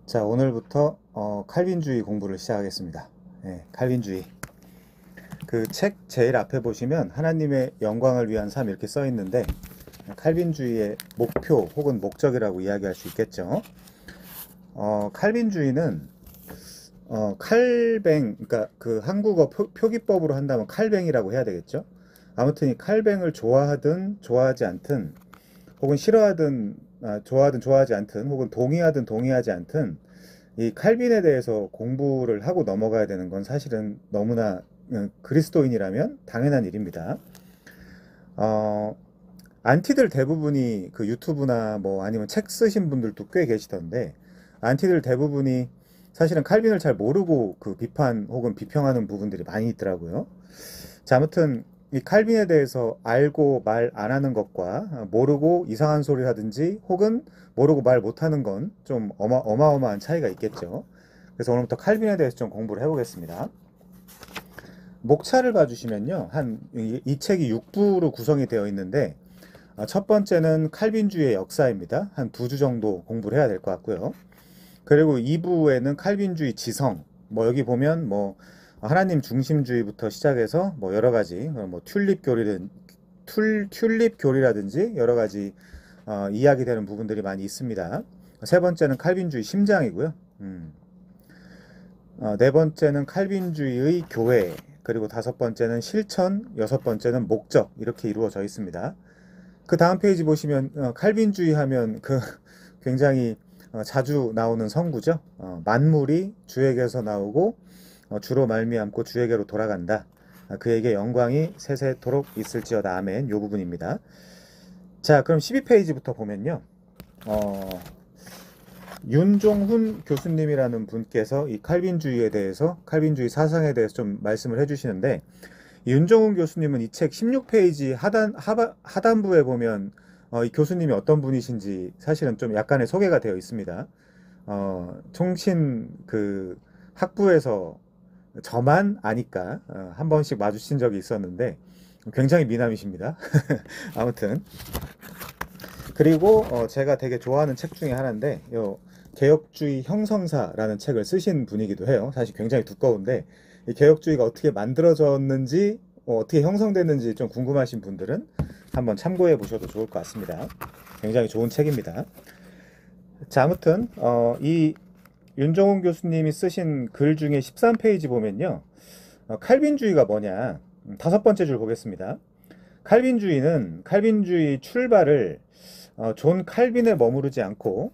자, 오늘부터 칼빈주의 공부를 시작하겠습니다. 칼빈주의. 그 책 제일 앞에 보시면 하나님의 영광을 위한 삶 이렇게 써 있는데, 칼빈주의의 목표 혹은 목적이라고 이야기할 수 있겠죠. 칼빈주의는 칼뱅, 그러니까 그 한국어 표기법으로 한다면 칼뱅이라고 해야 되겠죠. 아무튼 이 칼뱅을 좋아하든 좋아하지 않든, 혹은 싫어하든 좋아하든 좋아하지 않든, 혹은 동의하든 동의하지 않든, 이 칼빈에 대해서 공부를 하고 넘어가야 되는 건 사실은 너무나 그리스도인이라면 당연한 일입니다. 어, 안티들 대부분이 그 유튜브나 뭐 아니면 책 쓰신 분들도 꽤 계시던데, 안티들 대부분이 사실은 칼빈을 잘 모르고 그 비판 혹은 비평하는 부분들이 많이 있더라고요. 자, 아무튼 이 칼빈에 대해서 알고 말 안 하는 것과 모르고 이상한 소리 하든지 혹은 모르고 말 못하는 건 좀 어마어마한 차이가 있겠죠. 그래서 오늘부터 칼빈에 대해서 좀 공부를 해보겠습니다. 목차를 봐주시면요, 이 책이 6부로 구성이 되어 있는데, 첫 번째는 칼빈주의의 역사입니다. 한 2주 정도 공부를 해야 될 것 같고요. 그리고 2부에는 칼빈주의 지성, 뭐 여기 보면 뭐 하나님 중심주의부터 시작해서 뭐 여러 가지 뭐 튤립 교리라든지 여러 가지 이야기되는 부분들이 많이 있습니다. 세 번째는 칼빈주의 심장이고요. 네 번째는 칼빈주의의 교회, 그리고 다섯 번째는 실천, 여섯 번째는 목적, 이렇게 이루어져 있습니다. 그 다음 페이지 보시면 칼빈주의 하면 그 굉장히 자주 나오는 성구죠. 만물이 주에게서 나오고 주로 말미암고 주에게로 돌아간다. 그에게 영광이 세세토록 있을지어다. 아멘. 요 부분입니다. 자, 그럼 12페이지부터 보면요. 윤종훈 교수님이라는 분께서 이 칼빈주의에 대해서, 칼빈주의 사상에 대해서 좀 말씀을 해주시는데, 윤종훈 교수님은 이 책 16페이지 하단부에 보면 이 교수님이 어떤 분이신지 사실은 좀 약간의 소개가 되어 있습니다. 총신 그 학부에서 저만 아니까 한 번씩 마주친 적이 있었는데 굉장히 미남이십니다. 아무튼 그리고 제가 되게 좋아하는 책 중에 하나인데, 개혁주의 형성사라는 책을 쓰신 분이기도 해요. 사실 굉장히 두꺼운데 이 개혁주의가 어떻게 만들어졌는지 어떻게 형성됐는지 좀 궁금하신 분들은 한번 참고해 보셔도 좋을 것 같습니다. 굉장히 좋은 책입니다. 자, 아무튼 이 윤종훈 교수님이 쓰신 글 중에 13페이지 보면요, 칼빈주의가 뭐냐, 다섯 번째 줄 보겠습니다. 칼빈주의는 칼빈주의 출발을 존 칼빈에 머무르지 않고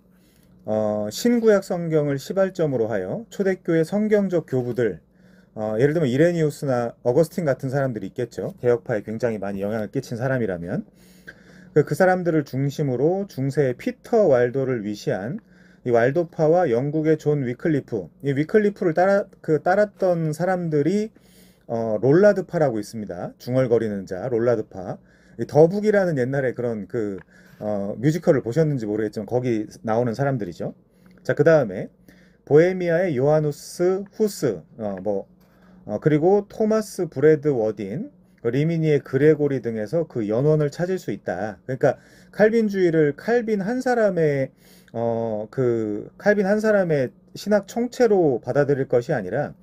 신구약 성경을 시발점으로 하여 초대교회 성경적 교부들, 예를 들면 이레니우스나 어거스틴 같은 사람들이 있겠죠. 개혁파에 굉장히 많이 영향을 끼친 사람이라면 그 사람들을 중심으로 중세의 피터 왈도를 위시한 이 왈도파와 영국의 존 위클리프, 이 위클리프를 따랐던 사람들이 롤라드파라고 있습니다. 중얼거리는 자, 롤라드파. 더북이라는 옛날에 그런 뮤지컬을 보셨는지 모르겠지만 거기 나오는 사람들이죠. 자, 그 다음에 보헤미아의 요하누스 후스, 그리고 토마스 브레드 워딘, 리미니의 그레고리 등에서 그 연원을 찾을 수 있다. 그러니까 칼빈주의를 칼빈 한 사람의 칼빈 한 사람의 신학 총체로 받아들일 것이 아니라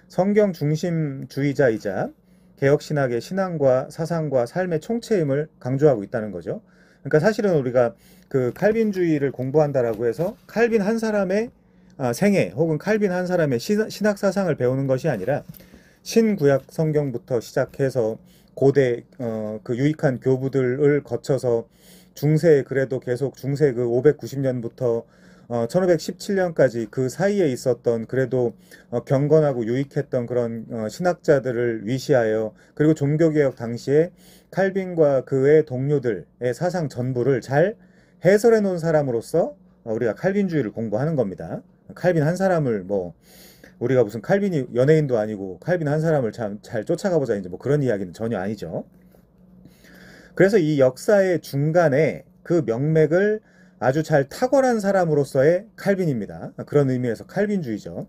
성경 중심주의자이자 개혁신학의 신앙과 사상과 삶의 총체임을 강조하고 있다는 거죠. 그러니까 사실은 우리가 그 칼빈주의를 공부한다라고 해서 칼빈 한 사람의 생애 혹은 칼빈 한 사람의 신학 사상을 배우는 것이 아니라 신구약 성경부터 시작해서 고대 그 유익한 교부들을 거쳐서 중세, 그래도 계속 중세 그 590년부터 1517년까지 그 사이에 있었던 그래도 경건하고 유익했던 그런 신학자들을 위시하여, 그리고 종교개혁 당시에 칼빈과 그의 동료들의 사상 전부를 잘 해설해 놓은 사람으로서 우리가 칼빈주의를 공부하는 겁니다. 칼빈 한 사람을 우리가 무슨 칼빈이 연예인도 아니고 칼빈 한 사람을 잘 쫓아가 보자 이제 뭐 그런 이야기는 전혀 아니죠. 그래서 이 역사의 중간에 그 명맥을 아주 잘 탁월한 사람으로서의 칼빈입니다. 그런 의미에서 칼빈주의죠.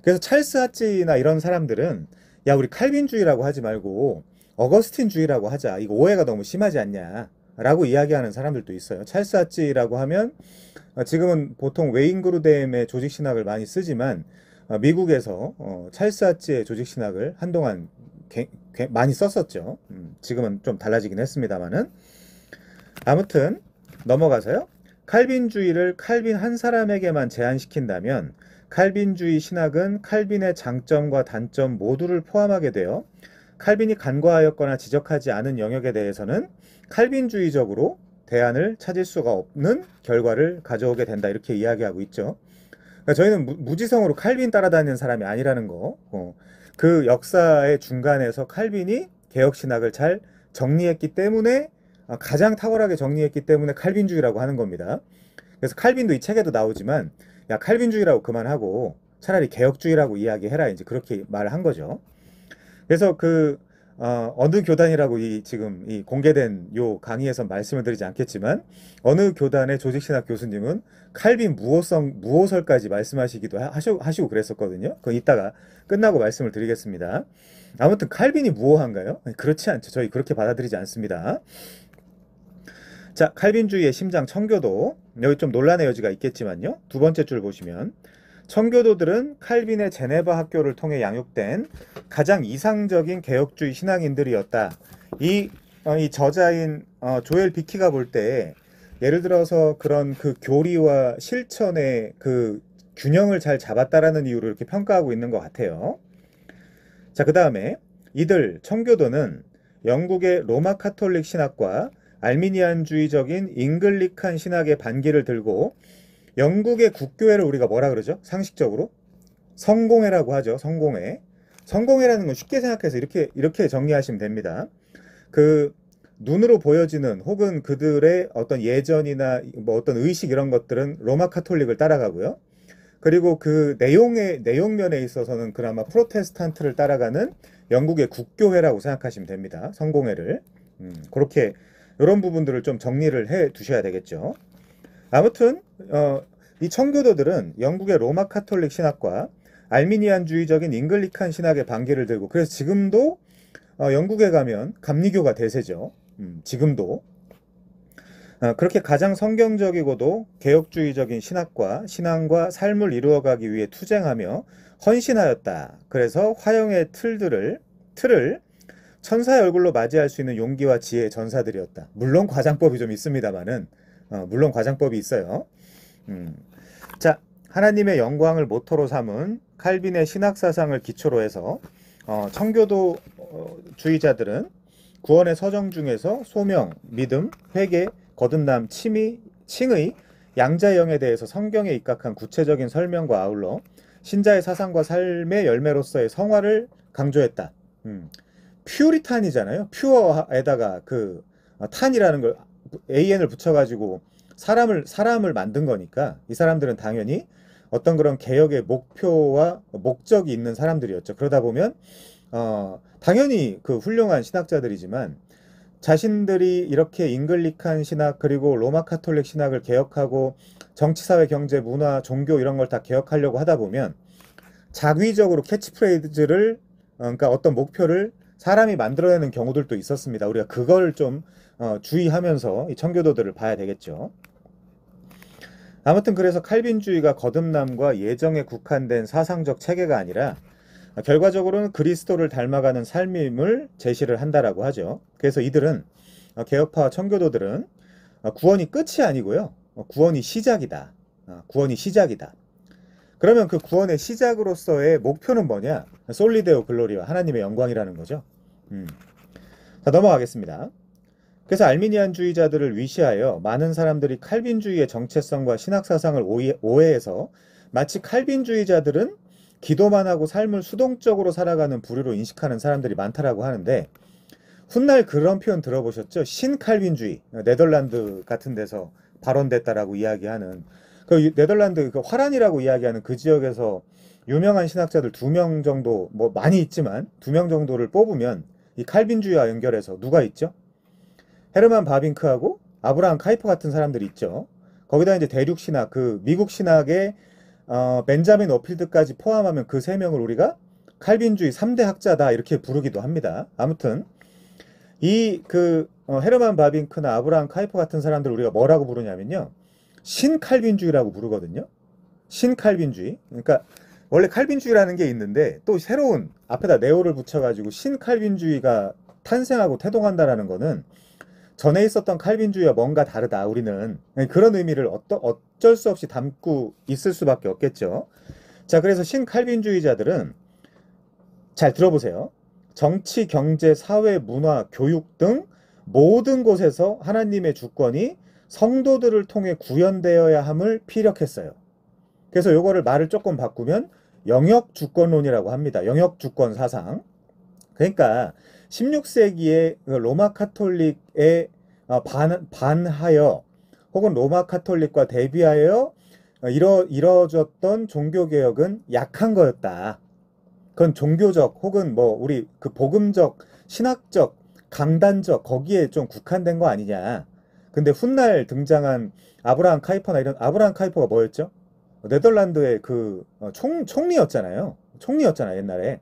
그래서 찰스 하찌나 이런 사람들은 야, 우리 칼빈주의라고 하지 말고 어거스틴주의라고 하자. 이거 오해가 너무 심하지 않냐. 라고 이야기하는 사람들도 있어요. 찰스 아찌라고 하면 지금은 보통 웨인그루뎀의 조직신학을 많이 쓰지만 미국에서 찰스 아찌의 조직신학을 한동안 많이 썼었죠. 지금은 좀 달라지긴 했습니다만은 아무튼 넘어가서요. 칼빈주의를 칼빈 한 사람에게만 제한시킨다면 칼빈주의 신학은 칼빈의 장점과 단점 모두를 포함하게 되어 칼빈이 간과하였거나 지적하지 않은 영역에 대해서는 칼빈주의적으로 대안을 찾을 수가 없는 결과를 가져오게 된다. 이렇게 이야기하고 있죠. 그러니까 저희는 무지성으로 칼빈 따라다니는 사람이 아니라는 거. 그 역사의 중간에서 칼빈이 개혁신학을 잘 정리했기 때문에 가장 탁월하게 정리했기 때문에 칼빈주의라고 하는 겁니다. 그래서 칼빈도 이 책에도 나오지만 야 칼빈주의라고 그만하고 차라리 개혁주의라고 이야기해라 이제 그렇게 말한 거죠. 그래서 어느 교단이라고 지금 이 공개된 요 강의에서 말씀을 드리지 않겠지만 어느 교단의 조직신학 교수님은 칼빈 무호설까지 말씀하시기도 하시고 그랬었거든요. 그건 이따가 끝나고 말씀을 드리겠습니다. 아무튼 칼빈이 무호한가요? 그렇지 않죠. 저희 그렇게 받아들이지 않습니다. 자, 칼빈주의의 심장 청교도. 여기 좀 논란의 여지가 있겠지만요. 두 번째 줄 보시면 청교도들은 칼빈의 제네바 학교를 통해 양육된 가장 이상적인 개혁주의 신앙인들이었다. 이 저자인 조엘 비키가 볼 때 예를 들어서 그런 그 교리와 실천의 그 균형을 잘 잡았다라는 이유로 이렇게 평가하고 있는 것 같아요. 자, 그 다음에 이들 청교도는 영국의 로마 카톨릭 신학과 알미니안주의적인 잉글리칸 신학의 반기를 들고 영국의 국교회를 우리가 뭐라 그러죠? 상식적으로 성공회라고 하죠. 성공회. 성공회라는 건 쉽게 생각해서 이렇게 정리하시면 됩니다. 그 눈으로 보여지는 혹은 그들의 어떤 예전이나 뭐 어떤 의식 이런 것들은 로마 카톨릭을 따라가고요. 그리고 그 내용면에 있어서는 그나마 프로테스탄트를 따라가는 영국의 국교회라고 생각하시면 됩니다. 성공회를. 그렇게 이런 부분들을 좀 정리를 해 두셔야 되겠죠. 아무튼 이 청교도들은 영국의 로마 카톨릭 신학과 알미니안주의적인 잉글리칸 신학의 반기를 들고 그래서 지금도 영국에 가면 감리교가 대세죠. 지금도 그렇게 가장 성경적이고도 개혁주의적인 신앙과 삶을 이루어가기 위해 투쟁하며 헌신하였다. 그래서 화형의 틀을 천사의 얼굴로 맞이할 수 있는 용기와 지혜의 전사들이었다. 물론 과장법이 좀 있습니다만은 물론 과장법이 있어요. 자, 하나님의 영광을 모토로 삼은 칼빈의 신학사상을 기초로 해서 청교도주의자들은 구원의 서정 중에서 소명, 믿음, 회개, 거듭남, 칭의, 양자영에 대해서 성경에 입각한 구체적인 설명과 아울러 신자의 사상과 삶의 열매로서의 성화를 강조했다. 퓨리탄이잖아요. 퓨어에다가 그 탄이라는 걸 AN을 붙여가지고 사람을 만든 거니까 이 사람들은 당연히 어떤 그런 개혁의 목표와 목적이 있는 사람들이었죠. 그러다 보면 당연히 그 훌륭한 신학자들이지만 자신들이 이렇게 잉글리칸 신학 그리고 로마 카톨릭 신학을 개혁하고 정치, 사회, 경제, 문화, 종교 이런 걸 다 개혁하려고 하다 보면 자의적으로 캐치프레이즈를 그러니까 어떤 목표를 사람이 만들어내는 경우들도 있었습니다. 우리가 그걸 좀 주의하면서 이 청교도들을 봐야 되겠죠. 아무튼 그래서 칼빈주의가 거듭남과 예정에 국한된 사상적 체계가 아니라 결과적으로는 그리스도를 닮아가는 삶임을 제시를 한다라고 하죠. 그래서 이들은 개혁파와 청교도들은 구원이 끝이 아니고요. 구원이 시작이다. 구원이 시작이다. 그러면 그 구원의 시작으로서의 목표는 뭐냐? 솔리데오 글로리와 하나님의 영광이라는 거죠. 자, 넘어가겠습니다. 그래서 알미니안주의자들을 위시하여 많은 사람들이 칼빈주의의 정체성과 신학사상을 오해해서 마치 칼빈주의자들은 기도만 하고 삶을 수동적으로 살아가는 부류로 인식하는 사람들이 많다라고 하는데 훗날 그런 표현 들어보셨죠? 신칼빈주의, 네덜란드 같은 데서 발원됐다라고 이야기하는 그 네덜란드 그 화란이라고 이야기하는 그 지역에서 유명한 신학자들 2명 정도 뭐 많이 있지만 2명 정도를 뽑으면 이 칼빈주의와 연결해서 누가 있죠? 헤르만 바빙크하고 아브라함 카이퍼 같은 사람들이 있죠. 거기다 이제 대륙 신학, 그 미국 신학의 벤자민 워필드까지 포함하면 그 3명을 우리가 칼빈주의 3대 학자다 이렇게 부르기도 합니다. 아무튼 헤르만 바빙크나 아브라함 카이퍼 같은 사람들 우리가 뭐라고 부르냐면요. 신칼빈주의라고 부르거든요. 신칼빈주의. 그러니까 원래 칼빈주의라는 게 있는데 또 새로운 앞에다 네오를 붙여가지고 신칼빈주의가 탄생하고 태동한다라는 거는 전에 있었던 칼빈주의와 뭔가 다르다. 우리는 그런 의미를 어쩔 수 없이 담고 있을 수밖에 없겠죠. 자, 그래서 신칼빈주의자들은 잘 들어보세요. 정치, 경제, 사회, 문화, 교육 등 모든 곳에서 하나님의 주권이 성도들을 통해 구현되어야 함을 피력했어요. 그래서 요거를 말을 조금 바꾸면 영역주권론이라고 합니다. 영역주권 사상. 그러니까 16세기에 로마 카톨릭에 반하여 혹은 로마 카톨릭과 대비하여 이뤄졌던 종교개혁은 약한 거였다. 그건 종교적 혹은 뭐 우리 그 복음적, 신학적, 강단적 거기에 좀 국한된 거 아니냐. 근데 훗날 등장한 아브라함 카이퍼나 이런 아브라함 카이퍼가 뭐였죠? 네덜란드의 총리였잖아요. 총리였잖아 옛날에.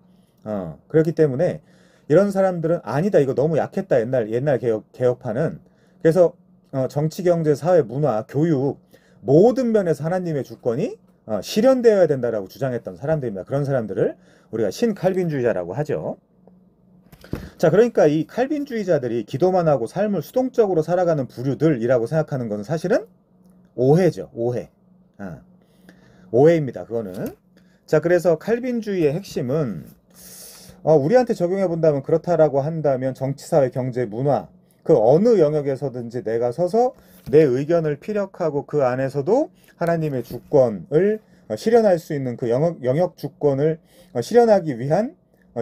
그렇기 때문에 이런 사람들은 아니다 이거 너무 약했다 옛날 개혁파는. 그래서 정치, 경제, 사회, 문화, 교육 모든 면에서 하나님의 주권이 실현되어야 된다라고 주장했던 사람들입니다. 그런 사람들을 우리가 신칼빈주의자라고 하죠. 자, 그러니까 이 칼빈주의자들이 기도만 하고 삶을 수동적으로 살아가는 부류들이라고 생각하는 것은 사실은 오해죠. 오해. 오해입니다. 그거는. 자, 그래서 칼빈주의의 핵심은 우리한테 적용해 본다면 그렇다라고 한다면 정치, 사회, 경제, 문화 그 어느 영역에서든지 내가 서서 내 의견을 피력하고 그 안에서도 하나님의 주권을 실현할 수 있는 그 영역 주권을 실현하기 위한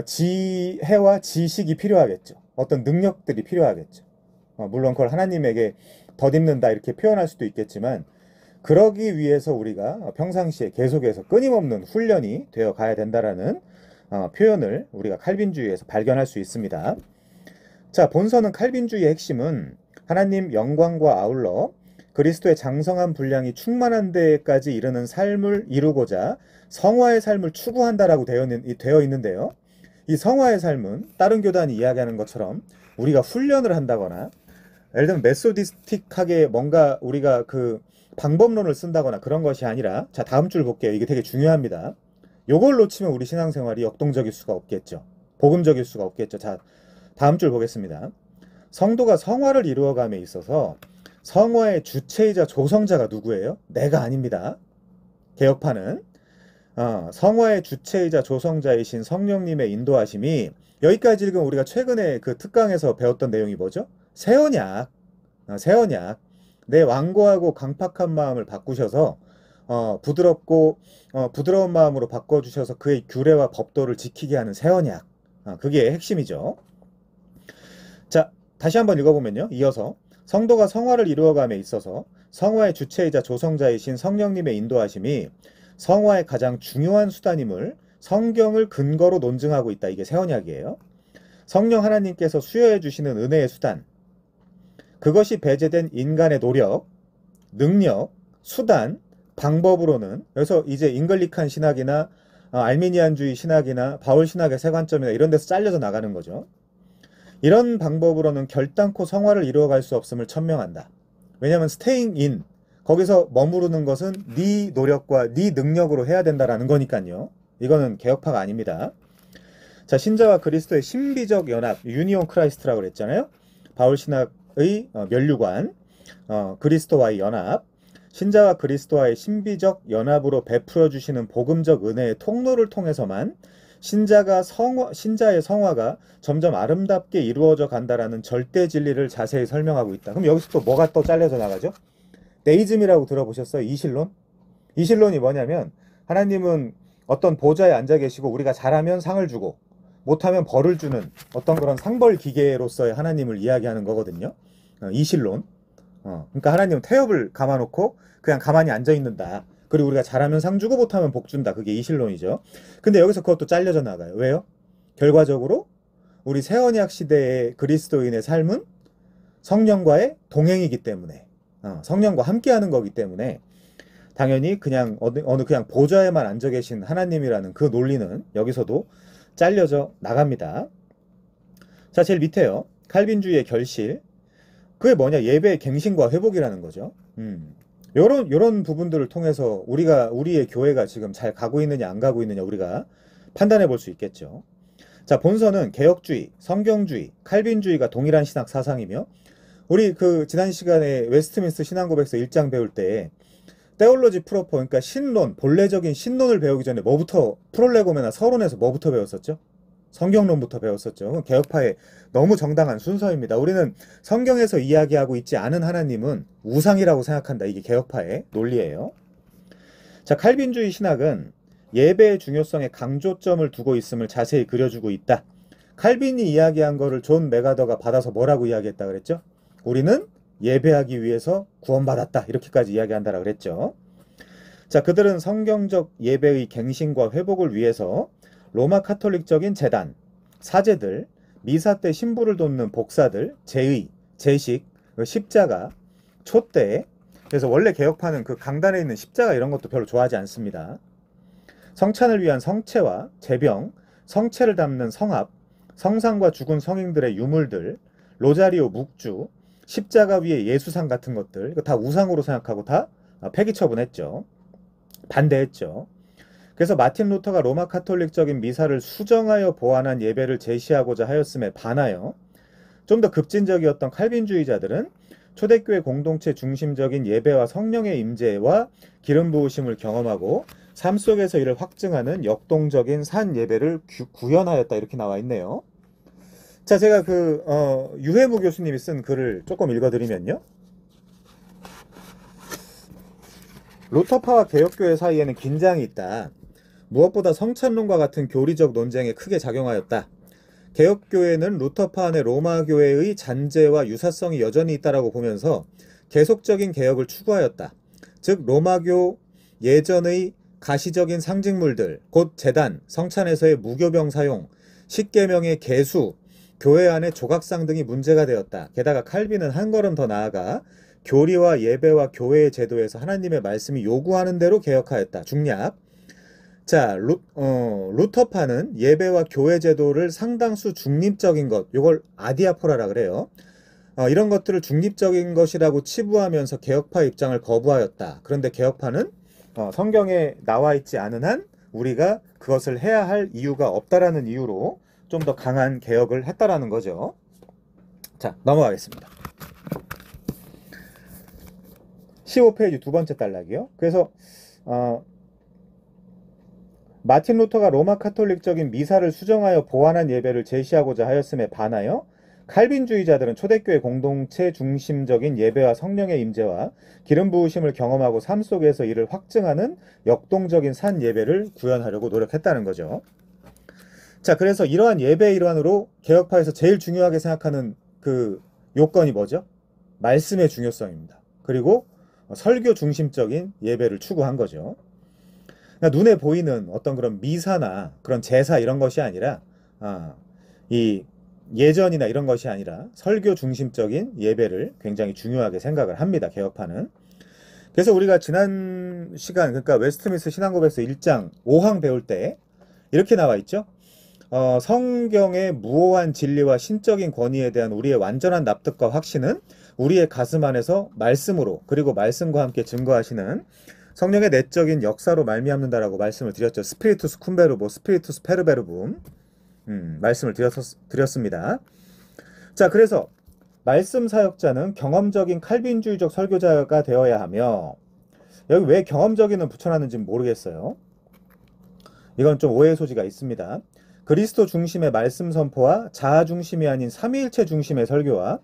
지혜와 지식이 필요하겠죠. 어떤 능력들이 필요하겠죠. 물론 그걸 하나님에게 덧입는다 이렇게 표현할 수도 있겠지만 그러기 위해서 우리가 평상시에 계속해서 끊임없는 훈련이 되어 가야 된다라는 표현을 우리가 칼빈주의에서 발견할 수 있습니다. 자, 본서는 칼빈주의의 핵심은 하나님 영광과 아울러 그리스도의 장성한 분량이 충만한 데까지 이르는 삶을 이루고자 성화의 삶을 추구한다라고 되어 있는데요. 이 성화의 삶은 다른 교단이 이야기하는 것처럼 우리가 훈련을 한다거나 예를 들면 메소디스틱하게 뭔가 우리가 그 방법론을 쓴다거나 그런 것이 아니라 자, 다음 줄 볼게요. 이게 되게 중요합니다. 요걸 놓치면 우리 신앙생활이 역동적일 수가 없겠죠. 복음적일 수가 없겠죠. 자, 다음 줄 보겠습니다. 성도가 성화를 이루어감에 있어서 성화의 주체이자 조성자가 누구예요? 내가 아닙니다. 개혁파는 성화의 주체이자 조성자이신 성령님의 인도하심이 여기까지 읽으면 우리가 최근에 그 특강에서 배웠던 내용이 뭐죠? 새 언약. 새 언약. 내 완고하고 강팍한 마음을 바꾸셔서 부드러운 마음으로 바꿔주셔서 그의 규례와 법도를 지키게 하는 새 언약. 그게 핵심이죠. 자, 다시 한번 읽어보면요. 이어서 성도가 성화를 이루어감에 있어서 성화의 주체이자 조성자이신 성령님의 인도하심이 성화의 가장 중요한 수단임을 성경을 근거로 논증하고 있다. 이게 새 언약이에요. 성령 하나님께서 수여해 주시는 은혜의 수단. 그것이 배제된 인간의 노력, 능력, 수단, 방법으로는 여기서 이제 잉글리칸 신학이나 알미니안주의 신학이나 바울 신학의 세 관점이나 이런 데서 잘려져 나가는 거죠. 이런 방법으로는 결단코 성화를 이루어갈 수 없음을 천명한다. 왜냐하면 staying in, 거기서 머무르는 것은 네 노력과 네 능력으로 해야 된다라는 거니까요. 이거는 개혁파가 아닙니다. 자, 신자와 그리스도의 신비적 연합, 유니온 크라이스트라고 그랬잖아요. 바울 신학의 면류관, 그리스도와의 연합, 신자와 그리스도와의 신비적 연합으로 베풀어 주시는 복음적 은혜의 통로를 통해서만 신자의 성화가 점점 아름답게 이루어져 간다라는 절대 진리를 자세히 설명하고 있다. 그럼 여기서 또 뭐가 또 잘려져 나가죠? 데이즘이라고 들어보셨어요? 이실론? 이실론이 뭐냐면 하나님은 어떤 보좌에 앉아 계시고 우리가 잘하면 상을 주고 못하면 벌을 주는 어떤 그런 상벌 기계로서의 하나님을 이야기하는 거거든요. 이실론. 그러니까 하나님은 태엽을 감아놓고 그냥 가만히 앉아 있는다. 그리고 우리가 잘하면 상 주고 못하면 복 준다. 그게 이실론이죠. 근데 여기서 그것도 잘려져 나가요. 왜요? 결과적으로 우리 새언약 시대의 그리스도인의 삶은 성령과의 동행이기 때문에 성령과 함께하는 거기 때문에 당연히 그냥 어느 그냥 보좌에만 앉아 계신 하나님이라는 그 논리는 여기서도 잘려져 나갑니다. 자, 제일 밑에요. 칼빈주의의 결실. 그게 뭐냐? 예배의 갱신과 회복이라는 거죠. 요런 부분들을 통해서 우리의 교회가 지금 잘 가고 있느냐, 안 가고 있느냐, 우리가 판단해 볼 수 있겠죠. 자, 본서는 개혁주의, 성경주의, 칼빈주의가 동일한 신학 사상이며, 우리 지난 시간에 웨스트민스터 신앙고백서 1장 배울 때, 테올로지 프로퍼, 그러니까 신론, 본래적인 신론을 배우기 전에 프롤레고메나 서론에서 뭐부터 배웠었죠? 성경론부터 배웠었죠. 개혁파의 너무 정당한 순서입니다. 우리는 성경에서 이야기하고 있지 않은 하나님은 우상이라고 생각한다. 이게 개혁파의 논리예요. 자, 칼빈주의 신학은 예배의 중요성에 강조점을 두고 있음을 자세히 그려주고 있다. 칼빈이 이야기한 거를 존 메가더가 받아서 뭐라고 이야기했다 그랬죠? 우리는 예배하기 위해서 구원받았다. 이렇게까지 이야기한다라고 그랬죠. 자, 그들은 성경적 예배의 갱신과 회복을 위해서 로마 카톨릭적인 제단, 사제들, 미사 때 신부를 돕는 복사들, 제의, 제식, 십자가, 촛대. 그래서 원래 개혁파는 그 강단에 있는 십자가 이런 것도 별로 좋아하지 않습니다. 성찬을 위한 성체와 제병, 성체를 담는 성합, 성상과 죽은 성인들의 유물들, 로자리오 묵주, 십자가 위에 예수상 같은 것들, 이거 다 우상으로 생각하고 다 폐기 처분했죠. 반대했죠. 그래서 마틴 루터가 로마 카톨릭적인 미사를 수정하여 보완한 예배를 제시하고자 하였음에 반하여 좀 더 급진적이었던 칼빈주의자들은 초대교회 공동체 중심적인 예배와 성령의 임재와 기름 부으심을 경험하고 삶 속에서 이를 확증하는 역동적인 산 예배를 구현하였다. 이렇게 나와 있네요. 자, 제가 유해무 교수님이 쓴 글을 조금 읽어드리면요. 루터파와 개혁교회 사이에는 긴장이 있다. 무엇보다 성찬론과 같은 교리적 논쟁에 크게 작용하였다. 개혁교회는 루터파 안의 로마교회의 잔재와 유사성이 여전히 있다라고 보면서 계속적인 개혁을 추구하였다. 즉 로마교 예전의 가시적인 상징물들, 곧 제단, 성찬에서의 무교병 사용, 십계명의 개수, 교회 안의 조각상 등이 문제가 되었다. 게다가 칼빈은 한 걸음 더 나아가 교리와 예배와 교회의 제도에서 하나님의 말씀이 요구하는 대로 개혁하였다. 중략. 자, 루터파는 예배와 교회 제도를 상당수 중립적인 것, 이걸 아디아포라라 그래요. 이런 것들을 중립적인 것이라고 치부하면서 개혁파 입장을 거부하였다. 그런데 개혁파는 성경에 나와 있지 않은 한 우리가 그것을 해야 할 이유가 없다라는 이유로 좀 더 강한 개혁을 했다라는 거죠. 자, 넘어가겠습니다. 15페이지 두 번째 단락이요. 그래서 마틴 루터가 로마 카톨릭적인 미사를 수정하여 보완한 예배를 제시하고자 하였음에 반하여 칼빈주의자들은 초대교회 공동체 중심적인 예배와 성령의 임재와 기름 부으심을 경험하고 삶 속에서 이를 확증하는 역동적인 산 예배를 구현하려고 노력했다는 거죠. 자, 그래서 이러한 예배의 일환으로 개혁파에서 제일 중요하게 생각하는 그 요건이 뭐죠? 말씀의 중요성입니다. 그리고 설교 중심적인 예배를 추구한 거죠. 그러니까 눈에 보이는 어떤 그런 미사나 그런 제사 이런 것이 아니라 이 예전이나 이런 것이 아니라 설교 중심적인 예배를 굉장히 중요하게 생각을 합니다. 개혁파는. 그래서 우리가 지난 시간, 그러니까 웨스트민스터 신앙고백서 1장 5항 배울 때 이렇게 나와 있죠. 성경의 무오한 진리와 신적인 권위에 대한 우리의 완전한 납득과 확신은 우리의 가슴 안에서 말씀으로, 그리고 말씀과 함께 증거하시는 성령의 내적인 역사로 말미암는다라고 말씀을 드렸죠. 스피리투스 쿰베르보, 스피리투스 페르베르붐 말씀을 드렸습니다. 자, 그래서 말씀 사역자는 경험적인 칼빈주의적 설교자가 되어야 하며, 여기 왜 경험적인은 붙여놨는지 모르겠어요. 이건 좀 오해의 소지가 있습니다. 그리스도 중심의 말씀 선포와 자아 중심이 아닌 삼위일체 중심의 설교와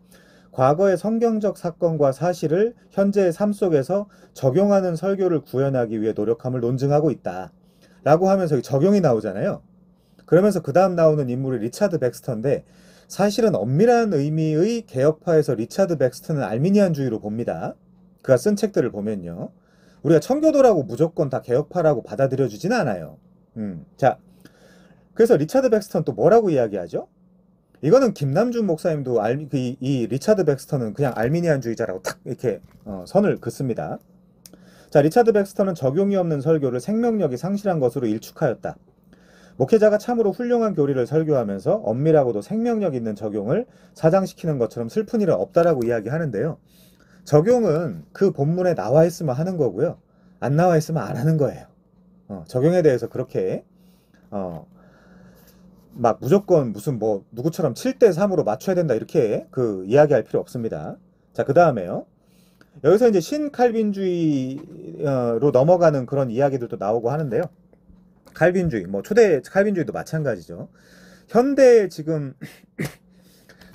과거의 성경적 사건과 사실을 현재의 삶 속에서 적용하는 설교를 구현하기 위해 노력함을 논증하고 있다. 라고 하면서 적용이 나오잖아요. 그러면서 그 다음 나오는 인물이 리차드 백스터인데, 사실은 엄밀한 의미의 개혁파에서 리차드 백스터는 알미니안주의로 봅니다. 그가 쓴 책들을 보면요. 우리가 청교도라고 무조건 다 개혁파라고 받아들여주진 않아요. 자, 그래서 리차드 백스터는 또 뭐라고 이야기하죠? 이거는 김남준 목사님도 이 리차드 백스터는 그냥 알미니안주의자라고 탁 이렇게 선을 긋습니다. 자, 리차드 백스터는 적용이 없는 설교를 생명력이 상실한 것으로 일축하였다. 목회자가 참으로 훌륭한 교리를 설교하면서 엄밀하고도 생명력 있는 적용을 사장시키는 것처럼 슬픈 일은 없다라고 이야기하는데요. 적용은 그 본문에 나와 있으면 하는 거고요. 안 나와 있으면 안 하는 거예요. 적용에 대해서 그렇게 막 무조건 무슨 뭐 누구처럼 7대 3으로 맞춰야 된다 이렇게 그 이야기할 필요 없습니다. 자, 그 다음에요. 여기서 이제 신칼빈주의로 넘어가는 그런 이야기들도 나오고 하는데요. 칼빈주의, 뭐 초대 칼빈주의도 마찬가지죠. 현대 지금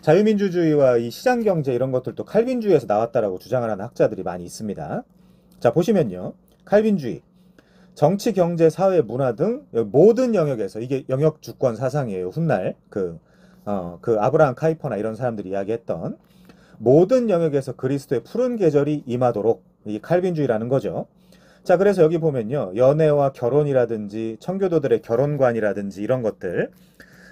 자유민주주의와 이 시장경제 이런 것들도 칼빈주의에서 나왔다라고 주장을 하는 학자들이 많이 있습니다. 자, 보시면요. 칼빈주의, 정치, 경제, 사회, 문화 등 모든 영역에서 이게 영역 주권 사상이에요. 훗날 그 아브라함 카이퍼나 이런 사람들이 이야기했던 모든 영역에서 그리스도의 푸른 계절이 임하도록 이 칼빈주의라는 거죠. 자, 그래서 여기 보면요. 연애와 결혼이라든지 청교도들의 결혼관이라든지 이런 것들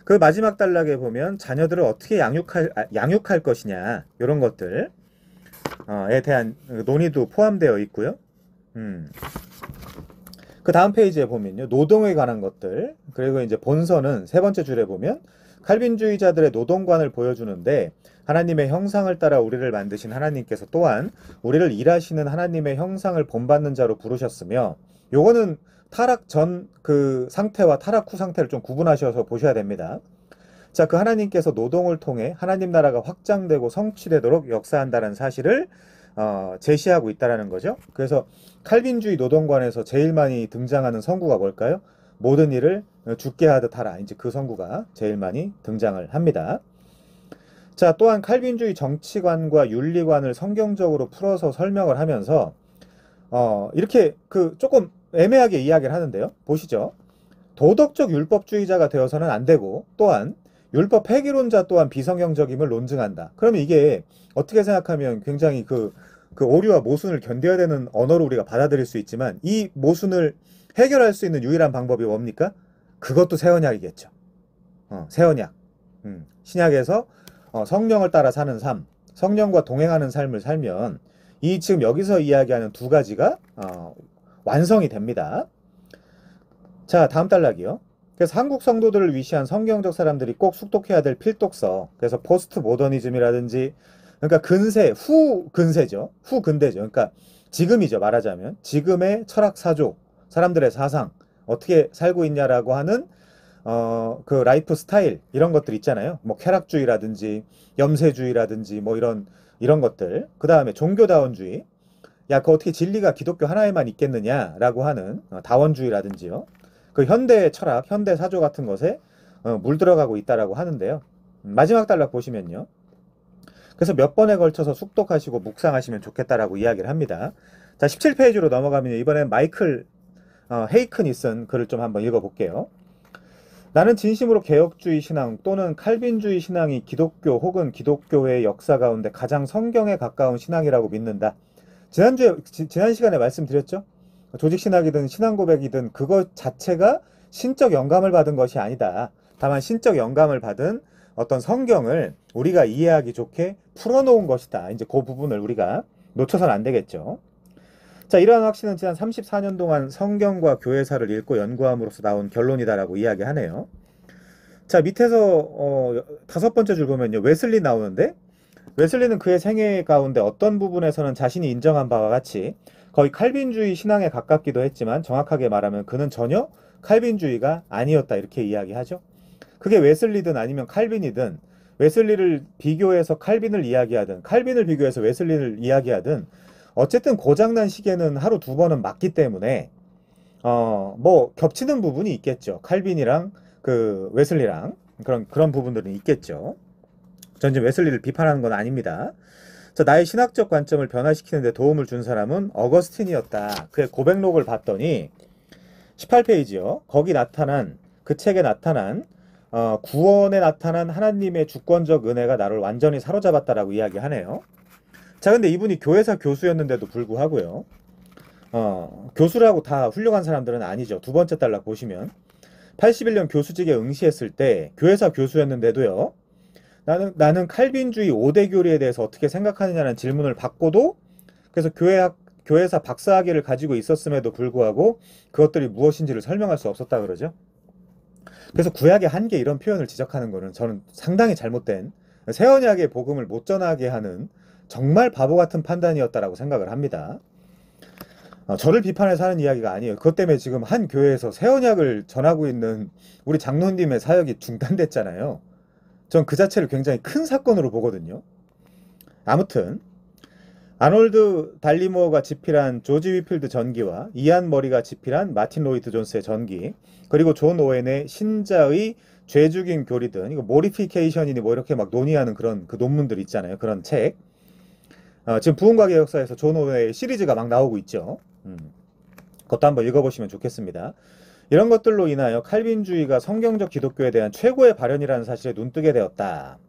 그 마지막 단락에 보면 자녀들을 어떻게 양육할 것이냐 이런 것들에 대한 논의도 포함되어 있고요. 그 다음 페이지에 보면요. 노동에 관한 것들 그리고 이제 본서는 세 번째 줄에 보면 칼빈주의자들의 노동관을 보여주는데 하나님의 형상을 따라 우리를 만드신 하나님께서 또한 우리를 일하시는 하나님의 형상을 본받는 자로 부르셨으며 요거는 타락 전 그 상태와 타락 후 상태를 좀 구분하셔서 보셔야 됩니다. 자, 그 하나님께서 노동을 통해 하나님 나라가 확장되고 성취되도록 역사한다는 사실을 제시하고 있다라는 거죠. 그래서 칼빈주의 노동관에서 제일 많이 등장하는 성구가 뭘까요? 모든 일을 죽게 하듯 하라. 이제 그 성구가 제일 많이 등장을 합니다. 자, 또한 칼빈주의 정치관과 윤리관을 성경적으로 풀어서 설명을 하면서 이렇게 그 조금 애매하게 이야기를 하는데요. 보시죠. 도덕적 율법주의자가 되어서는 안 되고 또한 율법 폐기론자 또한 비성경적임을 논증한다. 그러면 이게 어떻게 생각하면 굉장히 그 오류와 모순을 견뎌야 되는 언어로 우리가 받아들일 수 있지만 이 모순을 해결할 수 있는 유일한 방법이 뭡니까? 그것도 새 언약이겠죠. 새 언약. 신약에서 성령을 따라 사는 삶, 성령과 동행하는 삶을 살면 이 지금 여기서 이야기하는 두 가지가 완성이 됩니다. 자, 다음 단락이요. 그래서 한국 성도들을 위시한 성경적 사람들이 꼭 숙독해야 될 필독서. 그래서 포스트 모더니즘이라든지 그러니까 근세, 후 근세죠. 후 근대죠. 그러니까 지금이죠. 말하자면 지금의 철학 사조, 사람들의 사상 어떻게 살고 있냐라고 하는 그 라이프 스타일 이런 것들 있잖아요. 뭐 쾌락주의라든지 염세주의라든지 뭐 이런 것들. 그 다음에 종교다원주의. 야, 그 어떻게 진리가 기독교 하나에만 있겠느냐라고 하는 다원주의라든지요. 그 현대 철학, 현대 사조 같은 것에 물들어가고 있다라고 하는데요. 마지막 단락 보시면요. 그래서 몇 번에 걸쳐서 숙독하시고 묵상하시면 좋겠다라고 이야기를 합니다. 자, 17페이지로 넘어가면 이번엔 마이클 헤이큰이 쓴 글을 좀 한번 읽어볼게요. 나는 진심으로 개혁주의 신앙 또는 칼빈주의 신앙이 기독교 혹은 기독교의 역사 가운데 가장 성경에 가까운 신앙이라고 믿는다. 지난 시간에 말씀드렸죠? 조직신학이든 신앙고백이든 그것 자체가 신적 영감을 받은 것이 아니다. 다만 신적 영감을 받은 어떤 성경을 우리가 이해하기 좋게 풀어놓은 것이다. 이제 그 부분을 우리가 놓쳐서는 안 되겠죠. 자, 이러한 확신은 지난 34년 동안 성경과 교회사를 읽고 연구함으로써 나온 결론이다라고 이야기하네요. 자, 밑에서 다섯 번째 줄 보면요. 웨슬리 나오는데 웨슬리는 그의 생애 가운데 어떤 부분에서는 자신이 인정한 바와 같이 거의 칼빈주의 신앙에 가깝기도 했지만 정확하게 말하면 그는 전혀 칼빈주의가 아니었다 이렇게 이야기하죠. 그게 웨슬리든 아니면 칼빈이든 웨슬리를 비교해서 칼빈을 이야기하든 칼빈을 비교해서 웨슬리를 이야기하든 어쨌든 고장난 시계는 하루 두 번은 맞기 때문에 뭐 겹치는 부분이 있겠죠. 칼빈이랑 그 웨슬리랑 그런 부분들은 있겠죠. 전 지금 웨슬리를 비판하는 건 아닙니다. 자, 나의 신학적 관점을 변화시키는 데 도움을 준 사람은 어거스틴이었다. 그의 고백록을 봤더니 18페이지요. 거기 나타난 그 책에 나타난 구원에 나타난 하나님의 주권적 은혜가 나를 완전히 사로잡았다라고 이야기하네요. 자, 근데 이분이 교회사 교수였는데도 불구하고요. 교수라고 다 훌륭한 사람들은 아니죠. 두 번째 단락 보시면 81년 교수직에 응시했을 때 교회사 교수였는데도요. 나는 칼빈주의 5대 교리에 대해서 어떻게 생각하느냐는 질문을 받고도 그래서 교회사 박사학위를 가지고 있었음에도 불구하고 그것들이 무엇인지를 설명할 수 없었다 그러죠. 그래서 구약의 한계 이런 표현을 지적하는 거는 저는 상당히 잘못된, 새 언약의 복음을 못 전하게 하는 정말 바보 같은 판단이었다라고 생각을 합니다. 저를 비판해서 하는 이야기가 아니에요. 그것 때문에 지금 한 교회에서 새 언약을 전하고 있는 우리 장로님의 사역이 중단됐잖아요. 전 그 자체를 굉장히 큰 사건으로 보거든요. 아무튼 아놀드 달리모어가 집필한 조지 위필드 전기와 이안 머리가 집필한 마틴 로이드 존스의 전기, 그리고 존 오웬의 신자의 죄 죽인 교리든, 이거 모리피케이션이니 뭐 이렇게 막 논의하는 그런 그 논문들 있잖아요. 그런 책. 지금 부흥과 개혁사에서 존 오웬의 시리즈가 막 나오고 있죠. 그것도 한번 읽어보시면 좋겠습니다. 이런 것들로 인하여 칼빈주의가 성경적 기독교에 대한 최고의 발현이라는 사실에 눈뜨게 되었다.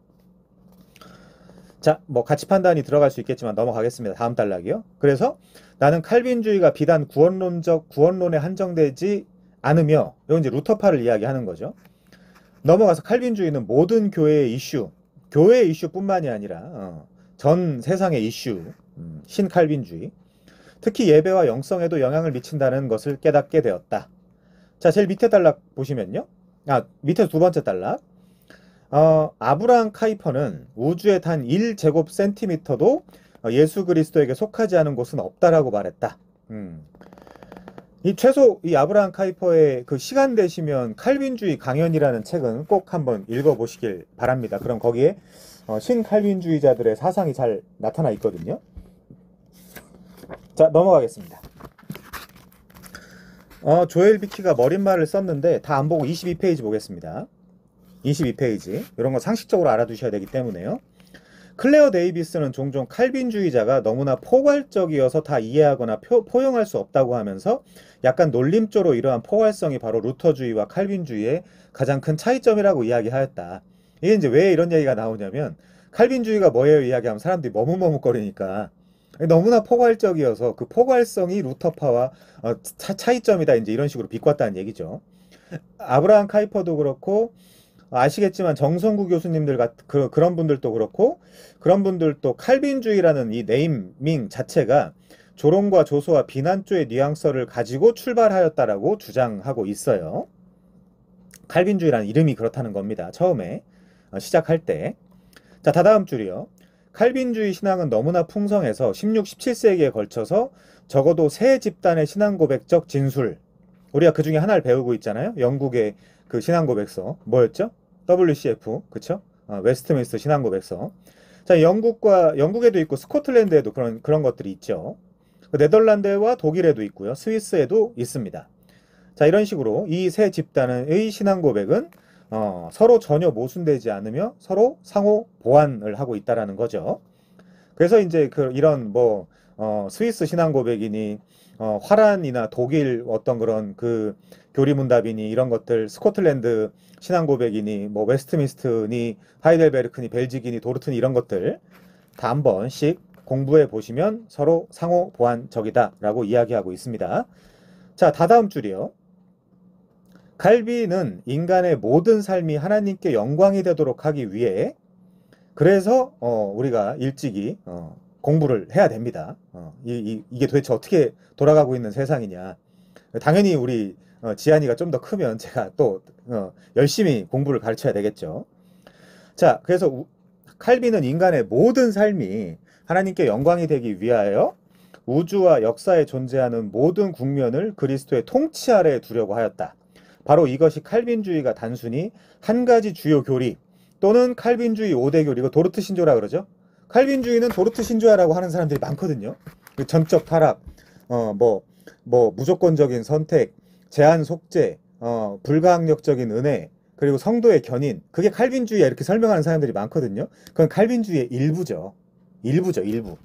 자, 뭐 가치 판단이 들어갈 수 있겠지만 넘어가겠습니다. 다음 단락이요. 그래서 나는 칼빈주의가 비단 구원론에 한정되지 않으며, 이건 이제 루터파를 이야기하는 거죠. 넘어가서 칼빈주의는 모든 교회의 이슈, 교회의 이슈뿐만이 아니라 전 세상의 이슈, 신칼빈주의, 특히 예배와 영성에도 영향을 미친다는 것을 깨닫게 되었다. 자, 제일 밑에 단락 보시면요. 밑에 두 번째 단락. 아브라함 카이퍼는 우주의 단 1제곱센티미터도 예수 그리스도에게 속하지 않은 곳은 없다라고 말했다. 이 아브라함 카이퍼의 그 시간 되시면 칼빈주의 강연이라는 책은 꼭 한번 읽어보시길 바랍니다. 그럼 거기에 신칼빈주의자들의 사상이 잘 나타나 있거든요. 자, 넘어가겠습니다. 조엘 비키가 머릿말을 썼는데 다 안 보고 22페이지 보겠습니다. 22페이지. 이런 거 상식적으로 알아두셔야 되기 때문에요. 클레어 데이비스는 종종 칼빈주의자가 너무나 포괄적이어서 다 이해하거나 포용할 수 없다고 하면서 약간 놀림조로 이러한 포괄성이 바로 루터주의와 칼빈주의의 가장 큰 차이점이라고 이야기하였다. 이게 이제 왜 이런 얘기가 나오냐면, 칼빈주의가 뭐예요 이야기하면 사람들이 머뭇머뭇거리니까 너무나 포괄적이어서 그 포괄성이 루터파와 차이점이다, 이제 이런 식으로 비꼬았다는 얘기죠. 아브라함 카이퍼도 그렇고, 아시겠지만 정성구 교수님들 그런 분들도 그렇고, 그런 분들도 칼빈주의라는 이 네이밍 자체가 조롱과 조소와 비난조의 뉘앙스를 가지고 출발하였다라고 주장하고 있어요. 칼빈주의라는 이름이 그렇다는 겁니다. 처음에 시작할 때. 자, 다다음 줄이요. 칼빈주의 신앙은 너무나 풍성해서 16, 17세기에 걸쳐서 적어도 세 집단의 신앙고백적 진술, 우리가 그 중에 하나를 배우고 있잖아요. 영국의 그 신앙고백서 뭐였죠? WCF, 그쵸? 웨스트민스터 신앙고백서. 자, 영국에도 있고 스코틀랜드에도 그런 것들이 있죠. 네덜란드와 독일에도 있고요. 스위스에도 있습니다. 자, 이런 식으로 이 세 집단의 신앙고백은 서로 전혀 모순되지 않으며 서로 상호 보완을 하고 있다라는 거죠. 그래서 이제 이런 스위스 신앙고백이니 화란이나 독일 어떤 그런 그 교리문답이니 이런 것들, 스코틀랜드 신앙고백이니 웨스트민스트니 하이델베르크니 벨직이니 도르트니 이런 것들 다 한 번씩 공부해 보시면 서로 상호 보완적이다라고 이야기하고 있습니다. 자, 다다음 줄이요. 칼빈은 인간의 모든 삶이 하나님께 영광이 되도록 하기 위해, 그래서 우리가 일찍이 공부를 해야 됩니다. 이게 도대체 어떻게 돌아가고 있는 세상이냐. 당연히 우리 지한이가 좀 더 크면 제가 또 열심히 공부를 가르쳐야 되겠죠. 자, 그래서 칼빈은 인간의 모든 삶이 하나님께 영광이 되기 위하여 우주와 역사에 존재하는 모든 국면을 그리스도의 통치 아래에 두려고 하였다. 바로 이것이 칼빈주의가 단순히 한 가지 주요 교리 또는 칼빈주의 5대 교리, 이거 도르트 신조라 그러죠. 칼빈주의는 도르트 신조야라고 하는 사람들이 많거든요. 전적 타락, 무조건적인 선택, 제한 속죄, 불가항력적인 은혜, 그리고 성도의 견인, 그게 칼빈주의야 이렇게 설명하는 사람들이 많거든요. 그건 칼빈주의의 일부죠. 일부.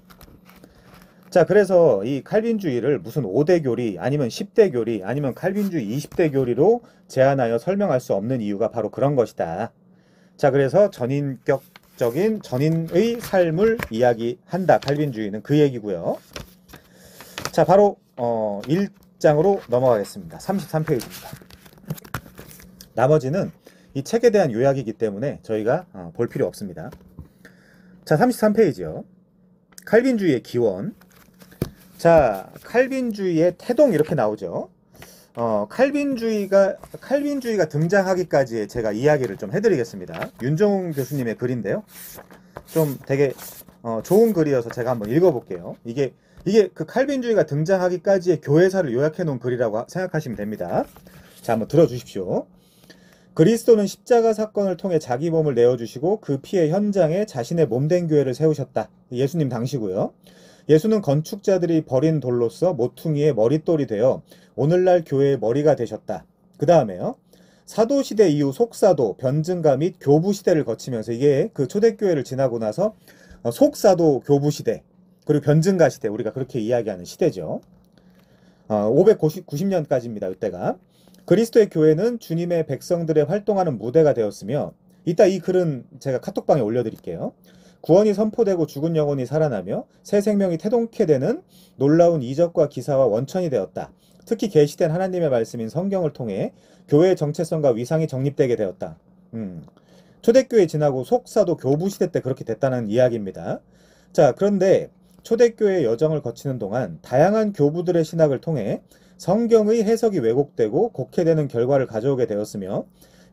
자, 그래서 이 칼빈주의를 무슨 5대 교리 아니면 10대 교리 아니면 칼빈주의 20대 교리로 제한하여 설명할 수 없는 이유가 바로 그런 것이다. 자, 그래서 전인격적인 전인의 삶을 이야기한다. 칼빈주의는 그 얘기고요. 자, 바로 1장으로 넘어가겠습니다. 33페이지입니다. 나머지는 이 책에 대한 요약이기 때문에 저희가 볼 필요 없습니다. 자, 33페이지요. 칼빈주의의 기원. 자, 칼빈주의의 태동 이렇게 나오죠. 칼빈주의가 등장하기까지의 제가 이야기를 좀 해드리겠습니다. 윤종훈 교수님의 글인데요. 좀 되게 좋은 글이어서 제가 한번 읽어볼게요. 이게 그 칼빈주의가 등장하기까지의 교회사를 요약해 놓은 글이라고 생각하시면 됩니다. 자, 한번 들어주십시오. 그리스도는 십자가 사건을 통해 자기 몸을 내어주시고 그 피의 현장에 자신의 몸된 교회를 세우셨다. 예수님 당시고요. 예수는 건축자들이 버린 돌로서 모퉁이의 머릿돌이 되어 오늘날 교회의 머리가 되셨다. 그 다음에요. 사도시대 이후 속사도, 변증가 및 교부시대를 거치면서 이게 그 초대교회를 지나고 나서 속사도 교부시대, 그리고 변증가 시대, 우리가 그렇게 이야기하는 시대죠. 590년까지입니다. 이때가. 그리스도의 교회는 주님의 백성들의 활동하는 무대가 되었으며, 이따 이 글은 제가 카톡방에 올려드릴게요. 구원이 선포되고 죽은 영혼이 살아나며 새 생명이 태동케 되는 놀라운 이적과 기사와 원천이 되었다. 특히 계시된 하나님의 말씀인 성경을 통해 교회의 정체성과 위상이 정립되게 되었다. 초대교회 지나고 속사도 교부시대 때 그렇게 됐다는 이야기입니다. 자, 그런데 초대교회의 여정을 거치는 동안 다양한 교부들의 신학을 통해 성경의 해석이 왜곡되고 곡해되는 결과를 가져오게 되었으며,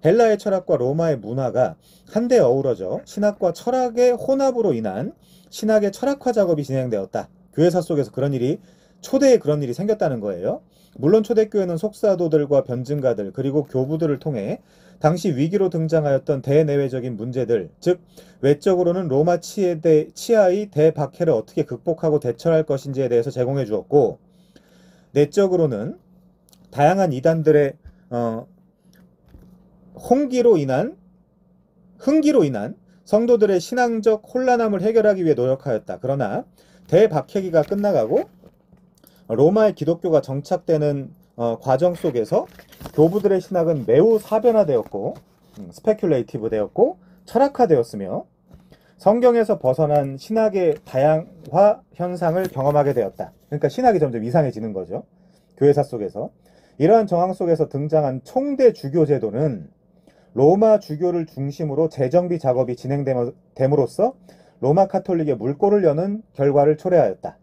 헬라의 철학과 로마의 문화가 한데 어우러져 신학과 철학의 혼합으로 인한 신학의 철학화 작업이 진행되었다. 교회사 속에서 초대에 그런 일이 생겼다는 거예요. 물론 초대교회는 속사도들과 변증가들 그리고 교부들을 통해 당시 위기로 등장하였던 대내외적인 문제들, 즉 외적으로는 로마 치하의 대박해를 어떻게 극복하고 대처할 것인지에 대해서 제공해 주었고, 내적으로는 다양한 이단들의 흥기로 인한 성도들의 신앙적 혼란함을 해결하기 위해 노력하였다. 그러나 대박해기가 끝나가고 로마의 기독교가 정착되는 과정 속에서 교부들의 신학은 매우 사변화되었고 스페큘레이티브 되었고 철학화되었으며 성경에서 벗어난 신학의 다양화 현상을 경험하게 되었다. 그러니까 신학이 점점 이상해지는 거죠. 교회사 속에서. 이러한 정황 속에서 등장한 총대 주교 제도는 로마 주교를 중심으로 재정비 작업이 진행됨으로써 로마 카톨릭의 물꼬를 여는 결과를 초래하였다.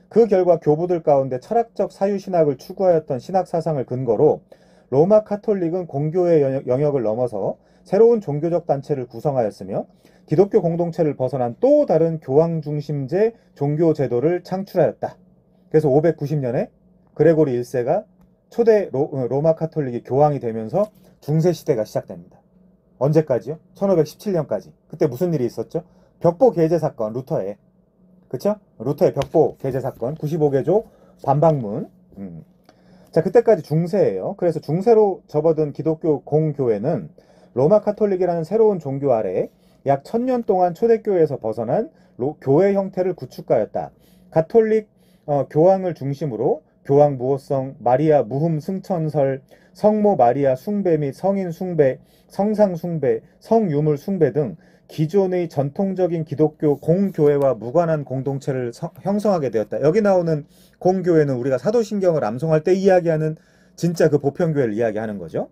그 결과 교부들 가운데 철학적 사유신학을 추구하였던 신학사상을 근거로 로마 카톨릭은 공교의 영역을 넘어서 새로운 종교적 단체를 구성하였으며 기독교 공동체를 벗어난 또 다른 교황 중심제 종교 제도를 창출하였다. 그래서 590년에 그레고리 1세가 초대 로마 카톨릭이 교황이 되면서 중세시대가 시작됩니다. 언제까지요? 1517년까지. 그때 무슨 일이 있었죠? 벽보 개제 사건, 루터의. 그쵸? 루터의 벽보 개제 사건, 95개조 반박문. 자, 그때까지 중세예요. 그래서 중세로 접어든 기독교 공교회는 로마 카톨릭이라는 새로운 종교 아래 약 1000년 동안 초대교회에서 벗어난 교회 형태를 구축하였다. 가톨릭 교황을 중심으로 교황 무호성, 마리아 무흠 승천설, 성모 마리아 숭배 및 성인 숭배, 성상 숭배, 성유물 숭배 등 기존의 전통적인 기독교 공교회와 무관한 공동체를 형성하게 되었다. 여기 나오는 공교회는 우리가 사도신경을 암송할 때 이야기하는 진짜 그 보편교회를 이야기하는 거죠.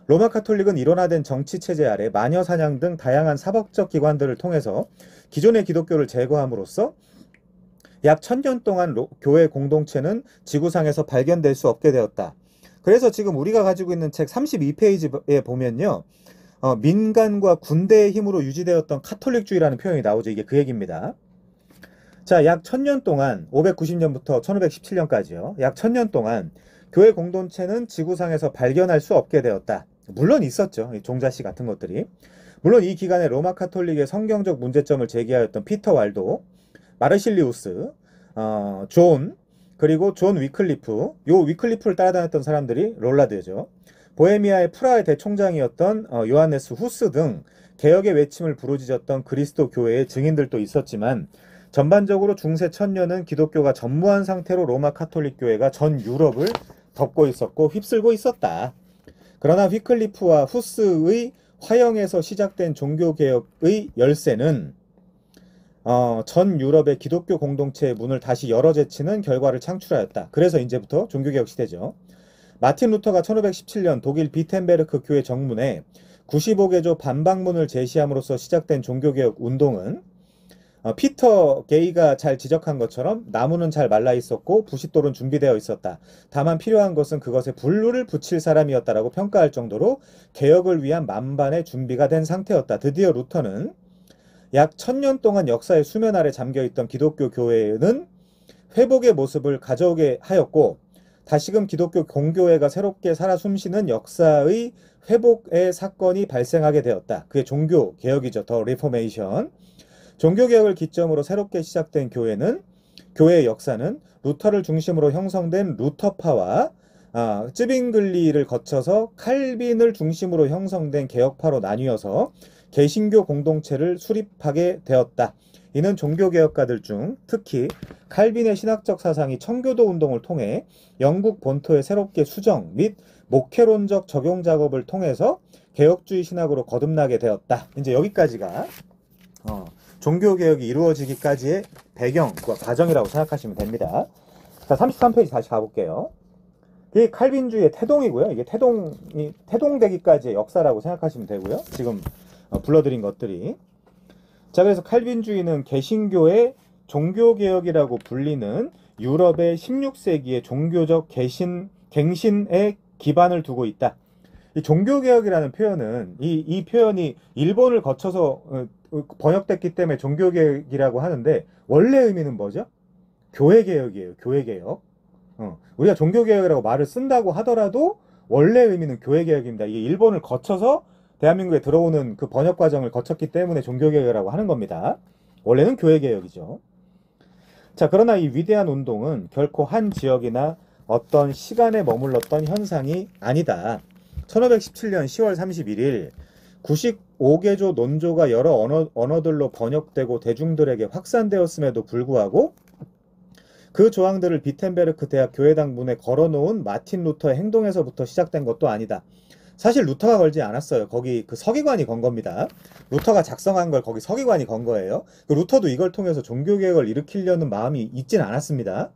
로마 카톨릭은 일원화된 정치체제 아래 마녀사냥 등 다양한 사법적 기관들을 통해서 기존의 기독교를 제거함으로써 약 1000년 동안 교회 공동체는 지구상에서 발견될 수 없게 되었다. 그래서 지금 우리가 가지고 있는 책 32페이지에 보면요. 민간과 군대의 힘으로 유지되었던 카톨릭주의라는 표현이 나오죠. 이게 그 얘기입니다. 자, 약 1000년 동안 590년부터 1517년까지요. 약 1000년 동안 교회 공동체는 지구상에서 발견할 수 없게 되었다. 물론 있었죠. 종자씨 같은 것들이. 물론 이 기간에 로마 카톨릭의 성경적 문제점을 제기하였던 피터 왈도, 마르실리우스, 그리고 존 위클리프, 요 위클리프를 따라다녔던 사람들이 롤라드죠. 보헤미아의 프라하의 대총장이었던 요하네스 후스 등 개혁의 외침을 부르짖었던 그리스도 교회의 증인들도 있었지만 전반적으로 중세 천년은 기독교가 전무한 상태로 로마 카톨릭 교회가 전 유럽을 덮고 있었고 휩쓸고 있었다. 그러나 위클리프와 후스의 화형에서 시작된 종교개혁의 열쇠는 전 유럽의 기독교 공동체의 문을 다시 열어제치는 결과를 창출하였다. 그래서 이제부터 종교개혁 시대죠. 마틴 루터가 1517년 독일 비텐베르크 교회 정문에 95개조 반박문을 제시함으로써 시작된 종교개혁 운동은 피터 게이가 잘 지적한 것처럼 나무는 잘 말라 있었고 부싯돌은 준비되어 있었다. 다만 필요한 것은 그것에 불을 붙일 사람이었다라고 평가할 정도로 개혁을 위한 만반의 준비가 된 상태였다. 드디어 루터는 약 1000년 동안 역사의 수면 아래 잠겨있던 기독교 교회는 회복의 모습을 가져오게 하였고 다시금 기독교 공교회가 새롭게 살아 숨쉬는 역사의 회복의 사건이 발생하게 되었다. 그게 종교 개혁이죠. 더 리포메이션. 종교 개혁을 기점으로 새롭게 시작된 교회의 역사는 루터를 중심으로 형성된 루터파와 쯔빙글리를 거쳐서 칼빈을 중심으로 형성된 개혁파로 나뉘어서 개신교 공동체를 수립하게 되었다. 이는 종교개혁가들 중 특히 칼빈의 신학적 사상이 청교도 운동을 통해 영국 본토에 새롭게 수정 및 목회론적 적용 작업을 통해서 개혁주의 신학으로 거듭나게 되었다. 이제 여기까지가 종교개혁이 이루어지기까지의 배경과 과정이라고 생각하시면 됩니다. 자, 33페이지 다시 가볼게요. 이게 칼빈주의의 태동이고요. 이게 태동되기까지의 역사라고 생각하시면 되고요. 지금 불러드린 것들이. 자, 그래서 칼빈주의는 개신교의 종교개혁이라고 불리는 유럽의 16세기의 종교적 갱신에 기반을 두고 있다. 이 종교개혁이라는 표현은 이 표현이 일본을 거쳐서 번역됐기 때문에 종교개혁이라고 하는데 원래 의미는 뭐죠? 교회개혁이에요. 교회개혁. 우리가 종교개혁이라고 말을 쓴다고 하더라도 원래 의미는 교회개혁입니다. 이게 일본을 거쳐서 대한민국에 들어오는 그 번역 과정을 거쳤기 때문에 종교개혁이라고 하는 겁니다. 원래는 교회개혁이죠. 자, 그러나 이 위대한 운동은 결코 한 지역이나 어떤 시간에 머물렀던 현상이 아니다. 1517년 10월 31일 95개조 논조가 여러 언어들로 번역되고 대중들에게 확산되었음에도 불구하고 그 조항들을 비텐베르크 대학 교회당 문에 걸어놓은 마틴 루터의 행동에서부터 시작된 것도 아니다. 사실 루터가 걸지 않았어요. 거기 그 서기관이 건 겁니다. 루터가 작성한 걸 거기 서기관이 건 거예요. 루터도 이걸 통해서 종교개혁을 일으키려는 마음이 있진 않았습니다.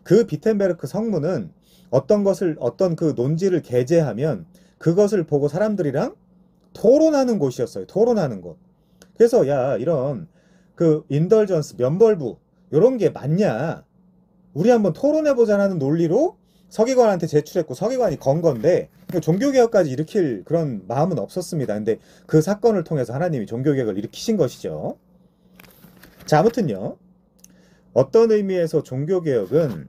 그 비텐베르크 성문은 어떤 그 논지를 게재하면 그것을 보고 사람들이랑 토론하는 곳이었어요. 토론하는 곳. 그래서 야, 이런 그 인덜전스, 면벌부 이런 게 맞냐? 우리 한번 토론해보자는 논리로 서기관한테 제출했고 서기관이 건 건데 종교개혁까지 일으킬 그런 마음은 없었습니다. 근데 그 사건을 통해서 하나님이 종교개혁을 일으키신 것이죠. 자, 아무튼요. 어떤 의미에서 종교개혁은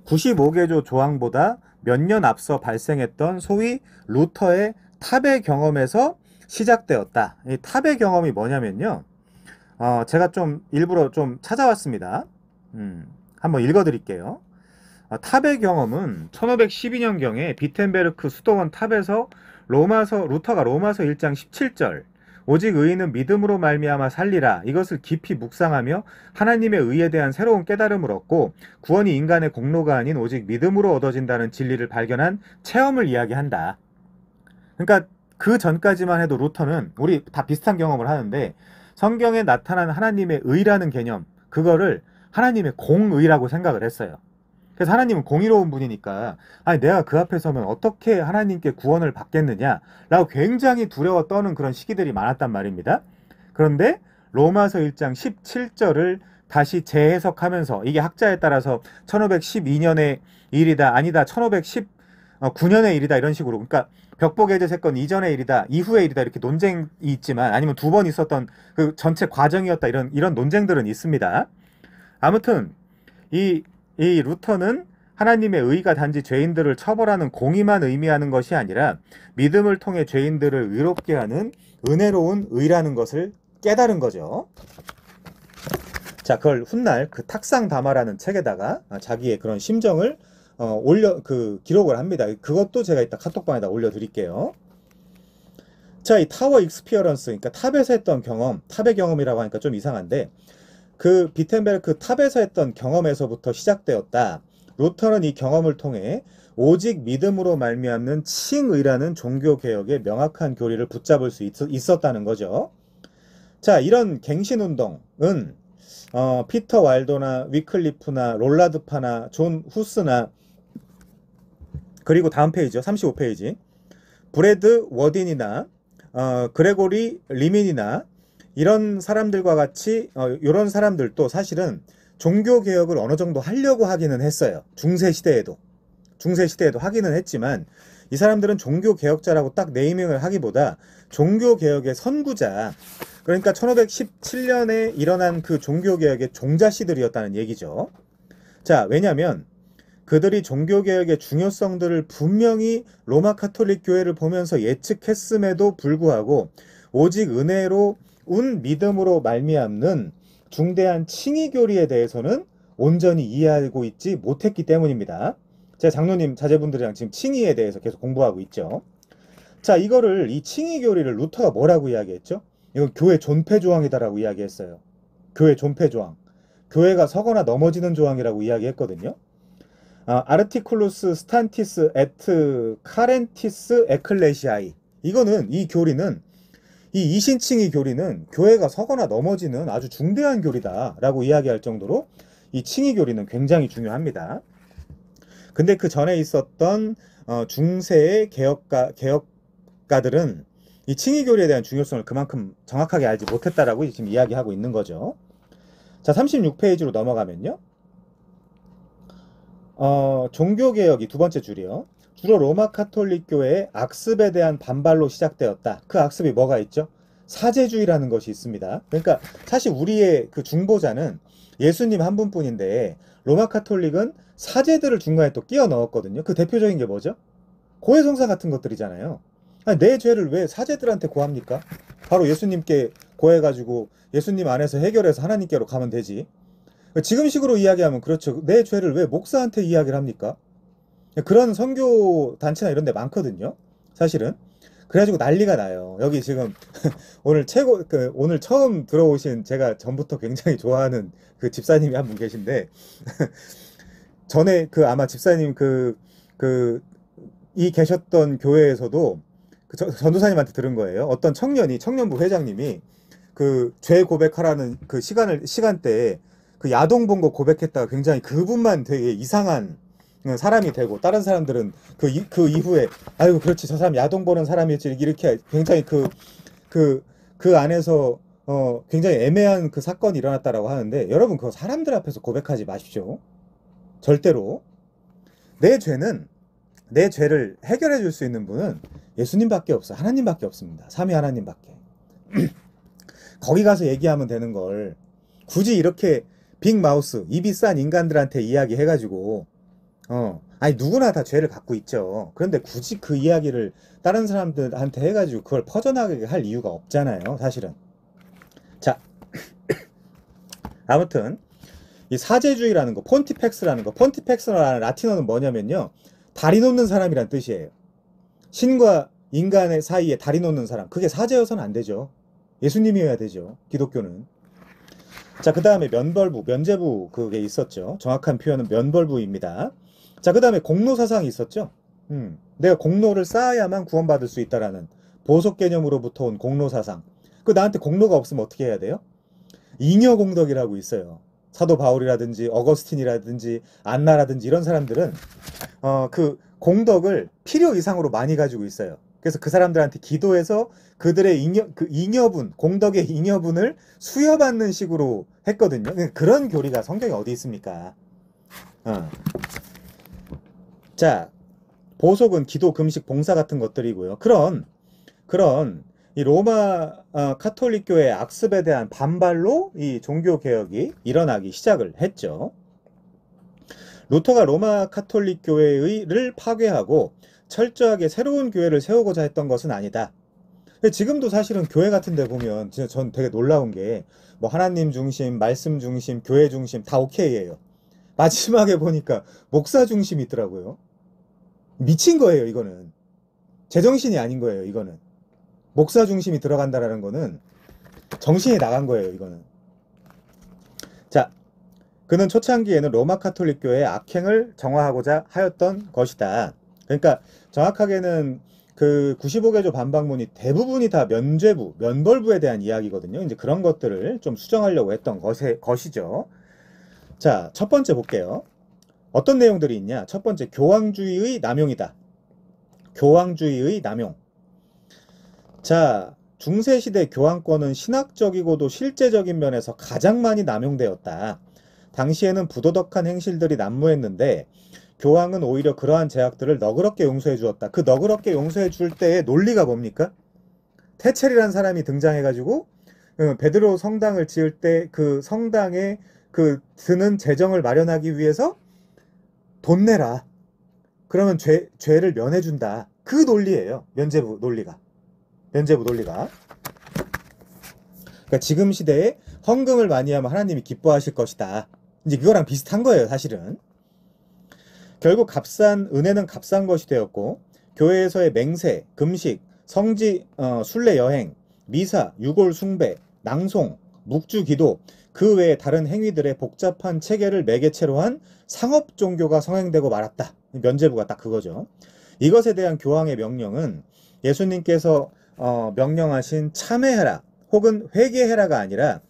95개조 조항보다 몇 년 앞서 발생했던 소위 루터의 탑의 경험에서 시작되었다. 이 탑의 경험이 뭐냐면요. 제가 좀 일부러 좀 찾아왔습니다. 한번 읽어드릴게요. 탑의 경험은 1512년경에 비텐베르크 수도원 탑에서 루터가 로마서 1장 17절 오직 의인은 믿음으로 말미암아 살리라 이것을 깊이 묵상하며 하나님의 의에 대한 새로운 깨달음을 얻고 구원이 인간의 공로가 아닌 오직 믿음으로 얻어진다는 진리를 발견한 체험을 이야기한다. 그러니까 그 전까지만 해도 루터는 우리 다 비슷한 경험을 하는데 성경에 나타난 하나님의 의라는 개념 그거를 하나님의 공의라고 생각을 했어요. 그래서 하나님은 공의로운 분이니까 아니 내가 그 앞에 서면 어떻게 하나님께 구원을 받겠느냐 라고 굉장히 두려워 떠는 그런 시기들이 많았단 말입니다. 그런데 로마서 1장 17절을 다시 재해석하면서 이게 학자에 따라서 1512년의 일이다 아니다 1519년의 일이다 이런 식으로 그러니까 벽보개제 사건 이전의 일이다 이후의 일이다 이렇게 논쟁이 있지만 아니면 두 번 있었던 그 전체 과정이었다 이런 논쟁들은 있습니다. 아무튼 이 루터는 하나님의 의가 단지 죄인들을 처벌하는 공의만 의미하는 것이 아니라 믿음을 통해 죄인들을 의롭게 하는 은혜로운 의라는 것을 깨달은 거죠. 자, 그걸 훗날 그 탁상담화라는 책에다가 자기의 그런 심정을 기록을 합니다. 그것도 제가 이따 카톡방에다 올려드릴게요. 자, 이 타워 익스피어런스, 그러니까 탑에서 했던 경험, 탑의 경험이라고 하니까 좀 이상한데 그 비텐베르크 탑에서 했던 경험에서부터 시작되었다. 루터는 이 경험을 통해 오직 믿음으로 말미암는 칭의라는 종교개혁의 명확한 교리를 붙잡을 수 있었다는 거죠. 자, 이런 갱신운동은 피터 왈도나 위클리프나 롤라드파나 존 후스나 그리고 다음 페이지요. 35페이지. 브래드 워딘이나 그레고리 리민이나 이런 사람들과 같이 이런 사람들도 사실은 종교 개혁을 어느 정도 하려고 하기는 했어요. 중세 시대에도 하기는 했지만 이 사람들은 종교 개혁자라고 딱 네이밍을 하기보다 종교 개혁의 선구자, 그러니까 1517년에 일어난 그 종교 개혁의 종자씨들이었다는 얘기죠. 자, 왜냐면 그들이 종교 개혁의 중요성들을 분명히 로마 카톨릭 교회를 보면서 예측했음에도 불구하고 오직 은혜로 운 믿음으로 말미암는 중대한 칭의 교리에 대해서는 온전히 이해하고 있지 못했기 때문입니다. 제 장로님 자제분들이랑 지금 칭의에 대해서 계속 공부하고 있죠. 자, 이 칭의 교리를 루터가 뭐라고 이야기했죠? 이건 교회 존폐 조항이다라고 이야기했어요. 교회 존폐 조항. 교회가 서거나 넘어지는 조항이라고 이야기했거든요. 아르티클루스 스탄티스 에트 카렌티스 에클레시아이. 이 교리는 이 이신칭의 교리는 교회가 서거나 넘어지는 아주 중대한 교리다라고 이야기할 정도로 이 칭의 교리는 굉장히 중요합니다. 근데 그 전에 있었던 중세의 개혁가들은 이 칭의 교리에 대한 중요성을 그만큼 정확하게 알지 못했다라고 지금 이야기하고 있는 거죠. 자, 36페이지로 넘어가면요. 종교개혁이 두 번째 줄이요. 주로 로마 카톨릭 교회의 악습에 대한 반발로 시작되었다. 그 악습이 뭐가 있죠? 사제주의라는 것이 있습니다. 그러니까 사실 우리의 그 중보자는 예수님 한 분뿐인데 로마 카톨릭은 사제들을 중간에 또 끼워 넣었거든요. 그 대표적인 게 뭐죠? 고해성사 같은 것들이잖아요. 아니, 내 죄를 왜 사제들한테 고합니까? 바로 예수님께 고해가지고 예수님 안에서 해결해서 하나님께로 가면 되지. 지금식으로 이야기하면 그렇죠. 내 죄를 왜 목사한테 이야기를 합니까? 그런 선교 단체나 이런 데 많거든요. 사실은. 그래가지고 난리가 나요. 여기 지금 오늘 처음 들어오신 제가 전부터 굉장히 좋아하는 그 집사님이 한 분 계신데 전에 아마 집사님 이 계셨던 교회에서도 전도사님한테 들은 거예요. 어떤 청년부 회장님이 그 죄 고백하라는 그 시간대에 그 야동 본 거 고백했다가 굉장히 그분만 되게 이상한 사람이 되고 다른 사람들은 그 이후에 아이고 그렇지 저 사람 야동 보는 사람이었지 이렇게 굉장히 그 안에서 굉장히 애매한 그 사건이 일어났다라고 하는데 여러분 그거 사람들 앞에서 고백하지 마십시오. 절대로. 내 죄를 해결해 줄 수 있는 분은 예수님밖에 없어. 하나님밖에 없습니다. 삼위 하나님밖에. 거기 가서 얘기하면 되는 걸 굳이 이렇게 빅마우스 입이 싼 인간들한테 이야기해가지고 아니 누구나 다 죄를 갖고 있죠. 그런데 굳이 그 이야기를 다른 사람들한테 해가지고 그걸 퍼져나가게 할 이유가 없잖아요. 사실은. 자, 아무튼 이 사제주의라는 거, 폰티펙스라는 라틴어는 뭐냐면요, 다리 놓는 사람이란 뜻이에요. 신과 인간의 사이에 다리 놓는 사람, 그게 사제여서는 안 되죠. 예수님이어야 되죠. 기독교는. 자, 그 다음에 면제부 그게 있었죠. 정확한 표현은 면벌부입니다. 자, 그 다음에 공로사상이 있었죠. 내가 공로를 쌓아야만 구원받을 수 있다라는 보석 개념으로부터 온 공로사상. 나한테 공로가 없으면 어떻게 해야 돼요? 잉여공덕이라고 있어요. 사도 바울이라든지 어거스틴이라든지 안나라든지 이런 사람들은 그 공덕을 필요 이상으로 많이 가지고 있어요. 그래서 그 사람들한테 기도해서 그들의 공덕의 잉여분을 수여받는 식으로 했거든요. 그런 교리가 성경에 어디 있습니까? 자, 보석은 기도, 금식, 봉사 같은 것들이고요. 그런 이 로마 카톨릭 교회의 악습에 대한 반발로 이 종교 개혁이 일어나기 시작을 했죠. 루터가 로마 카톨릭 교회를 파괴하고 철저하게 새로운 교회를 세우고자 했던 것은 아니다. 지금도 사실은 교회 같은 데 보면 진짜 전 되게 놀라운 게 뭐 하나님 중심, 말씀 중심, 교회 중심 다 오케이예요. 마지막에 보니까 목사 중심이 있더라고요. 미친 거예요, 이거는. 제정신이 아닌 거예요, 이거는. 목사 중심이 들어간다라는 거는 정신이 나간 거예요, 이거는. 자, 그는 초창기에는 로마 카톨릭 교회의 악행을 정화하고자 하였던 것이다. 그러니까 정확하게는 그 95개조 반박문이 대부분이 다 면벌부에 대한 이야기거든요. 이제 그런 것들을 좀 수정하려고 했던 것이죠. 자, 첫 번째 볼게요. 어떤 내용들이 있냐? 첫 번째, 교황주의의 남용이다. 교황주의의 남용. 자, 중세시대 교황권은 신학적이고도 실제적인 면에서 가장 많이 남용되었다. 당시에는 부도덕한 행실들이 난무했는데 교황은 오히려 그러한 제약들을 너그럽게 용서해 주었다. 그 너그럽게 용서해 줄 때의 논리가 뭡니까? 테첼이라는 사람이 등장해가지고 베드로 성당을 지을 때 그 성당에 그 드는 재정을 마련하기 위해서 돈 내라. 그러면 죄를 면해준다. 그 논리예요. 면죄부 논리가. 면죄부 논리가. 그러니까 지금 시대에 헌금을 많이 하면 하나님이 기뻐하실 것이다. 이제 그거랑 비슷한 거예요, 사실은. 결국 은혜는 값싼 것이 되었고, 교회에서의 맹세, 금식, 성지, 순례 여행, 미사, 유골 숭배, 낭송, 묵주 기도, 그 외에 다른 행위들의 복잡한 체계를 매개체로 한 상업 종교가 성행되고 말았다. 면죄부가 딱 그거죠. 이것에 대한 교황의 명령은 예수님께서 명령하신 참회해라 혹은 회개해라가 아니라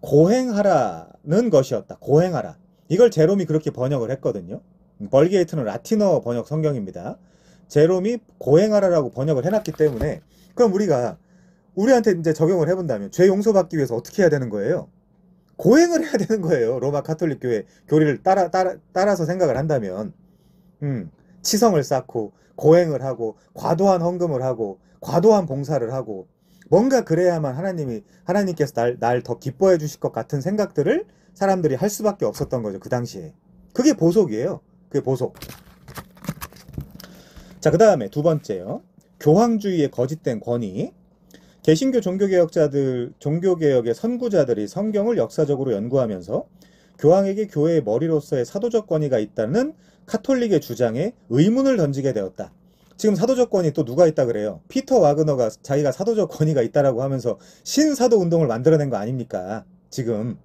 고행하라는 것이었다. 고행하라. 이걸 제롬이 그렇게 번역을 했거든요. 벌게이트는 라틴어 번역 성경입니다. 제롬이 고행하라라고 번역을 해놨기 때문에 그럼 우리한테 이제 적용을 해본다면 죄 용서받기 위해서 어떻게 해야 되는 거예요? 고행을 해야 되는 거예요. 로마 가톨릭 교회 교리를 따라서 생각을 한다면 치성을 쌓고 고행을 하고 과도한 헌금을 하고 과도한 봉사를 하고 뭔가 그래야만 하나님께서 날 더 기뻐해 주실 것 같은 생각들을 사람들이 할 수밖에 없었던 거죠. 그 당시에. 그게 보속이에요. 그게 보속. 자, 그 다음에 두 번째요. 교황주의의 거짓된 권위. 개신교 종교개혁의 선구자들이 성경을 역사적으로 연구하면서 교황에게 교회의 머리로서의 사도적 권위가 있다는 카톨릭의 주장에 의문을 던지게 되었다. 지금 사도적 권위 또 누가 있다 그래요? 피터 와그너가 자기가 사도적 권위가 있다라고 하면서 신사도 운동을 만들어낸 거 아닙니까? 지금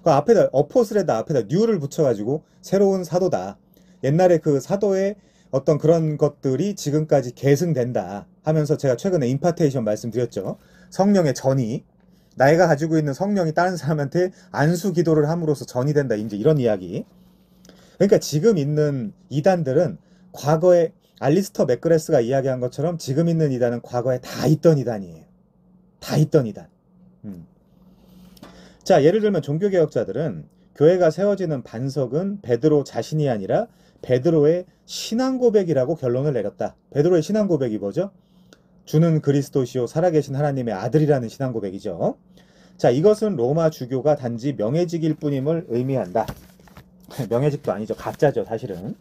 그 앞에다 어포슬에다 앞에다 뉴를 붙여가지고 새로운 사도다. 옛날에 그 사도의 어떤 그런 것들이 지금까지 계승된다 하면서 제가 최근에 임파테이션 말씀드렸죠. 성령의 전이 내가 가지고 있는 성령이 다른 사람한테 안수 기도를 함으로써 전이 된다. 이제 이런 이야기. 그러니까 지금 있는 이단들은 과거에 알리스터 맥그레스가 이야기한 것처럼 지금 있는 이단은 과거에 다 있던 이단이에요. 다 있던 이단. 자, 예를 들면 종교개혁자들은 교회가 세워지는 반석은 베드로 자신이 아니라 베드로의 신앙 고백이라고 결론을 내렸다. 베드로의 신앙 고백이 뭐죠? 주는 그리스도시요 살아계신 하나님의 아들이라는 신앙 고백이죠. 자, 이것은 로마 주교가 단지 명예직일 뿐임을 의미한다. 명예직도 아니죠. 가짜죠, 사실은.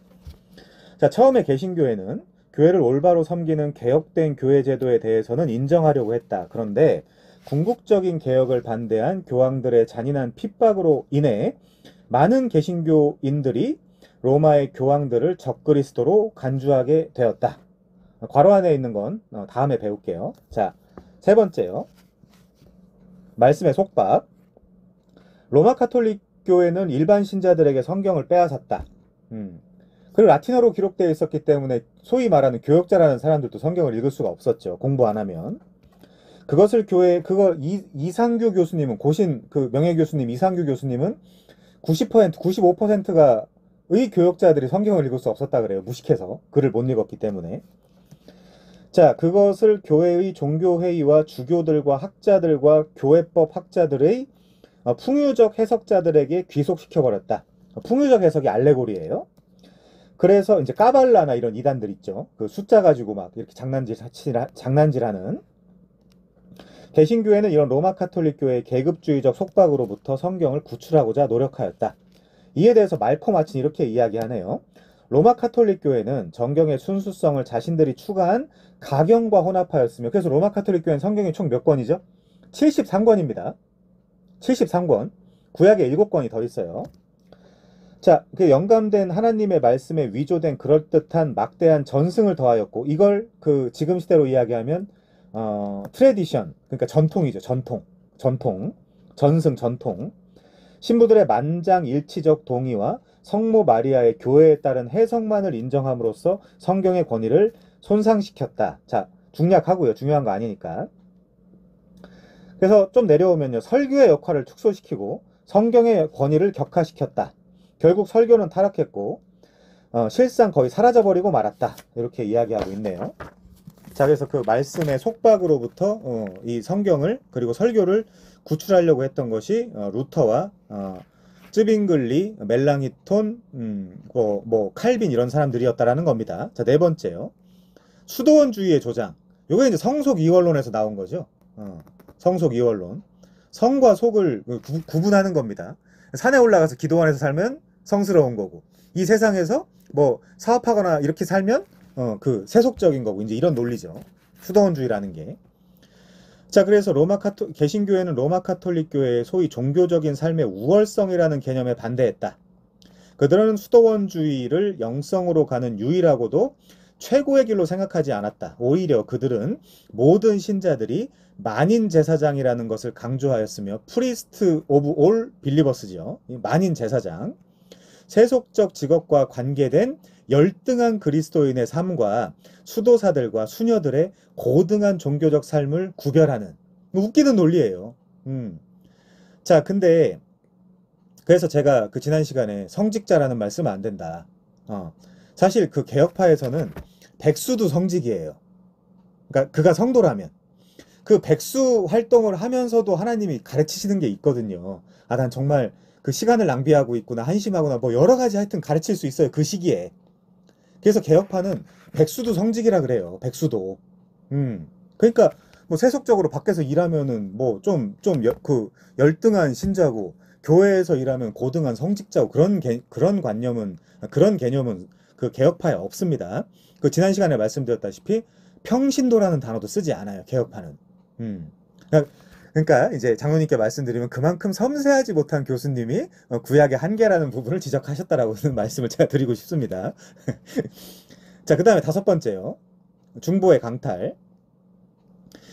자, 처음에 개신교회는 교회를 올바로 섬기는 개혁된 교회 제도에 대해서는 인정하려고 했다. 그런데 궁극적인 개혁을 반대한 교황들의 잔인한 핍박으로 인해 많은 개신교인들이 로마의 교황들을 적그리스도로 간주하게 되었다. 괄호 안에 있는 건 다음에 배울게요. 자, 세 번째요. 말씀의 속박. 로마 카톨릭 교회는 일반 신자들에게 성경을 빼앗았다. 그리고 라틴어로 기록되어 있었기 때문에 소위 말하는 교역자라는 사람들도 성경을 읽을 수가 없었죠. 공부 안 하면. 그걸 이상규 교수님은 명예 교수님 이상규 교수님은 90%, 95%가 의 교역자들이 성경을 읽을 수 없었다 그래요. 무식해서. 글을 못 읽었기 때문에. 자, 그것을 교회의 종교회의와 주교들과 학자들과 교회법 학자들의 풍유적 해석자들에게 귀속시켜버렸다. 풍유적 해석이 알레고리예요. 그래서 이제 까발라나 이런 이단들 있죠. 그 숫자 가지고 막 이렇게 장난질하는. 개신교회는 이런 로마 카톨릭 교회의 계급주의적 속박으로부터 성경을 구출하고자 노력하였다. 이에 대해서 말코 마친 이렇게 이야기하네요. 로마 카톨릭 교회는 정경의 순수성을 자신들이 추가한 가경과 혼합하였으며, 그래서 로마 카톨릭 교회는 성경이 총 몇 권이죠? 73권입니다. 73권. 구약에 7권이 더 있어요. 자, 그 영감된 하나님의 말씀에 위조된 그럴듯한 막대한 전승을 더하였고, 이걸 그 지금 시대로 이야기하면 트레디션, 그러니까 전통이죠. 전통, 전승, 전통. 신부들의 만장일치적 동의와 성모 마리아의 교회에 따른 해석만을 인정함으로써 성경의 권위를 손상시켰다. 자, 중략하고요. 중요한 거 아니니까. 그래서 좀 내려오면요. 설교의 역할을 축소시키고 성경의 권위를 격화시켰다. 결국 설교는 타락했고 실상 거의 사라져버리고 말았다. 이렇게 이야기하고 있네요. 자, 그래서 그 말씀의 속박으로부터 이 성경을 그리고 설교를 구출하려고 했던 것이 루터와 쯔빙글리, 멜랑이톤, 칼빈 이런 사람들이었다라는 겁니다. 자, 네 번째요. 수도원주의의 조장. 요게 이제 성속 이원론에서 나온 거죠. 성속 이원론. 성과 속을 구분하는 겁니다. 산에 올라가서 기도 안에서 살면 성스러운 거고, 이 세상에서 뭐 사업하거나 이렇게 살면 그 세속적인 거고, 이제 이런 논리죠. 수도원주의라는 게. 자, 그래서 개신교회는 로마 카톨릭 교회의 소위 종교적인 삶의 우월성이라는 개념에 반대했다. 그들은 수도원주의를 영성으로 가는 유일하고도 최고의 길로 생각하지 않았다. 오히려 그들은 모든 신자들이 만인 제사장이라는 것을 강조하였으며 프리스트 오브 올 빌리버스죠. 만인 제사장. 세속적 직업과 관계된 열등한 그리스도인의 삶과 수도사들과 수녀들의 고등한 종교적 삶을 구별하는 웃기는 논리예요. 자, 근데 그래서 제가 그 지난 시간에 성직자라는 말 쓰면 안 된다. 사실 그 개혁파에서는 백수도 성직이에요. 그러니까 그가 성도라면 그 백수 활동을 하면서도 하나님이 가르치시는 게 있거든요. 아, 난 정말 그 시간을 낭비하고 있구나, 한심하구나, 뭐 여러 가지 하여튼 가르칠 수 있어요, 그 시기에. 그래서 개혁파는 백수도 성직이라 그래요. 백수도. 그러니까 뭐 세속적으로 밖에서 일하면은 뭐 그 열등한 신자고, 교회에서 일하면 고등한 성직자고, 그런 개념은 그 개혁파에 없습니다. 그 지난 시간에 말씀드렸다시피 평신도라는 단어도 쓰지 않아요, 개혁파는. 그러니까 이제 장로님께 말씀드리면 그만큼 섬세하지 못한 교수님이 구약의 한계라는 부분을 지적하셨다라고는 말씀을 제가 드리고 싶습니다. 자, 그 다음에 다섯 번째요. 중보의 강탈.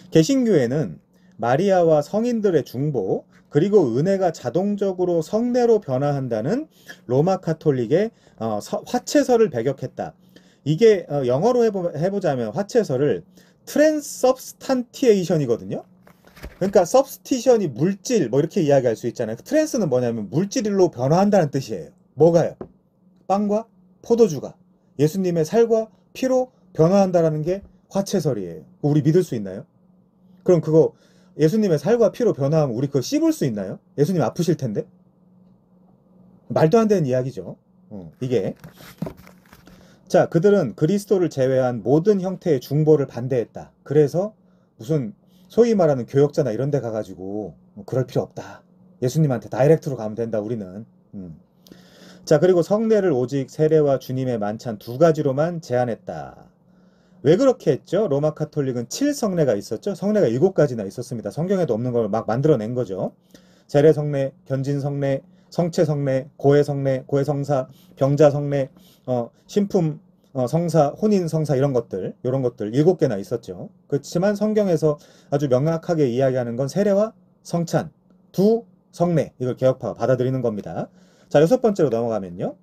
개신교회는 마리아와 성인들의 중보, 그리고 은혜가 자동적으로 성례로 변화한다는 로마 카톨릭의 화채설을 배격했다. 이게 영어로 해보자면 화채설을 트랜스서브스탄티에이션이거든요. 그러니까 서브스티션이 물질 뭐 이렇게 이야기할 수 있잖아요. 트랜스는 뭐냐면 물질로 변화한다는 뜻이에요. 뭐가요? 빵과 포도주가 예수님의 살과 피로 변화한다라는 게 화채설이에요. 우리 믿을 수 있나요? 그럼 그거 예수님의 살과 피로 변화하면 우리 그거 씹을 수 있나요? 예수님 아프실 텐데. 말도 안 되는 이야기죠. 이게. 자, 그들은 그리스도를 제외한 모든 형태의 중보를 반대했다. 그래서 무슨 소위 말하는 교역자나 이런 데 가가지고 그럴 필요 없다. 예수님한테 다이렉트로 가면 된다, 우리는. 자, 그리고 성례를 오직 세례와 주님의 만찬 두 가지로만 제한했다. 왜 그렇게 했죠? 로마 카톨릭은 7성례가 있었죠. 성례가 7가지나 있었습니다. 성경에도 없는 걸 막 만들어낸 거죠. 세례성례, 견진성례, 성체성례, 고해성례, 고해성사, 병자성례, 신품 성사, 혼인성사 이런 것들 7개나 있었죠. 그렇지만 성경에서 아주 명확하게 이야기하는 건 세례와 성찬, 두 성례, 이걸 개혁파가 받아들이는 겁니다. 자, 여섯 번째로 넘어가면요.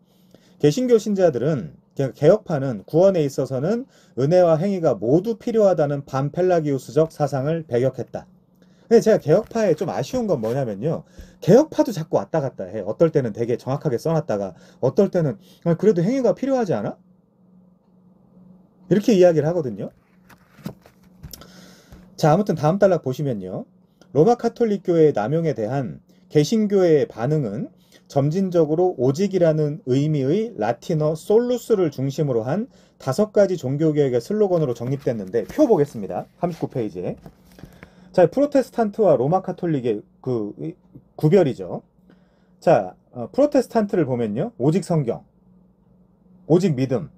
개신교 신자들은, 개혁파는 구원에 있어서는 은혜와 행위가 모두 필요하다는 반펠라기우스적 사상을 배격했다. 근데 제가 개혁파에 좀 아쉬운 건 뭐냐면요. 개혁파도 자꾸 왔다 갔다 해. 어떨 때는 되게 정확하게 써놨다가 어떨 때는 그래도 행위가 필요하지 않아? 이렇게 이야기를 하거든요. 자, 아무튼 다음 단락 보시면요. 로마 카톨릭 교회의 남용에 대한 개신교회의 반응은 점진적으로 오직이라는 의미의 라틴어 솔루스를 중심으로 한 5가지 종교개혁의 슬로건으로 정립됐는데, 표 보겠습니다. 39페이지에. 자, 프로테스탄트와 로마 카톨릭의 그 구별이죠. 자, 프로테스탄트를 보면요. 오직 성경, 오직 믿음,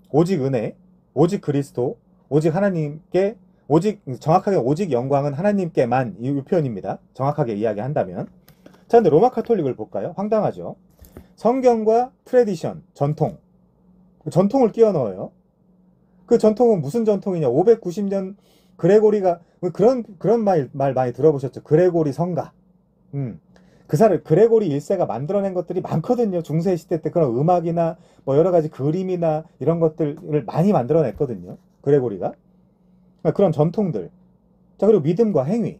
오직 은혜, 오직 그리스도, 오직 하나님께, 정확하게 오직 영광은 하나님께만, 이 표현입니다. 정확하게 이야기한다면. 자, 근데 로마 카톨릭을 볼까요? 황당하죠. 성경과 트레디션, 전통을 끼워 넣어요. 그 전통은 무슨 전통이냐? 590년 그레고리가, 그런 말 많이 들어보셨죠? 그레고리 성가. 그레고리 1세가 만들어낸 것들이 많거든요. 중세 시대 때 그런 음악이나 뭐 여러 가지 그림이나 이런 것들을 많이 만들어냈거든요. 그레고리가. 그런 전통들. 자, 그리고 믿음과 행위.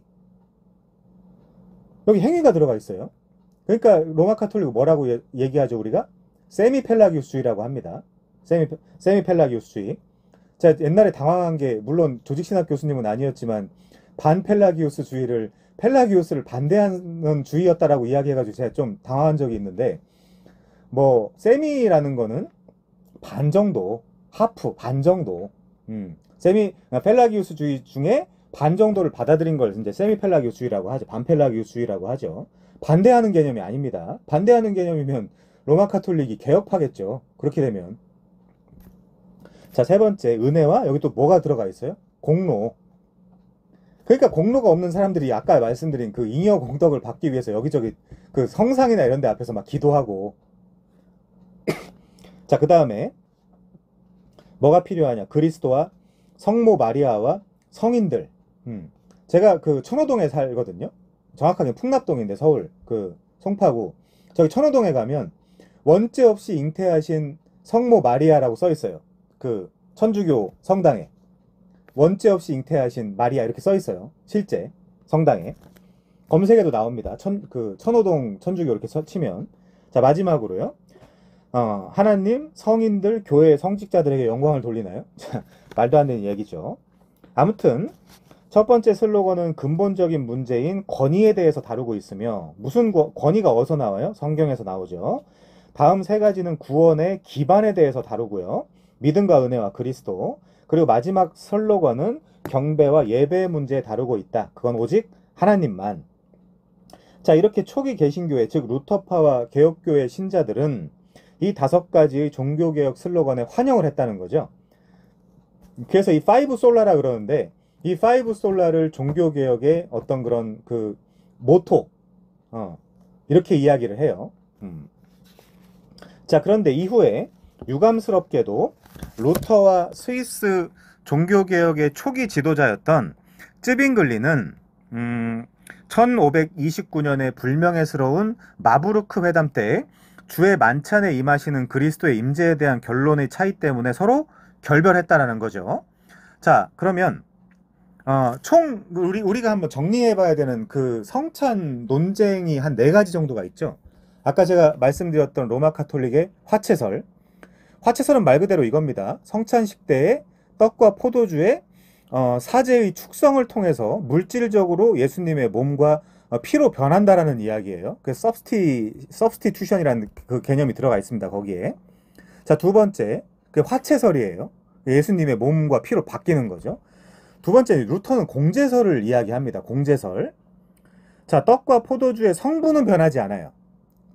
여기 행위가 들어가 있어요. 그러니까 로마 카톨릭은 뭐라고 얘기하죠, 우리가? 세미펠라기우스주의라고 합니다. 세미펠라기우스주의. 제가 옛날에 당황한 게, 물론 조직신학 교수님은 아니었지만 반펠라기우스주의를, 펠라기우스를 반대하는 주의였다라고 이야기해가지고 제가 좀 당황한 적이 있는데, 뭐 세미라는 거는 반 정도, 하프 반 정도, 펠라기우스주의 중에 반 정도를 받아들인 걸 이제 세미펠라기우스주의라고 하죠. 반펠라기우스주의라고 하죠. 반대하는 개념이 아닙니다. 반대하는 개념이면 로마 카톨릭이 개혁파겠죠. 그렇게 되면. 자, 세 번째, 은혜와, 여기 또 뭐가 들어가 있어요? 공로. 그러니까 공로가 없는 사람들이 아까 말씀드린 그 잉여 공덕을 받기 위해서 여기저기 그 성상이나 이런 데 앞에서 막 기도하고. 자, 그 다음에 뭐가 필요하냐? 그리스도와 성모 마리아와 성인들. 제가 그 천호동에 살거든요. 정확하게 풍납동인데, 서울 그 송파구. 저기 천호동에 가면 원죄 없이 잉태하신 성모 마리아라고 써 있어요. 그 천주교 성당에 원죄 없이 잉태하신 마리아 이렇게 써 있어요. 실제 성당에 검색에도 나옵니다. 천호동 천주교 이렇게 치면. 자, 마지막으로요. 하나님, 성인들, 교회 성직자들에게 영광을 돌리나요? 자, 말도 안 되는 얘기죠. 아무튼 첫 번째 슬로건은 근본적인 문제인 권위에 대해서 다루고 있으며, 무슨 권위가 어디서 나와요? 성경에서 나오죠. 다음 세 가지는 구원의 기반에 대해서 다루고요. 믿음과 은혜와 그리스도. 그리고 마지막 슬로건은 경배와 예배의 문제에 다루고 있다. 그건 오직 하나님만. 자, 이렇게 초기 개신교회, 즉 루터파와 개혁교회 신자들은 이 5가지의 종교개혁 슬로건에 환영을 했다는 거죠. 그래서 이 파이브 솔라라 그러는데, 이 파이브 솔라를 종교개혁의 어떤 그런 그 모토, 이렇게 이야기를 해요. 자, 그런데 이후에 유감스럽게도 루터와 스위스 종교개혁의 초기 지도자였던 쯔빙글리는 1529년에 불명예스러운 마부르크 회담 때 주의 만찬에 임하시는 그리스도의 임재에 대한 결론의 차이 때문에 서로 결별했다라는 거죠. 자, 그러면 총 우리가 한번 정리해 봐야 되는 그 성찬 논쟁이 한 4가지 정도가 있죠. 아까 제가 말씀드렸던 로마 카톨릭의 화채설. 화채설은 말 그대로 이겁니다. 성찬식 때에 떡과 포도주의 사제의 축성을 통해서 물질적으로 예수님의 몸과 피로 변한다라는 이야기예요. 그 서브스티튜션이라는 그 개념이 들어가 있습니다. 거기에. 자, 두 번째, 그 화채설이에요. 예수님의 몸과 피로 바뀌는 거죠. 두 번째, 루터는 공제설을 이야기합니다. 공제설. 자, 떡과 포도주의 성분은 변하지 않아요.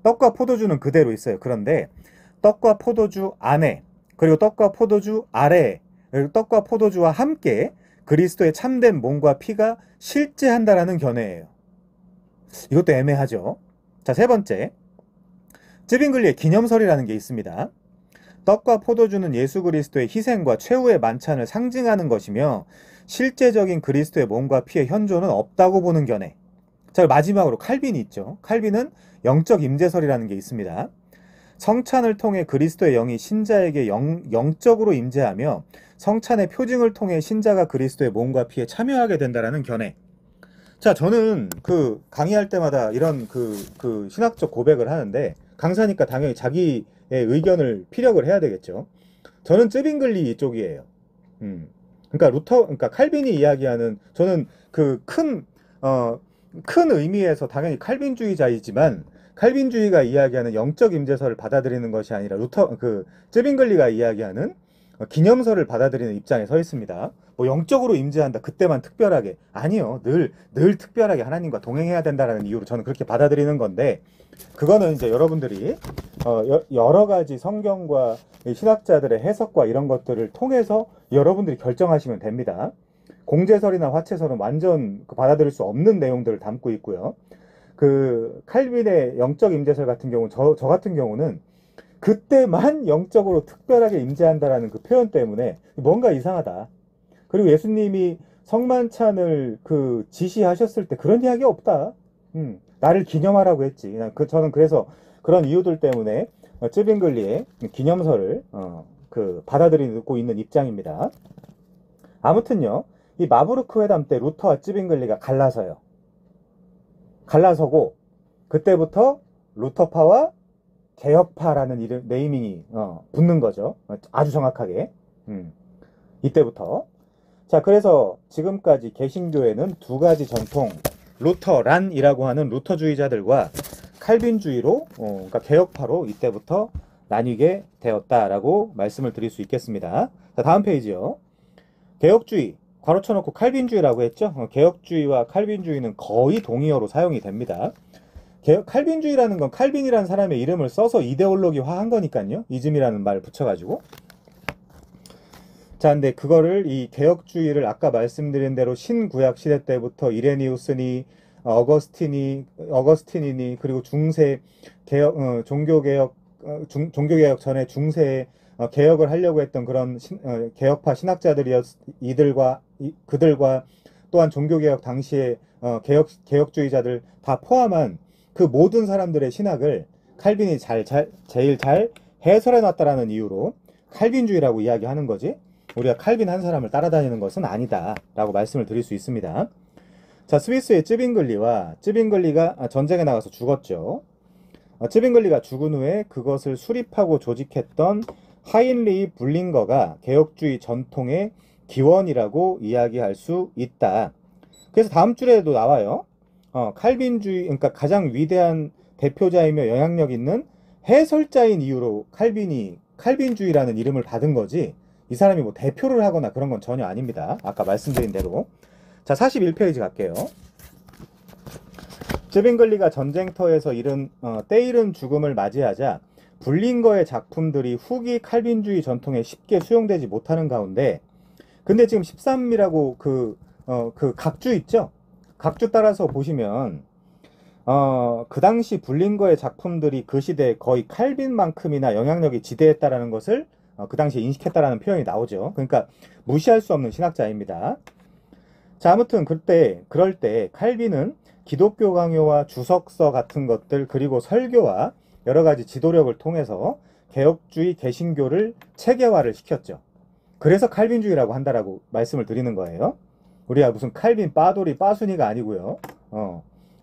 떡과 포도주는 그대로 있어요. 그런데 떡과 포도주 안에, 그리고 떡과 포도주 아래에, 그리고 떡과 포도주와 함께 그리스도의 참된 몸과 피가 실제한다라는 견해예요. 이것도 애매하죠. 자, 세 번째, 쯔빙글리의 기념설이라는 게 있습니다. 떡과 포도주는 예수 그리스도의 희생과 최후의 만찬을 상징하는 것이며 실제적인 그리스도의 몸과 피의 현존은 없다고 보는 견해. 자, 마지막으로 칼빈이 있죠. 칼빈은 영적 임재설이라는 게 있습니다. 성찬을 통해 그리스도의 영이 신자에게 영적으로 임재하며 성찬의 표징을 통해 신자가 그리스도의 몸과 피에 참여하게 된다라는 견해. 자, 저는 그 강의할 때마다 이런 그 신학적 고백을 하는데, 강사니까 당연히 자기의 의견을 피력을 해야 되겠죠. 저는 쯔빙글리 쪽이에요. 그러니까 칼빈이 이야기하는, 저는 그 큰 의미에서 당연히 칼빈주의자이지만, 칼빈주의가 이야기하는 영적 임재설을 받아들이는 것이 아니라 쯔빙글리가 이야기하는 기념설을 받아들이는 입장에 서 있습니다. 뭐 영적으로 임재한다, 그때만 특별하게. 아니요. 늘 특별하게 하나님과 동행해야 된다는 이유로 저는 그렇게 받아들이는 건데, 그거는 이제 여러분들이 여러 가지 성경과 신학자들의 해석과 이런 것들을 통해서 여러분들이 결정하시면 됩니다. 공제설이나 화채설은 완전 받아들일 수 없는 내용들을 담고 있고요. 그 칼빈의 영적 임재설 같은 경우, 저 같은 경우는 그때만 영적으로 특별하게 임재한다라는 그 표현 때문에 뭔가 이상하다. 그리고 예수님이 성만찬을 지시하셨을 때 그런 이야기 없다. 나를 기념하라고 했지. 저는 그래서 그런 이유들 때문에 쯔빙글리의 기념설을 받아들이고 있는 입장입니다. 아무튼요, 이 마부르크 회담 때 루터와 쯔빙글리가 갈라서고, 그때부터 루터파와 개혁파라는 네이밍이 붙는 거죠. 아주 정확하게. 이때부터. 자, 그래서 지금까지 개신교에는 두 가지 전통, 루터란이라고 하는 루터주의자들과 칼빈주의로, 그러니까 개혁파로 이때부터 나뉘게 되었다라고 말씀을 드릴 수 있겠습니다. 자, 다음 페이지요. 개혁주의, 괄호 쳐놓고 칼빈주의라고 했죠. 개혁주의와 칼빈주의는 거의 동의어로 사용이 됩니다. 칼빈주의라는 건 칼빈이라는 사람의 이름을 써서 이데올로기화한 거니까요. 이즘이라는 말 붙여가지고. 자, 근데 그거를 이 개혁주의를 아까 말씀드린 대로 신구약 시대 때부터 이레니우스니 어거스틴이니 그리고 중세 개혁 종교개혁 전에 중세에 개혁을 하려고 했던 그런 개혁파 그들과 또한 종교개혁 당시에 개혁주의자들 다 포함한 그 모든 사람들의 신학을 칼빈이 제일 잘 해설해 놨다라는 이유로 칼빈주의라고 이야기하는 거지. 우리가 칼빈 한 사람을 따라다니는 것은 아니다 라고 말씀을 드릴 수 있습니다. 자, 스위스의 쯔빙글리가 전쟁에 나가서 죽었죠. 쯔빙글리가 죽은 후에 그것을 수립하고 조직했던 하인리히 불링거가 개혁주의 전통의 기원이라고 이야기할 수 있다. 그래서 다음 줄에도 나와요. 칼빈주의, 그러니까 가장 위대한 대표자이며 영향력 있는 해설자인 이유로 칼빈주의라는 이름을 받은 거지, 이 사람이 뭐 대표를 하거나 그런 건 전혀 아닙니다. 아까 말씀드린 대로. 자, 41페이지 갈게요. 쯔빙글리가 전쟁터에서 때이른 죽음을 맞이하자 불링거의 작품들이 후기 칼빈주의 전통에 쉽게 수용되지 못하는 가운데, 근데 지금 13이라고 그 각주 있죠? 각주 따라서 보시면 그 당시 불링거의 작품들이 그 시대에 거의 칼빈만큼이나 영향력이 지대했다라는 것을 그 당시에 인식했다라는 표현이 나오죠. 그러니까 무시할 수 없는 신학자입니다. 자, 아무튼 그럴 때 칼빈은 기독교 강요와 주석서 같은 것들 그리고 설교와 여러 가지 지도력을 통해서 개혁주의 개신교를 체계화를 시켰죠. 그래서 칼빈주의라고 한다라고 말씀을 드리는 거예요. 우리가 무슨 칼빈 빠돌이 빠순이가 아니고요.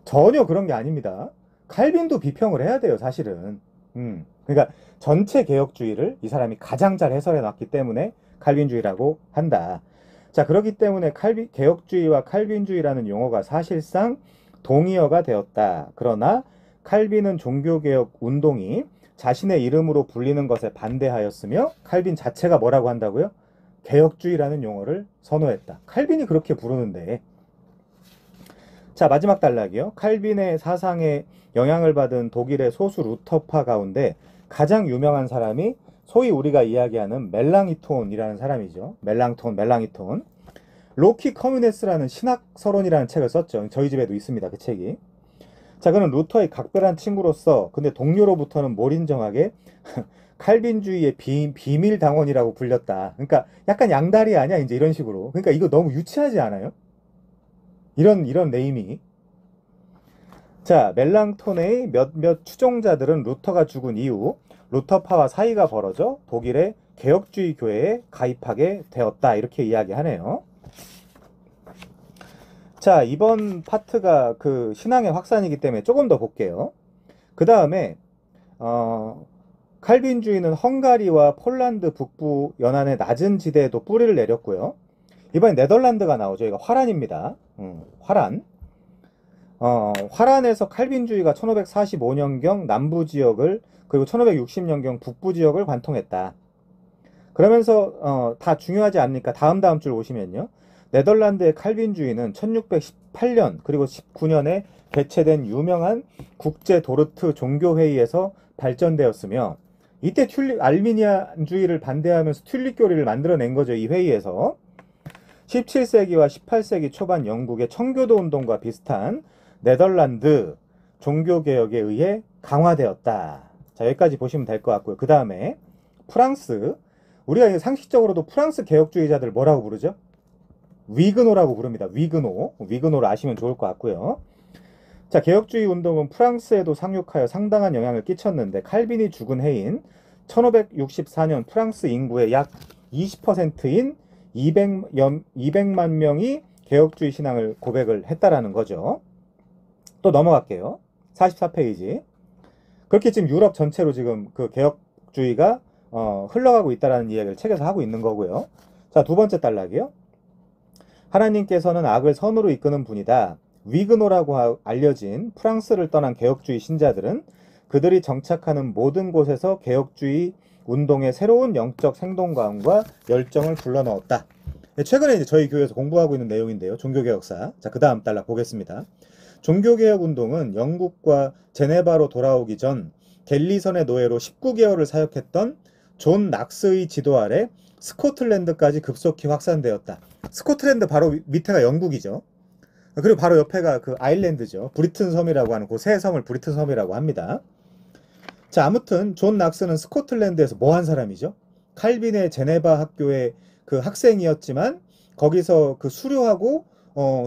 전혀 그런 게 아닙니다. 칼빈도 비평을 해야 돼요, 사실은. 그러니까 전체 개혁주의를 이 사람이 가장 잘 해설해 놨기 때문에 칼빈주의라고 한다. 자, 그렇기 때문에 개혁주의와 칼빈주의라는 용어가 사실상 동의어가 되었다. 그러나 칼빈은 종교개혁 운동이 자신의 이름으로 불리는 것에 반대하였으며 칼빈 자체가 뭐라고 한다고요? 개혁주의라는 용어를 선호했다. 칼빈이 그렇게 부르는데. 자, 마지막 단락이요. 칼빈의 사상에 영향을 받은 독일의 소수 루터파 가운데 가장 유명한 사람이 소위 우리가 이야기하는 멜랑이톤이라는 사람이죠. 멜랑이톤. 로키 커뮤네스라는 신학서론이라는 책을 썼죠. 저희 집에도 있습니다, 그 책이. 자, 그는 루터의 각별한 친구로서 근데 동료로부터는 몰인정하게 칼빈주의의 비밀 당원이라고 불렸다. 그러니까 약간 양다리 아니야? 이제 이런 식으로. 그러니까 이거 너무 유치하지 않아요? 이런 네임이. 자, 멜랑톤의 몇몇 추종자들은 루터가 죽은 이후 루터파와 사이가 벌어져 독일의 개혁주의 교회에 가입하게 되었다. 이렇게 이야기하네요. 자, 이번 파트가 그 신앙의 확산이기 때문에 조금 더 볼게요. 그 다음에 칼빈주의는 헝가리와 폴란드 북부 연안의 낮은 지대에도 뿌리를 내렸고요. 이번엔 네덜란드가 나오죠. 이거 화란입니다. 화란. 화란에서 칼빈주의가 1545년경 남부 지역을 그리고 1560년경 북부 지역을 관통했다. 그러면서 다 중요하지 않으니까 다음 줄 보시면요. 네덜란드의 칼빈주의는 1618년 그리고 19년에 개최된 유명한 국제 도르트 종교회의에서 발전되었으며, 이때 알미니안주의를 반대하면서 튤립 교리를 만들어낸 거죠. 이 회의에서. 17세기와 18세기 초반 영국의 청교도 운동과 비슷한 네덜란드 종교개혁에 의해 강화되었다. 자, 여기까지 보시면 될 것 같고요. 그 다음에 프랑스. 우리가 상식적으로도 프랑스 개혁주의자들 뭐라고 부르죠? 위그노라고 부릅니다. 위그노를 아시면 좋을 것 같고요. 자, 개혁주의 운동은 프랑스에도 상륙하여 상당한 영향을 끼쳤는데 칼빈이 죽은 해인 1564년 프랑스 인구의 약 20%인 200만 명이 개혁주의 신앙을 고백을 했다라는 거죠. 또 넘어갈게요. 44페이지. 그렇게 지금 유럽 전체로 지금 그 개혁주의가 흘러가고 있다라는 이야기를 책에서 하고 있는 거고요. 자, 두 번째 단락이요. 하나님께서는 악을 선으로 이끄는 분이다. 위그노라고 알려진 프랑스를 떠난 개혁주의 신자들은 그들이 정착하는 모든 곳에서 개혁주의 운동의 새로운 영적 생동감과 열정을 불러넣었다. 최근에 이제 저희 교회에서 공부하고 있는 내용인데요. 종교개혁사. 자, 그 다음 단락 보겠습니다. 종교개혁 운동은 영국과 제네바로 돌아오기 전 갤리선의 노예로 19개월을 사역했던 존 낙스의 지도 아래 스코틀랜드까지 급속히 확산되었다. 스코틀랜드 바로 밑에가 영국이죠. 그리고 바로 옆에가 그 아일랜드죠. 브리튼 섬이라고 하는 그 새 섬을 브리튼 섬이라고 합니다. 자, 아무튼 존 낙스는 스코틀랜드에서 뭐 한 사람이죠? 칼빈의 제네바 학교의 그 학생이었지만 거기서 그 수료하고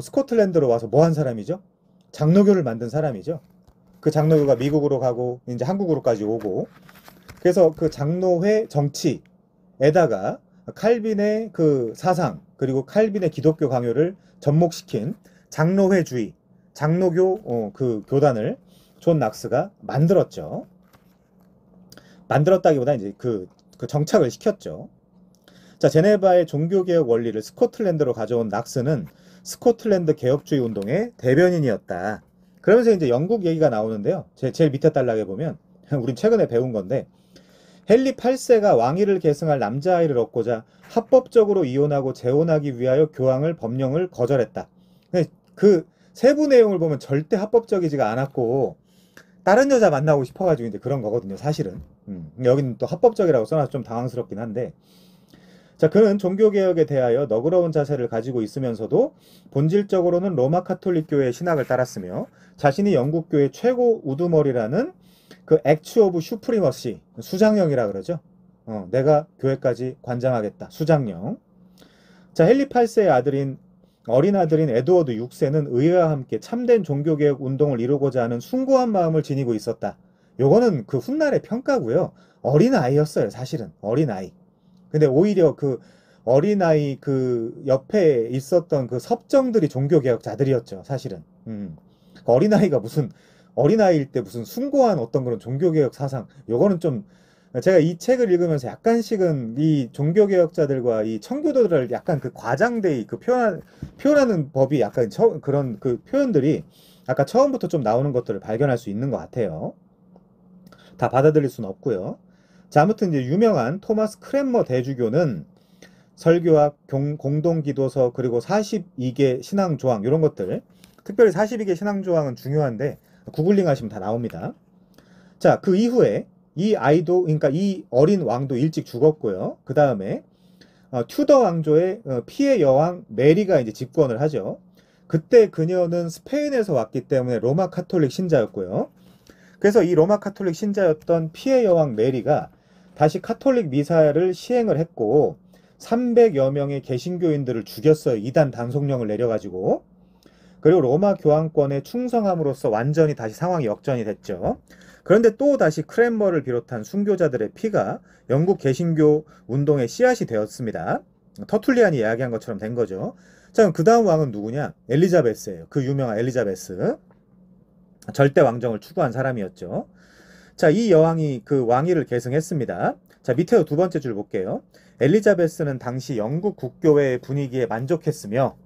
스코틀랜드로 와서 뭐 한 사람이죠? 장로교를 만든 사람이죠. 그 장로교가 미국으로 가고 이제 한국으로까지 오고, 그래서 그 장로회 정치에다가 칼빈의 그 사상 그리고 칼빈의 기독교 강요를 접목시킨 장로회주의, 장로교 그 교단을 존 낙스가 만들었죠. 만들었다기보다 이제 그 정착을 시켰죠. 자, 제네바의 종교개혁 원리를 스코틀랜드로 가져온 낙스는 스코틀랜드 개혁주의 운동의 대변인이었다. 그러면서 이제 영국 얘기가 나오는데요. 제일 밑에 단락에 보면 우린 최근에 배운 건데, 헨리 8세가 왕위를 계승할 남자아이를 얻고자 합법적으로 이혼하고 재혼하기 위하여 교황을 법령을 거절했다. 그 세부 내용을 보면 절대 합법적이지가 않았고 다른 여자 만나고 싶어가지고 이제 그런 거거든요, 사실은. 여기는 또 합법적이라고 써놔서 좀 당황스럽긴 한데, 자, 그는 종교개혁에 대하여 너그러운 자세를 가지고 있으면서도 본질적으로는 로마 카톨릭 교회의 신학을 따랐으며 자신이 영국 교회 최고 우두머리라는 그 액츠 오브 슈프리머시, 수장령이라 그러죠. 내가 교회까지 관장하겠다, 수장령. 자, 헨리 8세의 어린 아들인 에드워드 6세는 의회와 함께 참된 종교개혁 운동을 이루고자 하는 숭고한 마음을 지니고 있었다. 요거는 그 훗날의 평가고요. 어린 아이였어요, 사실은. 어린 아이. 근데 오히려 그 어린아이 그 옆에 있었던 그 섭정들이 종교개혁자들이었죠, 사실은. 어린아이가 무슨, 어린아이일 때 무슨 숭고한 어떤 그런 종교개혁 사상, 요거는 좀, 제가 이 책을 읽으면서 약간씩은 이 종교개혁자들과 이 청교도들을 약간 그 과장되이 그 표현하는 법이 약간 그런 그 표현들이 아까 처음부터 좀 나오는 것들을 발견할 수 있는 것 같아요. 다 받아들일 수는 없고요. 자, 아무튼 이제 유명한 토마스 크랜머 대주교는 설교학, 공동기도서, 그리고 42개 신앙조항 이런 것들, 특별히 42개 신앙조항은 중요한데 구글링 하시면 다 나옵니다. 자, 그 이후에 이 아이도, 그러니까 이 어린 왕도 일찍 죽었고요. 그 다음에 튜더 왕조의 피해 여왕 메리가 이제 집권을 하죠. 그때 그녀는 스페인에서 왔기 때문에 로마 카톨릭 신자였고요. 그래서 이 로마 카톨릭 신자였던 피해 여왕 메리가 다시 카톨릭 미사를 시행을 했고 300여 명의 개신교인들을 죽였어요. 이단 단속령을 내려가지고. 그리고 로마 교황권에 충성함으로써 완전히 다시 상황이 역전이 됐죠. 그런데 또 다시 크랜머를 비롯한 순교자들의 피가 영국 개신교 운동의 씨앗이 되었습니다. 터툴리안이 이야기한 것처럼 된 거죠. 자, 그럼 그 다음 왕은 누구냐? 엘리자베스예요. 그 유명한 엘리자베스. 절대 왕정을 추구한 사람이었죠. 자, 이 여왕이 그 왕위를 계승했습니다. 자, 밑에 두 번째 줄 볼게요. 엘리자베스는 당시 영국 국교회의 분위기에 만족했으며,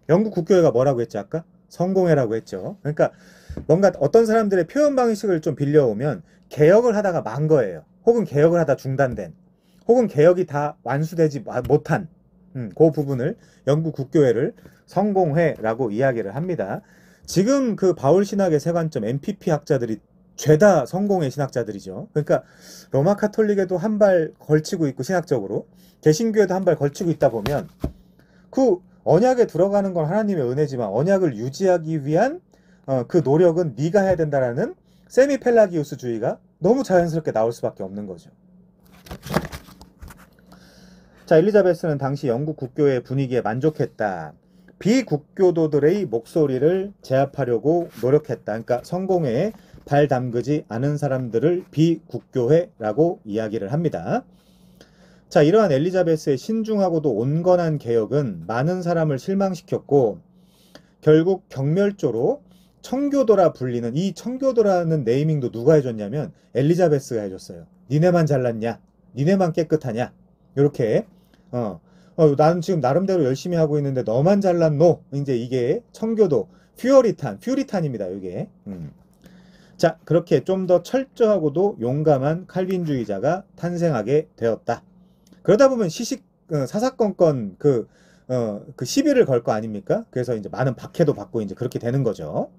영국 국교회가 뭐라고 했죠, 아까? 성공회라고 했죠. 그러니까 뭔가 어떤 사람들의 표현 방식을 좀 빌려오면 개혁을 하다가 만 거예요. 혹은 개혁을 하다 중단된, 혹은 개혁이 다 완수되지 못한 그 부분을 영국 국교회를 성공회라고 이야기를 합니다. 지금 그 바울 신학의 세관점 MPP 학자들이 죄다 성공의 신학자들이죠. 그러니까 로마 카톨릭에도 한 발 걸치고 있고 신학적으로 개신교에도 한 발 걸치고 있다 보면 그 언약에 들어가는 건 하나님의 은혜지만 언약을 유지하기 위한 그 노력은 네가 해야 된다라는 세미펠라기우스주의가 너무 자연스럽게 나올 수밖에 없는 거죠. 자, 엘리자베스는 당시 영국 국교의 분위기에 만족했다. 비국교도들의 목소리를 제압하려고 노력했다. 그러니까 성공회에 발 담그지 않은 사람들을 비국교회라고 이야기를 합니다. 자, 이러한 엘리자베스의 신중하고도 온건한 개혁은 많은 사람을 실망시켰고 결국 경멸조로 청교도라 불리는, 이 청교도라는 네이밍도 누가 해줬냐면 엘리자베스가 해줬어요. 니네만 잘났냐? 니네만 깨끗하냐? 이렇게 나는 지금 나름대로 열심히 하고 있는데 너만 잘났노. 이제 이게 청교도 퓨리탄입니다. 이게. 자, 그렇게 좀 더 철저하고도 용감한 칼빈주의자가 탄생하게 되었다. 그러다 보면 사사건건 그 시비를 걸 거 아닙니까? 그래서 이제 많은 박해도 받고 이제 그렇게 되는 거죠.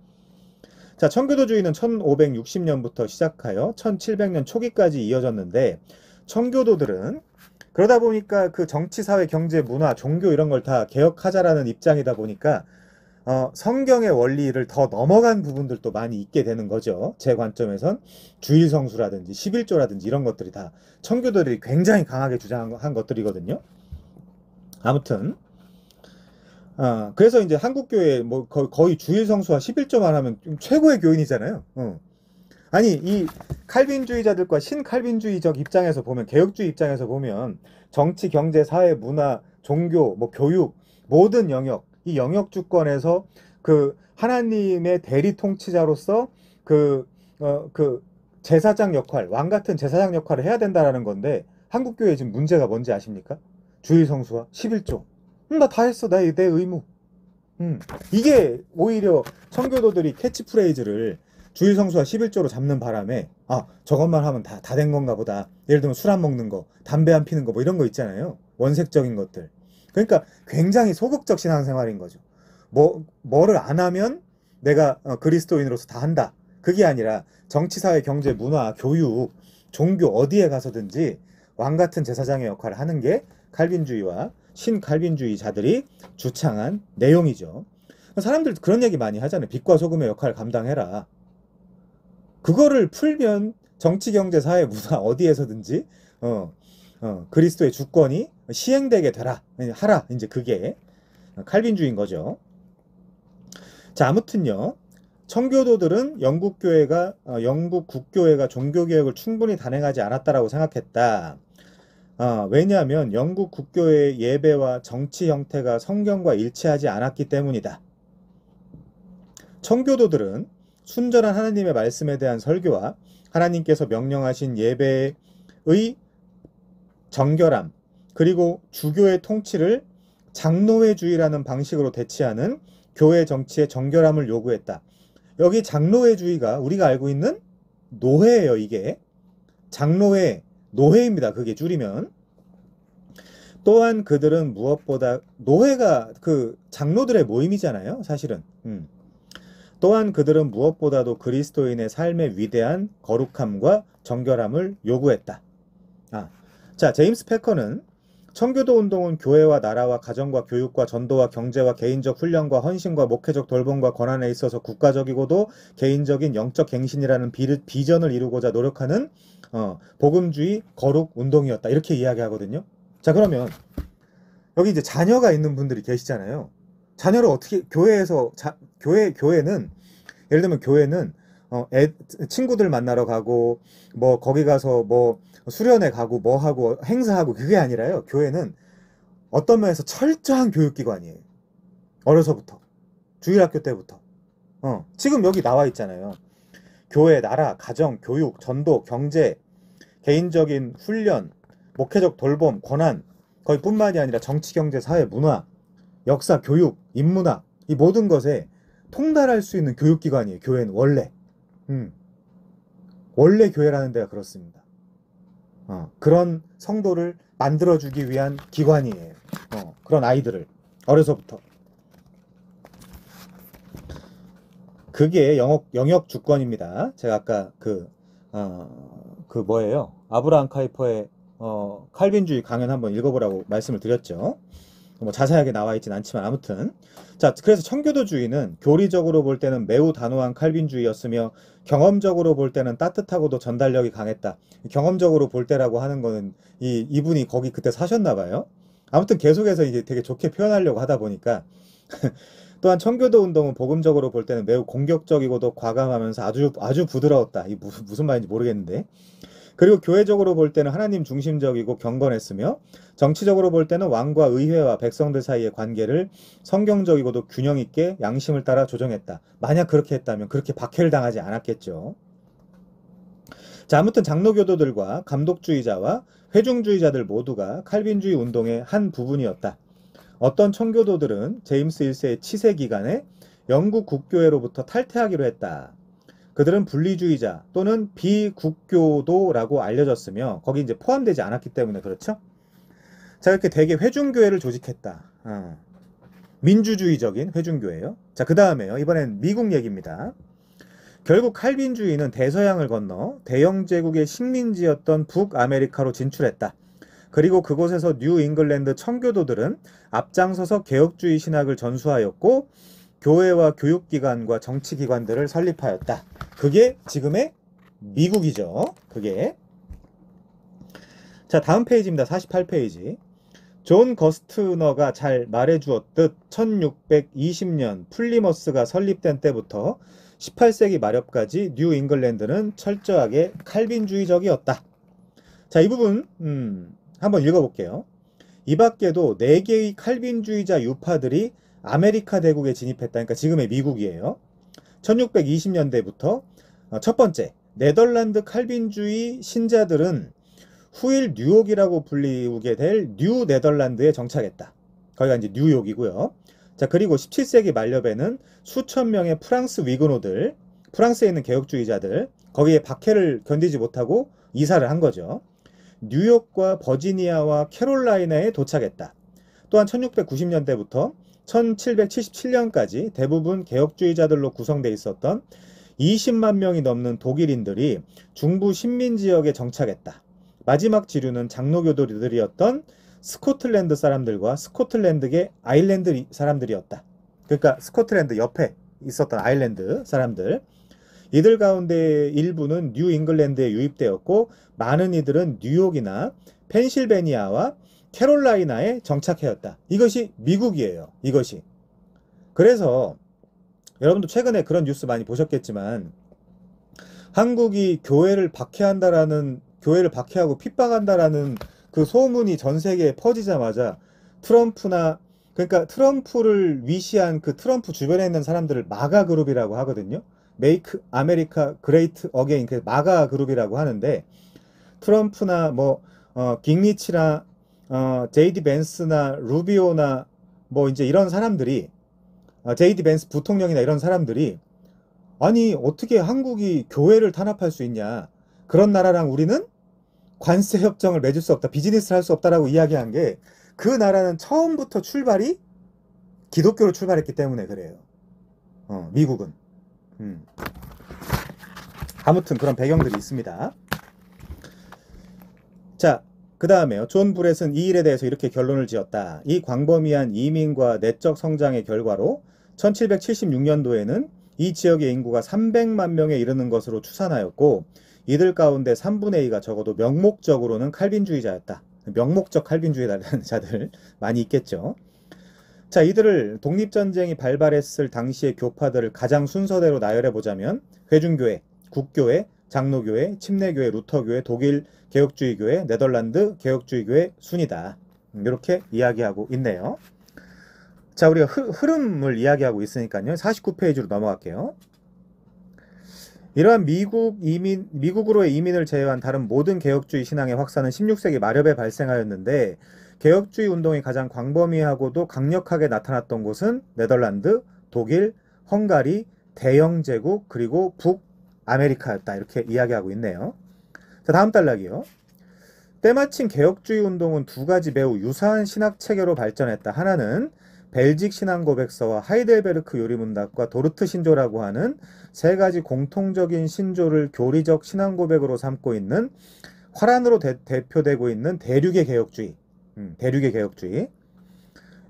자, 청교도주의는 1560년부터 시작하여 1700년 초기까지 이어졌는데, 청교도들은 그러다 보니까 그 정치, 사회, 경제, 문화, 종교 이런 걸 다 개혁하자라는 입장이다 보니까 성경의 원리를 더 넘어간 부분들도 많이 있게 되는 거죠. 제 관점에선 주일성수라든지 11조라든지 이런 것들이 다 청교도들이 굉장히 강하게 주장한 것들이거든요. 아무튼 그래서 이제 한국교회 뭐 거의 주일성수와 11조만 하면 최고의 교인이잖아요. 아니, 이 칼빈주의자들과 신칼빈주의적 입장에서 보면, 개혁주의 입장에서 보면 정치, 경제, 사회, 문화, 종교, 뭐 교육, 모든 영역, 이 영역 주권에서 그 하나님의 대리 통치자로서 그 제사장 역할, 왕 같은 제사장 역할을 해야 된다라는 건데, 한국교회 지금 문제가 뭔지 아십니까? 주일성수와 11조. 나 다 했어. 내 의무. 이게 오히려 청교도들이 캐치프레이즈를 주일성수와 11조로 잡는 바람에 저것만 하면 다 된 건가 보다. 예를 들면 술 안 먹는 거, 담배 안 피는 거 뭐 이런 거 있잖아요. 원색적인 것들. 그러니까 굉장히 소극적 신앙생활인 거죠. 뭐를 안 하면 내가 그리스도인으로서 다 한다. 그게 아니라 정치, 사회, 경제, 문화, 교육, 종교 어디에 가서든지 왕 같은 제사장의 역할을 하는 게 칼빈주의와 신칼빈주의자들이 주창한 내용이죠. 사람들 그런 얘기 많이 하잖아요. 빛과 소금의 역할을 감당해라. 그거를 풀면 정치, 경제, 사회, 문화 어디에서든지 그리스도의 주권이 시행되게 되라. 하라. 이제 그게 칼빈주의인 거죠. 자, 아무튼요. 청교도들은 영국 국교회가 종교개혁을 충분히 단행하지 않았다라고 생각했다. 왜냐하면 영국 국교회의 예배와 정치 형태가 성경과 일치하지 않았기 때문이다. 청교도들은 순전한 하나님의 말씀에 대한 설교와 하나님께서 명령하신 예배의 정결함, 그리고 주교의 통치를 장로회주의라는 방식으로 대치하는 교회 정치의 정결함을 요구했다. 여기 장로회주의가 우리가 알고 있는 노회예요. 이게 장로회, 노회입니다. 그게 줄이면. 또한 그들은 무엇보다 노회가 그 장로들의 모임이잖아요. 사실은. 또한 그들은 무엇보다도 그리스도인의 삶의 위대한 거룩함과 정결함을 요구했다. 자, 제임스 패커는 청교도 운동은 교회와 나라와 가정과 교육과 전도와 경제와 개인적 훈련과 헌신과 목회적 돌봄과 권한에 있어서 국가적이고도 개인적인 영적 갱신이라는 비전을 이루고자 노력하는 복음주의 거룩 운동이었다. 이렇게 이야기하거든요. 자, 그러면 여기 이제 자녀가 있는 분들이 계시잖아요. 자녀를 어떻게 교회는 예를 들면 교회는 친구들 만나러 가고 뭐 거기 가서 뭐 수련회 가고 뭐 하고 행사하고 그게 아니라요. 교회는 어떤 면에서 철저한 교육기관이에요. 어려서부터 주일학교 때부터 지금 여기 나와 있잖아요. 교회, 나라, 가정, 교육, 전도, 경제, 개인적인 훈련, 목회적 돌봄, 권한 거의 뿐만이 아니라 정치, 경제, 사회, 문화, 역사, 교육, 인문학 이 모든 것에 통달할 수 있는 교육기관이에요. 교회는 원래 원래 교회라는 데가 그렇습니다. 그런 성도를 만들어주기 위한 기관이에요. 그런 아이들을 어려서부터. 그게 영역 주권입니다. 제가 아까 뭐예요? 아브라함 카이퍼의 칼빈주의 강연 한번 읽어보라고 말씀을 드렸죠. 뭐 자세하게 나와 있진 않지만 아무튼 자, 그래서 청교도주의는 교리적으로 볼 때는 매우 단호한 칼빈주의였으며 경험적으로 볼 때는 따뜻하고도 전달력이 강했다. 경험적으로 볼 때라고 하는 거는 이분이 거기 그때 사셨나 봐요. 아무튼 계속해서 이제 되게 좋게 표현하려고 하다 보니까 또한 청교도 운동은 복음적으로 볼 때는 매우 공격적이고도 과감하면서 아주 부드러웠다. 이 무슨 말인지 모르겠는데. 그리고 교회적으로 볼 때는 하나님 중심적이고 경건했으며 정치적으로 볼 때는 왕과 의회와 백성들 사이의 관계를 성경적이고도 균형 있게 양심을 따라 조정했다. 만약 그렇게 했다면 그렇게 박해를 당하지 않았겠죠. 자, 아무튼 장로교도들과 감독주의자와 회중주의자들 모두가 칼빈주의 운동의 한 부분이었다. 어떤 청교도들은 제임스 1세의 치세 기간에 영국 국교회로부터 탈퇴하기로 했다. 그들은 분리주의자 또는 비국교도라고 알려졌으며 거기 이제 포함되지 않았기 때문에 그렇죠. 자, 이렇게 대개 회중교회를 조직했다. 민주주의적인 회중교회요. 자, 그 다음에요. 이번엔 미국 얘기입니다. 결국 칼빈주의는 대서양을 건너 대영 제국의 식민지였던 북아메리카로 진출했다. 그리고 그곳에서 뉴 잉글랜드 청교도들은 앞장서서 개혁주의 신학을 전수하였고 교회와 교육기관과 정치기관들을 설립하였다. 그게 지금의 미국이죠. 그게. 자, 다음 페이지입니다. 48페이지. 존 거스트너가 잘 말해주었듯 1620년 플리머스가 설립된 때부터 18세기 말엽까지 뉴 잉글랜드는 철저하게 칼빈주의적이었다. 자, 이 부분 한번 읽어볼게요. 이 밖에도 4개의 칼빈주의자 유파들이 아메리카 대국에 진입했다. 그러니까 지금의 미국이에요. 1620년대부터 첫 번째, 네덜란드 칼빈주의 신자들은 후일 뉴욕이라고 불리우게 될 뉴 네덜란드에 정착했다. 거기가 이제 뉴욕이고요. 자, 그리고 17세기 말엽에는 수천 명의 프랑스 위그노들, 프랑스에 있는 개혁주의자들, 거기에 박해를 견디지 못하고 이사를 한 거죠. 뉴욕과 버지니아와 캐롤라이나에 도착했다. 또한 1690년대부터 1777년까지 대부분 개혁주의자들로 구성되어 있었던 20만 명이 넘는 독일인들이 중부 식민지역에 정착했다. 마지막 지류는 장로교도들이었던 스코틀랜드 사람들과 스코틀랜드계 아일랜드 사람들이었다. 그러니까 스코틀랜드 옆에 있었던 아일랜드 사람들. 이들 가운데 일부는 뉴 잉글랜드에 유입되었고 많은 이들은 뉴욕이나 펜실베니아와 캐롤라이나에 정착하였다. 이것이 미국이에요. 이것이. 그래서 여러분도 최근에 그런 뉴스 많이 보셨겠지만 한국이 교회를 박해하고 핍박한다라는 그 소문이 전 세계에 퍼지자마자 그러니까 트럼프를 위시한 그 트럼프 주변에 있는 사람들을 마가 그룹이라고 하거든요. Make America Great Again, 그 마가 그룹이라고 하는데 트럼프나 깅리치나 제이디 벤스나 루비오나 이제 이런 사람들이 제이디 벤스 부통령이나 이런 사람들이 아니 어떻게 한국이 교회를 탄압할 수 있냐, 그런 나라랑 우리는 관세 협정을 맺을 수 없다, 비즈니스를 할 수 없다라고 이야기한 게 그 나라는 처음부터 출발이 기독교로 출발했기 때문에 그래요. 미국은. 아무튼 그런 배경들이 있습니다. 자, 그 다음에요. 존 브렛은 이 일에 대해서 이렇게 결론을 지었다. 이 광범위한 이민과 내적 성장의 결과로 1776년도에는 이 지역의 인구가 300만 명에 이르는 것으로 추산하였고 이들 가운데 3분의 2가 적어도 명목적으로는 칼빈주의자였다. 명목적 칼빈주의자들 많이 있겠죠. 자, 이들을 독립전쟁이 발발했을 당시의 교파들을 가장 순서대로 나열해보자면 회중교회, 국교회, 장로교회, 침례교회, 루터교회, 독일 개혁주의교회, 네덜란드 개혁주의교회 순이다. 이렇게 이야기하고 있네요. 자, 우리가 흐름을 이야기하고 있으니까요. 49페이지로 넘어갈게요. 이러한 미국으로의 이민을 제외한 다른 모든 개혁주의 신앙의 확산은 16세기 말엽에 발생하였는데 개혁주의 운동이 가장 광범위하고도 강력하게 나타났던 곳은 네덜란드, 독일, 헝가리, 대영제국, 그리고 북아메리카였다. 이렇게 이야기하고 있네요. 자, 다음 단락이요. 때마침 개혁주의 운동은 두 가지 매우 유사한 신학체계로 발전했다. 하나는 벨직 신앙고백서와 하이델베르크 요리문답과 도르트 신조라고 하는 세 가지 공통적인 신조를 교리적 신앙고백으로 삼고 있는 화란으로 대표되고 있는 대륙의 개혁주의. 대륙의 개혁주의.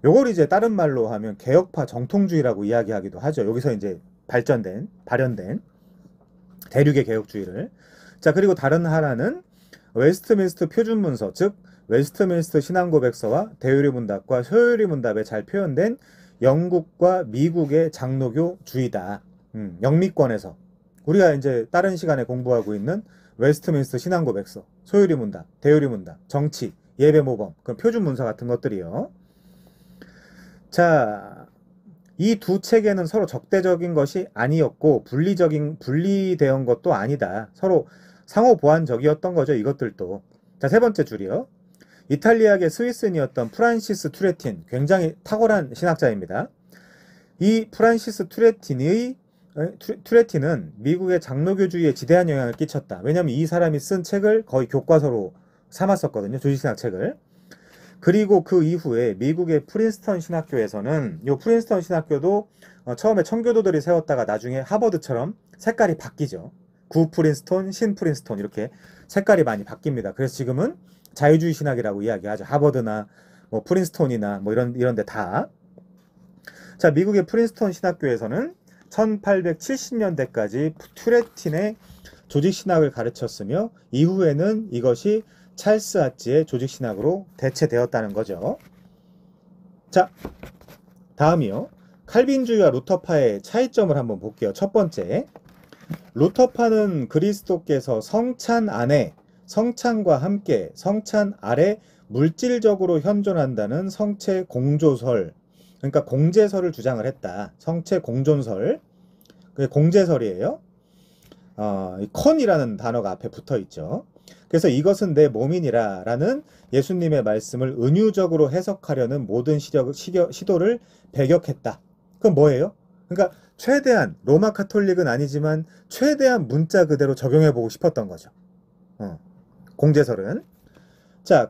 요걸 이제 다른 말로 하면 개혁파 정통주의라고 이야기하기도 하죠. 여기서 이제 발현된 대륙의 개혁주의를. 자, 그리고 다른 하나는 웨스트민스터 표준문서, 즉 웨스트민스터 신앙고백서와 대요리문답과 소요리문답에 잘 표현된 영국과 미국의 장로교주의다. 영미권에서 우리가 이제 다른 시간에 공부하고 있는 웨스트민스터 신앙고백서, 소요리문답, 대요리문답, 정치, 예배모범, 그런 표준문서 같은 것들이요. 자, 이 두 체계는 서로 적대적인 것이 아니었고 분리되은 것도 아니다. 서로 상호 보완적이었던 거죠. 이것들도. 자, 세 번째 줄이요. 이탈리아계 스위스인이었던 프란시스 투레틴, 굉장히 탁월한 신학자입니다. 이 프란시스 투레틴은 미국의 장로교주의에 지대한 영향을 끼쳤다. 왜냐하면 이 사람이 쓴 책을 거의 교과서로 삼았었거든요. 조직신학 책을. 그리고 그 이후에 미국의 프린스턴 신학교에서는 이 프린스턴 신학교도 처음에 청교도들이 세웠다가 나중에 하버드처럼 색깔이 바뀌죠. 구 프린스턴, 신 프린스턴 이렇게 색깔이 많이 바뀝니다. 그래서 지금은 자유주의 신학이라고 이야기하죠. 하버드나 뭐 프린스턴이나 뭐 이런 데 다. 자, 미국의 프린스턴 신학교에서는 1870년대까지 투레틴의 조직신학을 가르쳤으며 이후에는 이것이 찰스 하츠의 조직신학으로 대체되었다는 거죠. 자, 다음이요. 칼빈주의와 루터파의 차이점을 한번 볼게요. 첫 번째, 루터파는 그리스도께서 성찬 안에, 성찬과 함께, 성찬 아래 물질적으로 현존한다는 성체 공조설, 그러니까 공제설을 주장을 했다. 성체 공존설, 그게 공제설이에요. 컨이라는 단어가 앞에 붙어 있죠. 그래서 이것은 내 몸이니라 라는 예수님의 말씀을 은유적으로 해석하려는 모든 시도를 배격했다. 그건 뭐예요? 그러니까 최대한 로마 카톨릭은 아니지만 최대한 문자 그대로 적용해보고 싶었던 거죠. 공제설은. 자,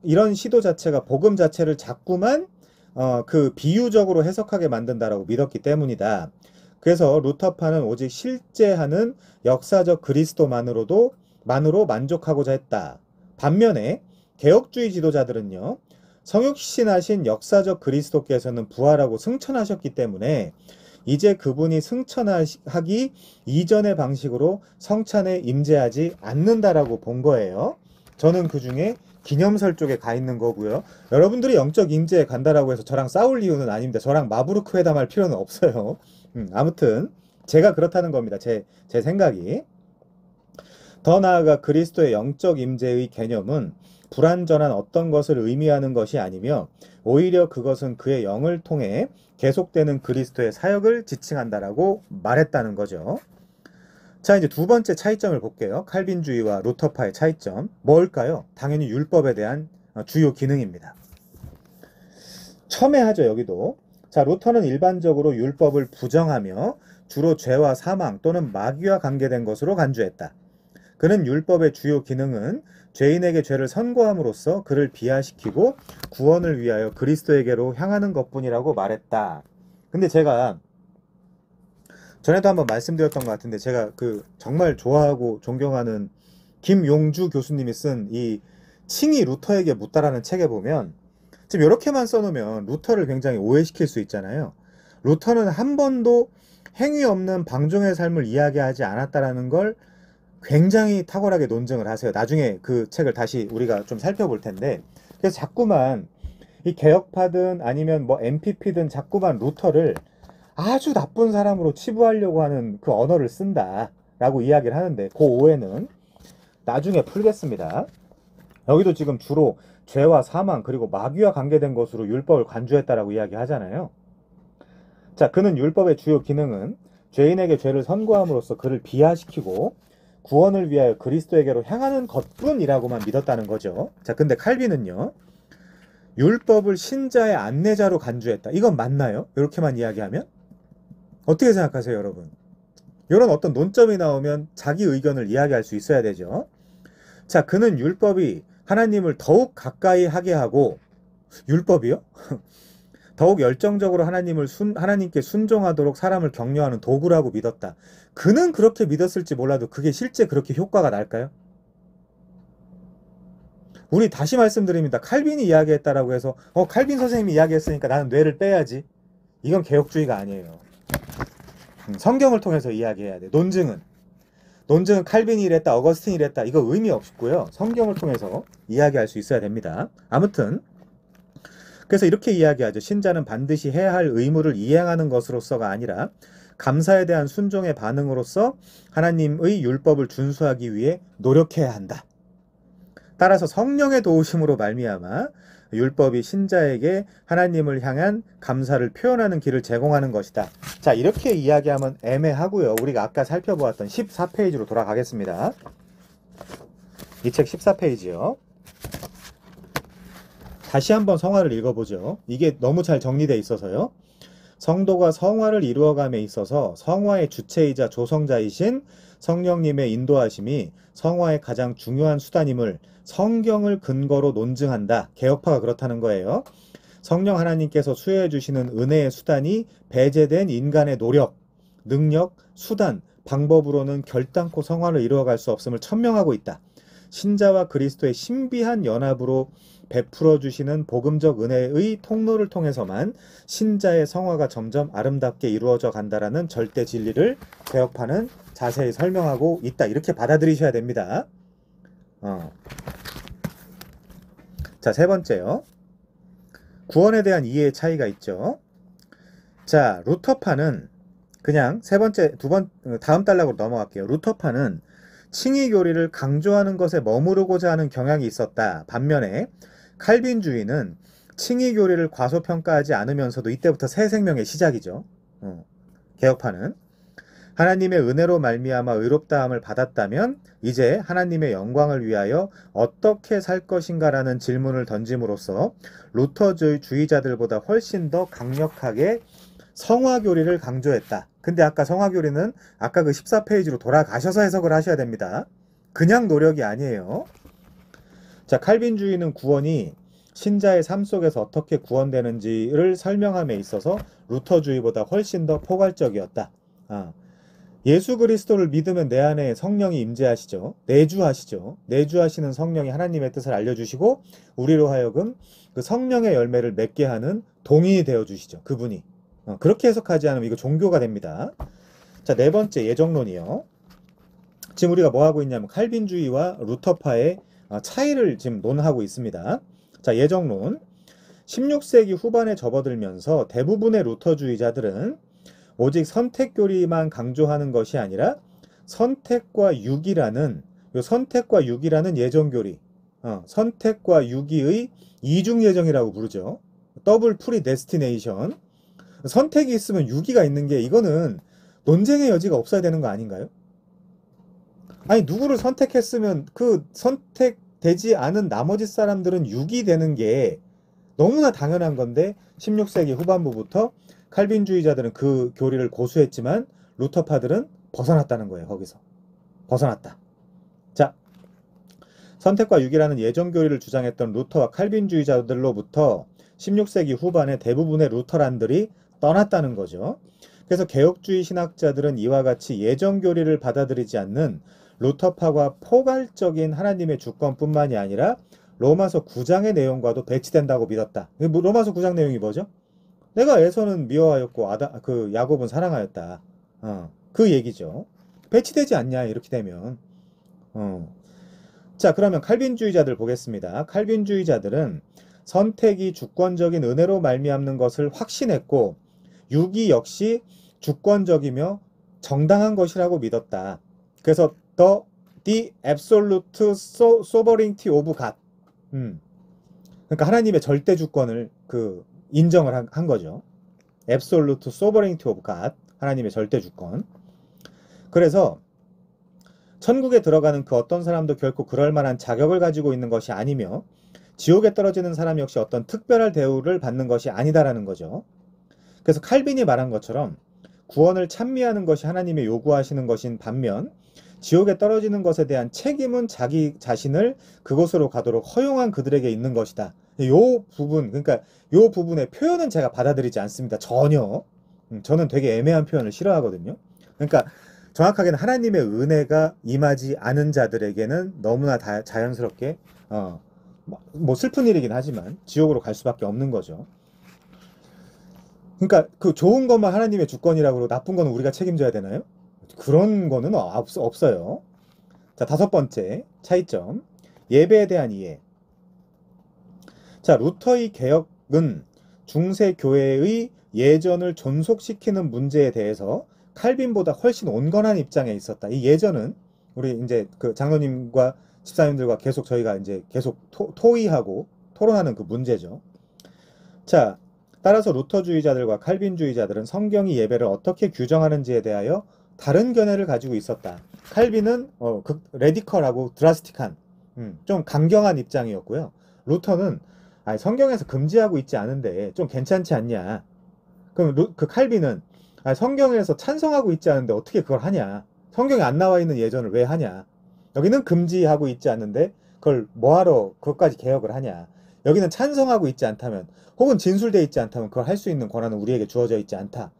이런 시도 자체가 복음 자체를 자꾸만 그 비유적으로 해석하게 만든다라고 믿었기 때문이다. 그래서 루터파는 오직 실제하는 역사적 그리스도만으로 만족하고자 했다. 반면에 개혁주의 지도자들은요, 성육신하신 역사적 그리스도께서는 부활하고 승천하셨기 때문에 이제 그분이 승천하기 이전의 방식으로 성찬에 임재하지 않는다라고 본 거예요. 저는 그 중에 기념설 쪽에 가 있는 거고요. 여러분들이 영적 임재에 간다라고 해서 저랑 싸울 이유는 아닙니다. 저랑 마부르크 회담할 필요는 없어요. 아무튼 제가 그렇다는 겁니다. 제 생각이. 더 나아가 그리스도의 영적 임재의 개념은 불완전한 어떤 것을 의미하는 것이 아니며 오히려 그것은 그의 영을 통해 계속되는 그리스도의 사역을 지칭한다라고 말했다는 거죠. 자, 이제 두 번째 차이점을 볼게요. 칼빈주의와 루터파의 차이점. 뭘까요? 당연히 율법에 대한 주요 기능입니다. 첨예하죠, 여기도. 자, 루터는 일반적으로 율법을 부정하며 주로 죄와 사망 또는 마귀와 관계된 것으로 간주했다. 그는 율법의 주요 기능은 죄인에게 죄를 선고함으로써 그를 비하시키고 구원을 위하여 그리스도에게로 향하는 것뿐이라고 말했다. 근데 제가 전에도 한번 말씀드렸던 것 같은데 제가 정말 좋아하고 존경하는 김용주 교수님이 쓴 이 칭이 루터에게 묻다라는 책에 보면 지금 이렇게만 써놓으면 루터를 굉장히 오해시킬 수 있잖아요. 루터는 한 번도 행위 없는 방종의 삶을 이야기하지 않았다라는 걸 굉장히 탁월하게 논증을 하세요. 나중에 그 책을 다시 우리가 좀 살펴볼 텐데, 그래서 자꾸만 이 개혁파든 아니면 뭐 MPP든 자꾸만 루터를 아주 나쁜 사람으로 치부하려고 하는 그 언어를 쓴다라고 이야기를 하는데, 그 오해는 나중에 풀겠습니다. 여기도 지금 주로 죄와 사망 그리고 마귀와 관계된 것으로 율법을 간주했다라고 이야기하잖아요. 자, 그는 율법의 주요 기능은 죄인에게 죄를 선고함으로써 그를 비하시키고 구원을 위하여 그리스도에게로 향하는 것뿐이라고만 믿었다는 거죠. 자, 근데 칼빈은요, 율법을 신자의 안내자로 간주했다. 이건 맞나요? 이렇게만 이야기하면? 어떻게 생각하세요, 여러분? 이런 어떤 논점이 나오면 자기 의견을 이야기할 수 있어야 되죠. 자, 그는 율법이 하나님을 더욱 가까이 하게 하고, 율법이요? 더욱 열정적으로 하나님께 순종하도록 사람을 격려하는 도구라고 믿었다. 그는 그렇게 믿었을지 몰라도 그게 실제 그렇게 효과가 날까요? 우리 다시 말씀드립니다. 칼빈이 이야기했다라고 해서 칼빈 선생님이 이야기했으니까 나는 뇌를 빼야지. 이건 개혁주의가 아니에요. 성경을 통해서 이야기해야 돼. 논증은 칼빈이 이랬다, 어거스틴이 이랬다. 이거 의미 없고요. 성경을 통해서 이야기할 수 있어야 됩니다. 아무튼 그래서 이렇게 이야기하죠. 신자는 반드시 해야 할 의무를 이행하는 것으로서가 아니라 감사에 대한 순종의 반응으로서 하나님의 율법을 준수하기 위해 노력해야 한다. 따라서 성령의 도우심으로 말미암아 율법이 신자에게 하나님을 향한 감사를 표현하는 길을 제공하는 것이다. 자, 이렇게 이야기하면 애매하고요. 우리가 아까 살펴보았던 14페이지로 돌아가겠습니다. 이 책 14페이지요. 다시 한번 성화를 읽어보죠. 이게 너무 잘 정리되어 있어서요. 성도가 성화를 이루어감에 있어서 성화의 주체이자 조성자이신 성령님의 인도하심이 성화의 가장 중요한 수단임을 성경을 근거로 논증한다. 개혁파가 그렇다는 거예요. 성령 하나님께서 수여해 주시는 은혜의 수단이 배제된 인간의 노력, 능력, 수단, 방법으로는 결단코 성화를 이루어갈 수 없음을 천명하고 있다. 신자와 그리스도의 신비한 연합으로 베풀어 주시는 복음적 은혜의 통로를 통해서만 신자의 성화가 점점 아름답게 이루어져 간다라는 절대 진리를 개혁파는 자세히 설명하고 있다. 이렇게 받아들이셔야 됩니다. 자, 세 번째요. 구원에 대한 이해의 차이가 있죠. 자, 루터파는 그냥 다음 단락으로 넘어갈게요. 루터파는 칭의 교리를 강조하는 것에 머무르고자 하는 경향이 있었다. 반면에 칼빈주의는 칭의 교리를 과소평가하지 않으면서도 이때부터 새 생명의 시작이죠. 개혁파는 하나님의 은혜로 말미암아 의롭다함을 받았다면 이제 하나님의 영광을 위하여 어떻게 살 것인가라는 질문을 던짐으로써 루터주의자들보다 훨씬 더 강력하게 성화교리를 강조했다. 근데 아까 성화교리는 아까 그 14페이지로 돌아가셔서 해석을 하셔야 됩니다. 그냥 노력이 아니에요. 자, 칼빈주의는 구원이 신자의 삶 속에서 어떻게 구원되는지를 설명함에 있어서 루터주의보다 훨씬 더 포괄적이었다. 예수 그리스도를 믿으면 내 안에 성령이 임재하시죠. 내주하시죠. 내주하시는 성령이 하나님의 뜻을 알려주시고 우리로 하여금 그 성령의 열매를 맺게 하는 동인이 되어주시죠. 그분이. 그렇게 해석하지 않으면 이거 종교가 됩니다. 자, 네 번째 예정론이요. 지금 우리가 뭐 하고 있냐면 칼빈주의와 루터파의 차이를 지금 논하고 있습니다. 자, 예정론. 16세기 후반에 접어들면서 대부분의 루터주의자들은 오직 선택교리만 강조하는 것이 아니라 선택과 유기라는 예정교리, 선택과 유기의 이중예정이라고 부르죠. 더블 프리데스티네이션. 선택이 있으면 유기가 있는 게 이거는 논쟁의 여지가 없어야 되는 거 아닌가요? 아니, 누구를 선택했으면 그 선택되지 않은 나머지 사람들은 유기되는 게 너무나 당연한 건데 16세기 후반부부터 칼빈주의자들은 그 교리를 고수했지만 루터파들은 벗어났다는 거예요. 거기서 벗어났다. 자, 선택과 유기라는 예정교리를 주장했던 루터와 칼빈주의자들로부터 16세기 후반에 대부분의 루터란들이 떠났다는 거죠. 그래서 개혁주의 신학자들은 이와 같이 예정교리를 받아들이지 않는 루터파와 포괄적인 하나님의 주권뿐만이 아니라 로마서 9장의 내용과도 배치된다고 믿었다. 로마서 9장 내용이 뭐죠? 내가 에서는 미워하였고 야곱은 사랑하였다. 그 얘기죠. 배치되지 않냐 이렇게 되면. 자, 그러면 칼빈주의자들 보겠습니다. 칼빈주의자들은 선택이 주권적인 은혜로 말미암는 것을 확신했고 유기 역시 주권적이며 정당한 것이라고 믿었다. 그래서 the absolute sovereignty of God. 그러니까 하나님의 절대 주권을 인정을 한 거죠. Absolute sovereignty of God. 하나님의 절대 주권. 그래서 천국에 들어가는 그 어떤 사람도 결코 그럴 만한 자격을 가지고 있는 것이 아니며 지옥에 떨어지는 사람 역시 어떤 특별한 대우를 받는 것이 아니다라는 거죠. 그래서 칼빈이 말한 것처럼 구원을 찬미하는 것이 하나님의 요구하시는 것인 반면 지옥에 떨어지는 것에 대한 책임은 자기 자신을 그곳으로 가도록 허용한 그들에게 있는 것이다. 그러니까 요 부분의 표현은 제가 받아들이지 않습니다. 전혀. 저는 되게 애매한 표현을 싫어하거든요. 그러니까 정확하게는 하나님의 은혜가 임하지 않은 자들에게는 너무나 자연스럽게 뭐 슬픈 일이긴 하지만 지옥으로 갈 수밖에 없는 거죠. 그러니까 그 좋은 것만 하나님의 주권이라고 그러고 나쁜 거는 우리가 책임져야 되나요? 그런 거는 없어요. 자, 다섯 번째 차이점. 예배에 대한 이해. 자, 루터의 개혁은 중세 교회의 예전을 존속시키는 문제에 대해서 칼빈보다 훨씬 온건한 입장에 있었다. 이 예전은 우리 이제 그 장로님과 집사님들과 저희가 이제 계속 토의하고 토론하는 그 문제죠. 자, 따라서 루터주의자들과 칼빈주의자들은 성경이 예배를 어떻게 규정하는지에 대하여 다른 견해를 가지고 있었다. 칼빈은 레디컬하고 드라스틱한 좀 강경한 입장이었고요. 루터는 아니, 성경에서 금지하고 있지 않은데 좀 괜찮지 않냐? 그럼 그 칼빈은 아니, 성경에서 찬성하고 있지 않은데 어떻게 그걸 하냐? 성경에 안 나와 있는 예전을 왜 하냐? 여기는 금지하고 있지 않는데 그걸 뭐하러 그것까지 개혁을 하냐? 여기는 찬성하고 있지 않다면 혹은 진술되어 있지 않다면 그걸 할 수 있는 권한은 우리에게 주어져 있지 않다.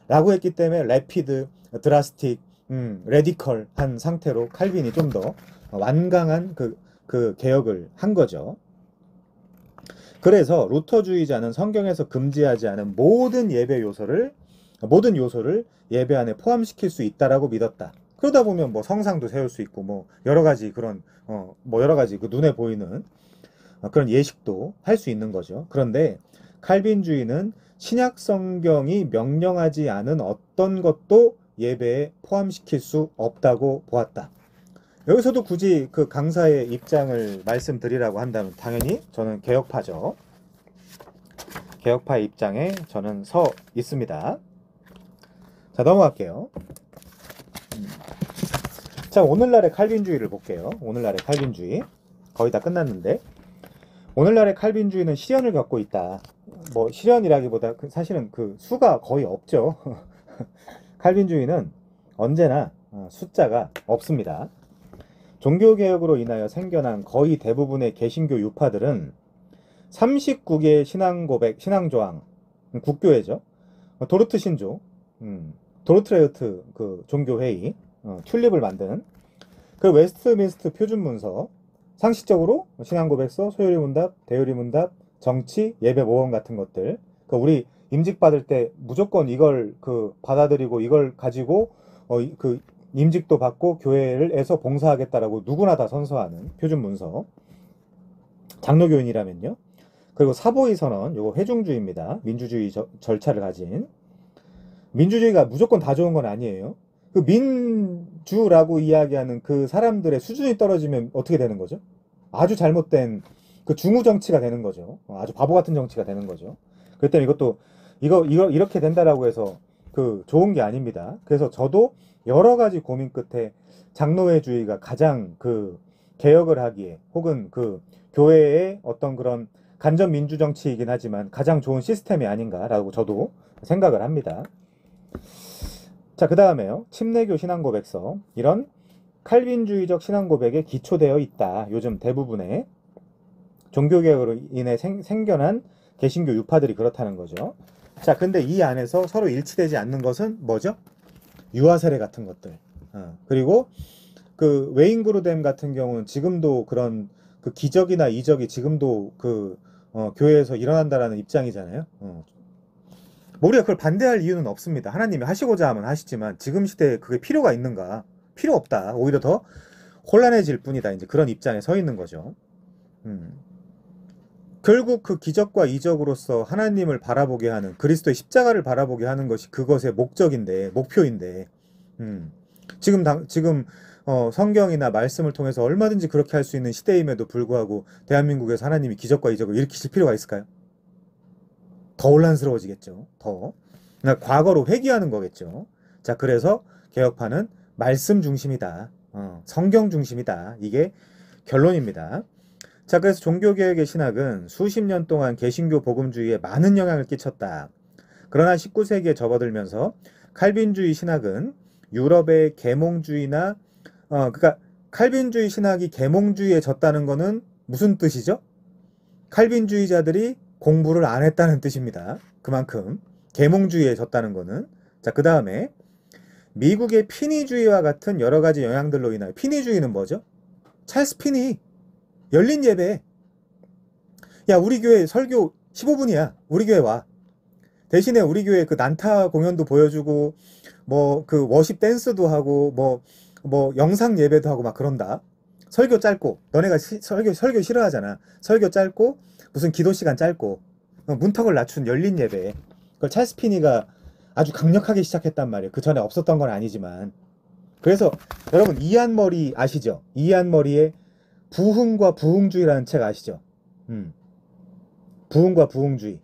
라고 했기 때문에 래피드, 드라스틱, 레디컬한 상태로 칼빈이 좀 더 완강한 그 개혁을 한 거죠. 그래서 루터주의자는 성경에서 금지하지 않은 모든 요소를 예배 안에 포함시킬 수 있다라고 믿었다. 그러다 보면 뭐 성상도 세울 수 있고 뭐 여러 가지 그런 뭐 여러 가지 그 눈에 보이는 그런 예식도 할 수 있는 거죠. 그런데 칼빈주의는 신약 성경이 명령하지 않은 어떤 것도 예배에 포함시킬 수 없다고 보았다. 여기서도 굳이 그 강사의 입장을 말씀드리라고 한다면 당연히 저는 개혁파죠. 개혁파의 입장에 저는 서 있습니다. 자, 넘어갈게요. 자, 오늘날의 칼빈주의를 볼게요. 오늘날의 칼빈주의. 거의 다 끝났는데 오늘날의 칼빈주의는 시련을 겪고 있다. 뭐 시련이라기보다 사실은 그 수가 거의 없죠. 칼빈주의는 언제나 숫자가 없습니다. 종교개혁으로 인하여 생겨난 거의 대부분의 개신교 유파들은 39개의 신앙고백, 신앙조항, 국교회죠. 도르트 신조, 도르트레우트 그 종교회의, 튤립을 만든 그 웨스트민스터 표준문서, 상식적으로 신앙고백서, 소요리문답, 대요리문답, 정치, 예배 모험 같은 것들. 그 우리 임직 받을 때 무조건 이걸 그 받아들이고 이걸 가지고 그 임직도 받고 교회에서 봉사하겠다라고 누구나 다 선서하는 표준문서. 장로교인이라면요. 그리고 사보이 선언, 요거 회중주의입니다. 민주주의 절차를 가진. 민주주의가 무조건 다 좋은 건 아니에요. 그 민주라고 이야기하는 그 사람들의 수준이 떨어지면 어떻게 되는 거죠? 아주 잘못된 그 중우 정치가 되는 거죠. 아주 바보 같은 정치가 되는 거죠. 그렇기 때문에 이것도 이거 이렇게 된다라고 해서 그 좋은 게 아닙니다. 그래서 저도 여러 가지 고민 끝에 장로회주의가 가장 그 개혁을 하기에 혹은 그 교회의 어떤 그런 간접 민주 정치이긴 하지만 가장 좋은 시스템이 아닌가라고 저도 생각을 합니다. 자, 그 다음에요. 침례교 신앙고백서. 이런 칼빈주의적 신앙고백에 기초되어 있다. 요즘 대부분의 종교개혁으로 인해 생겨난 개신교 유파들이 그렇다는 거죠. 자, 근데 이 안에서 서로 일치되지 않는 것은 뭐죠? 유아세례 같은 것들. 그리고 그 웨인그루뎀 같은 경우는 지금도 그런 그 기적이나 이적이 지금도 그 교회에서 일어난다라는 입장이잖아요. 뭐 우리가 그걸 반대할 이유는 없습니다. 하나님이 하시고자 하면 하시지만 지금 시대에 그게 필요가 있는가? 필요 없다. 오히려 더 혼란해질 뿐이다. 이제 그런 입장에 서 있는 거죠. 결국 그 기적과 이적으로서 하나님을 바라보게 하는 그리스도의 십자가를 바라보게 하는 것이 그것의 목적인데 목표인데 지금 성경이나 말씀을 통해서 얼마든지 그렇게 할 수 있는 시대임에도 불구하고 대한민국에서 하나님이 기적과 이적을 일으키실 필요가 있을까요? 더 혼란스러워지겠죠. 더. 그러니까 과거로 회귀하는 거겠죠. 자, 그래서 개혁파는 말씀 중심이다. 성경 중심이다. 이게 결론입니다. 자, 그래서 종교개혁의 신학은 수십 년 동안 개신교 복음주의에 많은 영향을 끼쳤다. 그러나 19세기에 접어들면서 칼빈주의 신학은 유럽의 계몽주의나 그러니까 칼빈주의 신학이 계몽주의에 졌다는 것은 무슨 뜻이죠? 칼빈주의자들이 공부를 안 했다는 뜻입니다. 그만큼 계몽주의에 졌다는 것은. 자, 그 다음에 미국의 피니주의와 같은 여러 가지 영향들로 인하여 피니주의는 뭐죠? 찰스 피니 열린 예배. 야, 우리 교회 설교 15분이야. 우리 교회 와. 대신에 우리 교회 그 난타 공연도 보여주고 뭐 그 워십 댄스도 하고 뭐 영상 예배도 하고 막 그런다. 설교 짧고 너네가 설교 싫어하잖아. 설교 짧고 무슨 기도 시간 짧고 문턱을 낮춘 열린 예배. 그걸 찰스 피니가 아주 강력하게 시작했단 말이에요. 그 전에 없었던 건 아니지만. 그래서 여러분 이한머리 아시죠? 이한머리의 부흥과 부흥주의라는 책 아시죠? 부흥과 부흥주의.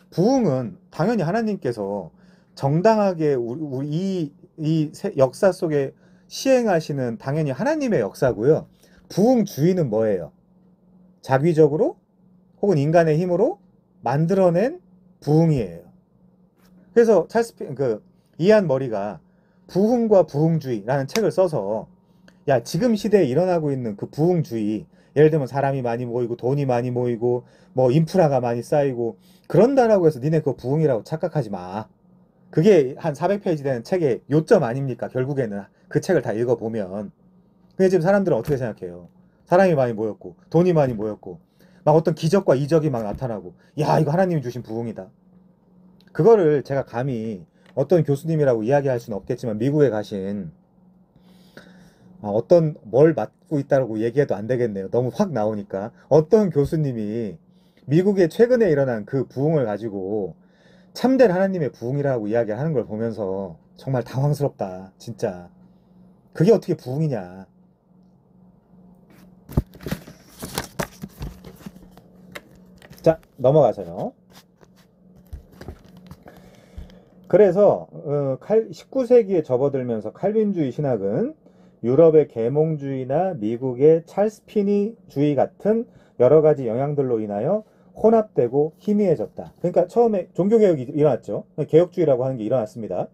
부흥은 당연히 하나님께서 정당하게 우리 이 역사 속에 시행하시는 당연히 하나님의 역사고요. 부흥주의는 뭐예요? 자기적으로 혹은 인간의 힘으로 만들어낸 부흥이에요. 그래서 이안 머리가 부흥과 부흥주의라는 책을 써서 야, 지금 시대에 일어나고 있는 그 부흥주의, 예를 들면 사람이 많이 모이고 돈이 많이 모이고 뭐 인프라가 많이 쌓이고 그런다라고 해서 니네 그거 부흥이라고 착각하지 마. 그게 한 400페이지 되는 책의 요점 아닙니까? 결국에는 그 책을 다 읽어보면. 근데 지금 사람들은 어떻게 생각해요? 사람이 많이 모였고 돈이 많이 모였고 막 어떤 기적과 이적이 막 나타나고 야, 이거 하나님이 주신 부흥이다. 그거를 제가 감히 어떤 교수님이라고 이야기할 수는 없겠지만 미국에 가신 어떤 뭘 맡고 있다고 얘기해도 안 되겠네요. 너무 확 나오니까. 어떤 교수님이 미국에 최근에 일어난 그 부흥을 가지고 참된 하나님의 부흥이라고 이야기하는 걸 보면서 정말 당황스럽다. 진짜. 그게 어떻게 부흥이냐. 자, 넘어가서요. 그래서 19세기에 접어들면서 칼빈주의 신학은 유럽의 계몽주의나 미국의 찰스 피니주의 같은 여러 가지 영향들로 인하여 혼합되고 희미해졌다. 그러니까 처음에 종교개혁이 일어났죠. 개혁주의라고 하는 게 일어났습니다.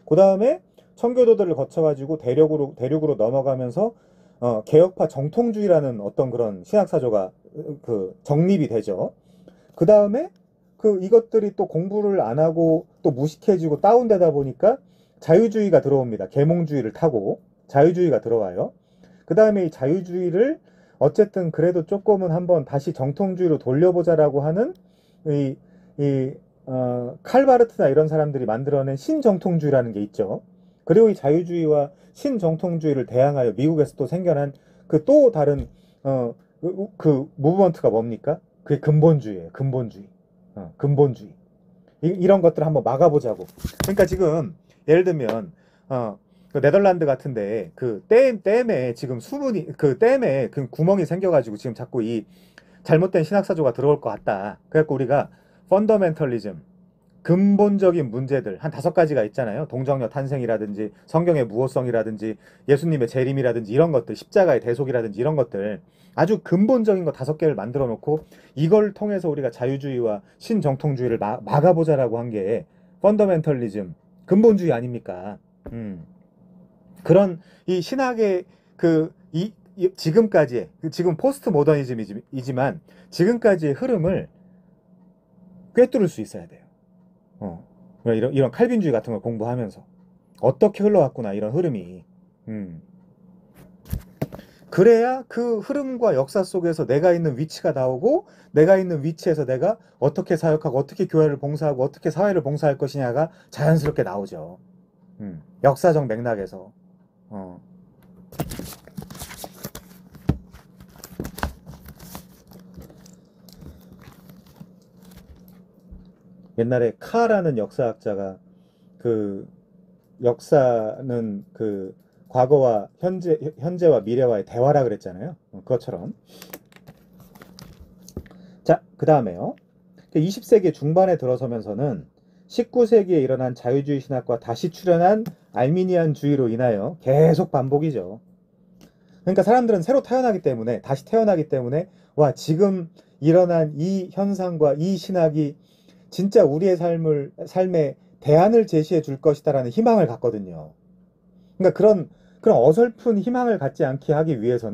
그 다음에 청교도들을 거쳐가지고 대륙으로 넘어가면서 개혁파 정통주의라는 어떤 그런 신학사조가 정립이 되죠. 그 다음에 이것들이 또 공부를 안 하고 또 무식해지고 다운되다 보니까 자유주의가 들어옵니다. 계몽주의를 타고 자유주의가 들어와요. 그 다음에 이 자유주의를 어쨌든 그래도 조금은 한번 다시 정통주의로 돌려보자라고 하는 칼바르트나 이런 사람들이 만들어낸 신정통주의라는 게 있죠. 그리고 이 자유주의와 신정통주의를 대항하여 미국에서 또 생겨난 또 다른 무브먼트가 뭡니까? 그게 근본주의예요. 근본주의. 근본주의. 이런 것들을 한번 막아보자고. 그러니까 지금 예를 들면 그 네덜란드 같은데 댐에 지금 댐에 구멍이 생겨가지고 지금 자꾸 이 잘못된 신학사조가 들어올 것 같다. 그래갖고 우리가 펀더멘털리즘, 근본적인 문제들 한 5가지가 있잖아요. 동정녀 탄생이라든지 성경의 무호성이라든지 예수님의 재림이라든지 이런 것들, 십자가의 대속이라든지 이런 것들 아주 근본적인 거 5개를 만들어 놓고 이걸 통해서 우리가 자유주의와 신정통주의를 막아보자라고 한 게 펀더멘털리즘, 근본주의 아닙니까? 그런 이 신학의 지금까지의 지금 포스트 모더니즘이지만 지금까지의 흐름을 꿰뚫을 수 있어야 돼요. 이런 칼빈주의 같은 걸 공부하면서 어떻게 흘러왔구나 이런 흐름이. 그래야 그 흐름과 역사 속에서 내가 있는 위치가 나오고 내가 있는 위치에서 내가 어떻게 사역하고 어떻게 교회를 봉사하고 어떻게 사회를 봉사할 것이냐가 자연스럽게 나오죠. 역사적 맥락에서. 옛날에 카라는 역사학자가 역사는 과거와 현재와 미래와의 대화라 그랬잖아요. 그것처럼. 자, 그 다음에요. 20세기 중반에 들어서면서는 19세기에 일어난 자유주의 신학과 다시 출현한 알미니안주의로 인하여 계속 반복이죠. 그러니까 사람들은 새로 태어나기 때문에, 다시 태어나기 때문에 와, 지금 일어난 이 현상과 이 신학이 진짜 우리의 삶에 대안을 제시해 줄 것이다라는 희망을 갖거든요. 그러니까 그런 어설픈 희망을 갖지 않게 하기 위해서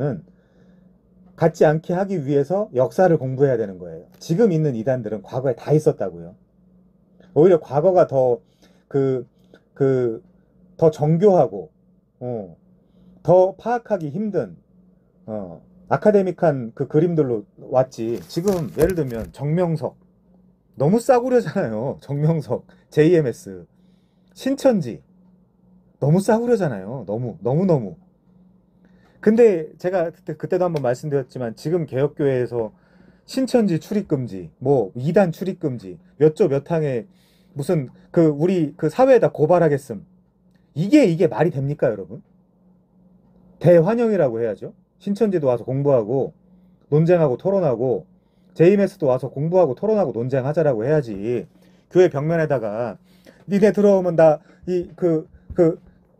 역사를 공부해야 되는 거예요. 지금 있는 이단들은 과거에 다 있었다고요. 오히려 과거가 더 정교하고, 더 파악하기 힘든, 아카데믹한 그림들로 왔지. 지금 예를 들면 정명석. 너무 싸구려잖아요. 정명석, JMS, 신천지. 너무 싸구려잖아요. 너무. 근데 제가 그때도 한번 말씀드렸지만 지금 개혁교회에서 신천지 출입금지, 뭐 이단 출입금지, 몇 조 몇 항에 무슨 우리 사회에다 고발하겠음. 이게 말이 됩니까, 여러분? 대환영이라고 해야죠. 신천지도 와서 공부하고 논쟁하고 토론하고 JMS도 와서 공부하고 토론하고 논쟁하자라고 해야지. 교회 벽면에다가 니네 들어오면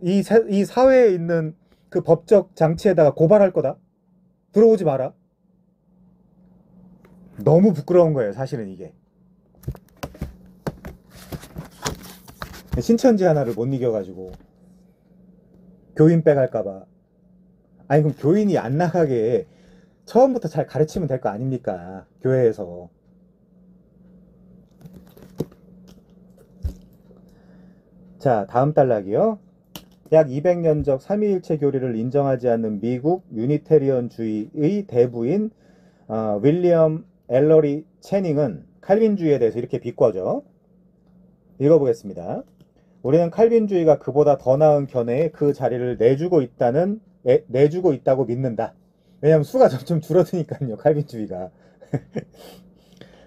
이 사회에 있는 법적 장치에다가 고발할 거다. 들어오지 마라. 너무 부끄러운 거예요, 사실은 이게. 신천지 하나를 못 이겨가지고 교인 빼갈까봐. 아니 그럼 교인이 안 나가게 처음부터 잘 가르치면 될 거 아닙니까? 교회에서. 자, 다음 단락이요. 약 200년적 삼위일체 교리를 인정하지 않는 미국 유니테리언주의의 대부인 윌리엄 엘러리 채닝은 칼빈주의에 대해서 이렇게 비꼬죠. 읽어보겠습니다. 우리는 칼빈주의가 그보다 더 나은 견해에 그 자리를 내주고 있다고 믿는다. 왜냐하면 수가 점점 줄어드니까요, 칼빈주의가.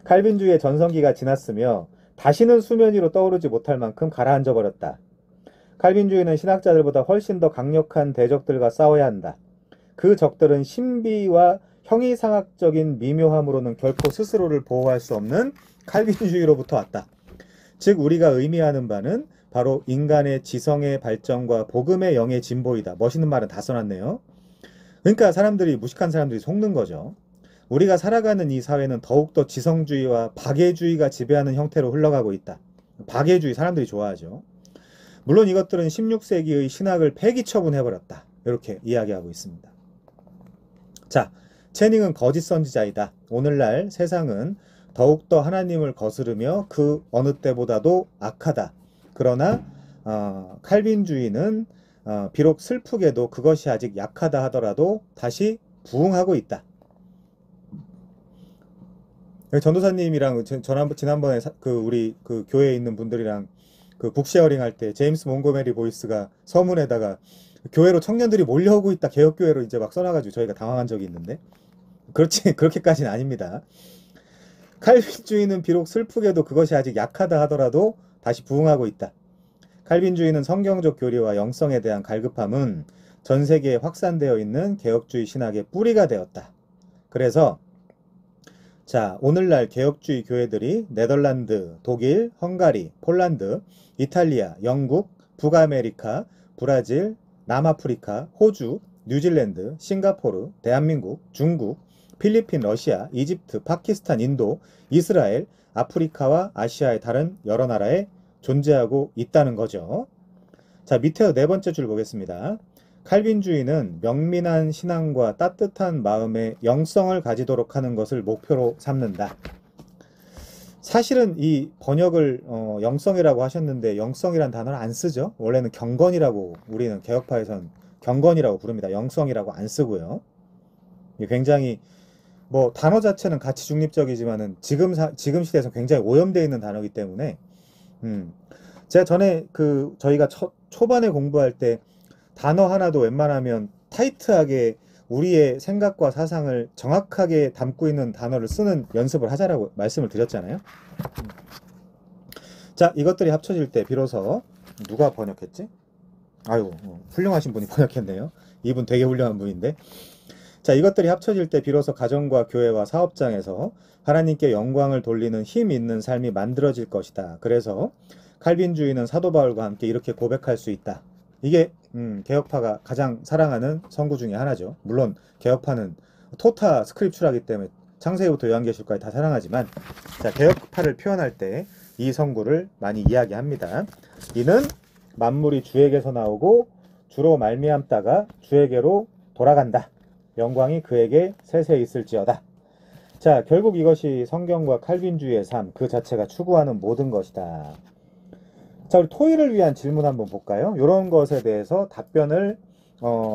칼빈주의의 전성기가 지났으며 다시는 수면 위로 떠오르지 못할 만큼 가라앉아 버렸다. 칼빈주의는 신학자들보다 훨씬 더 강력한 대적들과 싸워야 한다. 그 적들은 신비와 형이상학적인 미묘함으로는 결코 스스로를 보호할 수 없는 칼빈주의로부터 왔다. 즉 우리가 의미하는 바는 바로 인간의 지성의 발전과 복음의 영의 진보이다. 멋있는 말은 다 써놨네요. 그러니까 무식한 사람들이 속는 거죠. 우리가 살아가는 이 사회는 더욱더 지성주의와 박애주의가 지배하는 형태로 흘러가고 있다. 박애주의 사람들이 좋아하죠. 물론 이것들은 16세기의 신학을 폐기 처분해버렸다. 이렇게 이야기하고 있습니다. 자, 채닝은 거짓 선지자이다. 오늘날 세상은 더욱더 하나님을 거스르며 그 어느 때보다도 악하다. 그러나 칼빈주의는 비록 슬프게도 그것이 아직 약하다 하더라도 다시 부흥하고 있다. 전도사님이랑 지난번에 우리 그 교회에 있는 분들이랑 그 북쉐어링 할 때 제임스 몬고메리 보이스가 서문에다가 교회로 청년들이 몰려오고 있다. 개혁교회로 이제 막 써놔가지고 저희가 당황한 적이 있는데 그렇게까지는 아닙니다. 칼빈주의는 비록 슬프게도 그것이 아직 약하다 하더라도 다시 부흥하고 있다. 칼빈주의는 성경적 교리와 영성에 대한 갈급함은 전 세계에 확산되어 있는 개혁주의 신학의 뿌리가 되었다. 그래서 자, 오늘날 개혁주의 교회들이 네덜란드, 독일, 헝가리, 폴란드, 이탈리아, 영국, 북아메리카, 브라질, 남아프리카, 호주, 뉴질랜드, 싱가포르, 대한민국, 중국, 필리핀, 러시아, 이집트, 파키스탄, 인도, 이스라엘, 아프리카와 아시아의 다른 여러 나라에 존재하고 있다는 거죠. 자, 밑에 네 번째 줄 보겠습니다. 칼빈주의는 명민한 신앙과 따뜻한 마음의 영성을 가지도록 하는 것을 목표로 삼는다. 사실은 이 번역을 영성이라고 하셨는데 영성이란 단어를 안 쓰죠. 원래는 경건이라고 우리는 개혁파에선 경건이라고 부릅니다. 영성이라고 안 쓰고요. 굉장히 뭐 단어 자체는 가치 중립적이지만은 지금 시대에서 굉장히 오염되어 있는 단어이기 때문에 제가 전에 저희가 초반에 공부할 때 단어 하나도 웬만하면 타이트하게 우리의 생각과 사상을 정확하게 담고 있는 단어를 쓰는 연습을 하자라고 말씀을 드렸잖아요. 자, 이것들이 합쳐질 때 비로소 누가 번역했지? 아유, 훌륭하신 분이 번역했네요. 이분 되게 훌륭한 분인데. 자, 이것들이 합쳐질 때 비로소 가정과 교회와 사업장에서 하나님께 영광을 돌리는 힘 있는 삶이 만들어질 것이다. 그래서 칼빈주의는 사도 바울과 함께 이렇게 고백할 수 있다. 이게 개혁파가 가장 사랑하는 선구 중에 하나죠. 물론 개혁파는 토타 스크립추라기 때문에 창세기부터 요한계시록까지 다 사랑하지만 자, 개혁파를 표현할 때 이 선구를 많이 이야기합니다. 이는 만물이 주에게서 나오고 주로 말미암다가 주에게로 돌아간다. 영광이 그에게 세세 있을지어다. 자, 결국 이것이 성경과 칼빈주의의 삶 그 자체가 추구하는 모든 것이다. 자, 우리 토의를 위한 질문 한번 볼까요? 이런 것에 대해서 답변을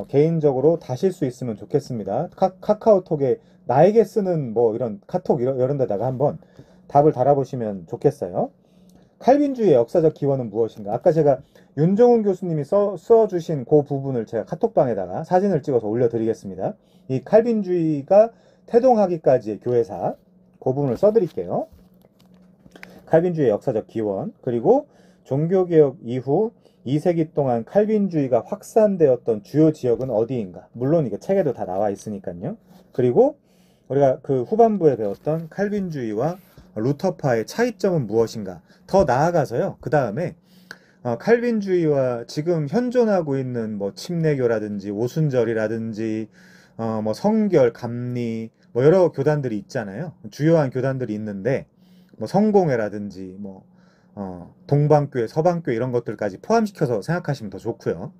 개인적으로 다실 수 있으면 좋겠습니다. 카카오톡에 나에게 쓰는 뭐 이런 카톡 이런 데다가 한번 답을 달아보시면 좋겠어요. 칼빈주의의 역사적 기원은 무엇인가? 아까 제가 윤정훈 교수님이 써주신 그 부분을 제가 카톡방에다가 사진을 찍어서 올려드리겠습니다. 이 칼빈주의가 태동하기까지의 교회사 그 부분을 써드릴게요. 칼빈주의의 역사적 기원, 그리고 종교개혁 이후 2세기 동안 칼빈주의가 확산되었던 주요 지역은 어디인가? 물론 이게 책에도 다 나와 있으니까요. 그리고 우리가 그 후반부에 배웠던 칼빈주의와 루터파의 차이점은 무엇인가? 더 나아가서요. 그 다음에 칼빈주의와 지금 현존하고 있는 뭐 침례교라든지 오순절이라든지 뭐 성결, 감리, 뭐 여러 교단들이 있잖아요. 주요한 교단들이 있는데 뭐 성공회라든지 뭐 동방교회, 서방교회 이런 것들까지 포함시켜서 생각하시면 더 좋고요.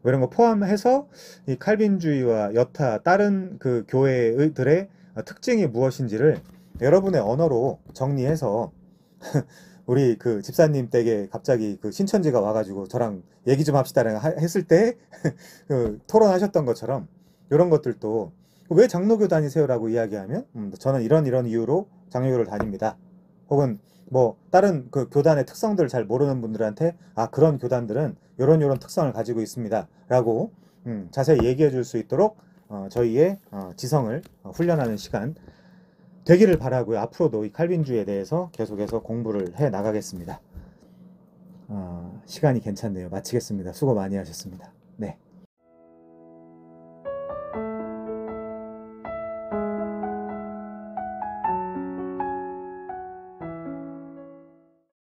이런 거 포함해서 이 칼빈주의와 여타 다른 그 교회들의 특징이 무엇인지를 여러분의 언어로 정리해서 우리 그 집사님 댁에 갑자기 그 신천지가 와가지고 저랑 얘기 좀 합시다 했을 때 그 토론하셨던 것처럼 이런 것들도 왜 장로교 다니세요라고 이야기하면 저는 이런 이유로 장로교를 다닙니다. 혹은 뭐 다른 그 교단의 특성들을 잘 모르는 분들한테 그런 교단들은 요런 특성을 가지고 있습니다 라고 자세히 얘기해 줄 수 있도록 저희의 지성을 훈련하는 시간 되기를 바라고요. 앞으로도 이 칼빈주의에 대해서 계속해서 공부를 해 나가겠습니다. 시간이 괜찮네요. 마치겠습니다. 수고 많이 하셨습니다. 네.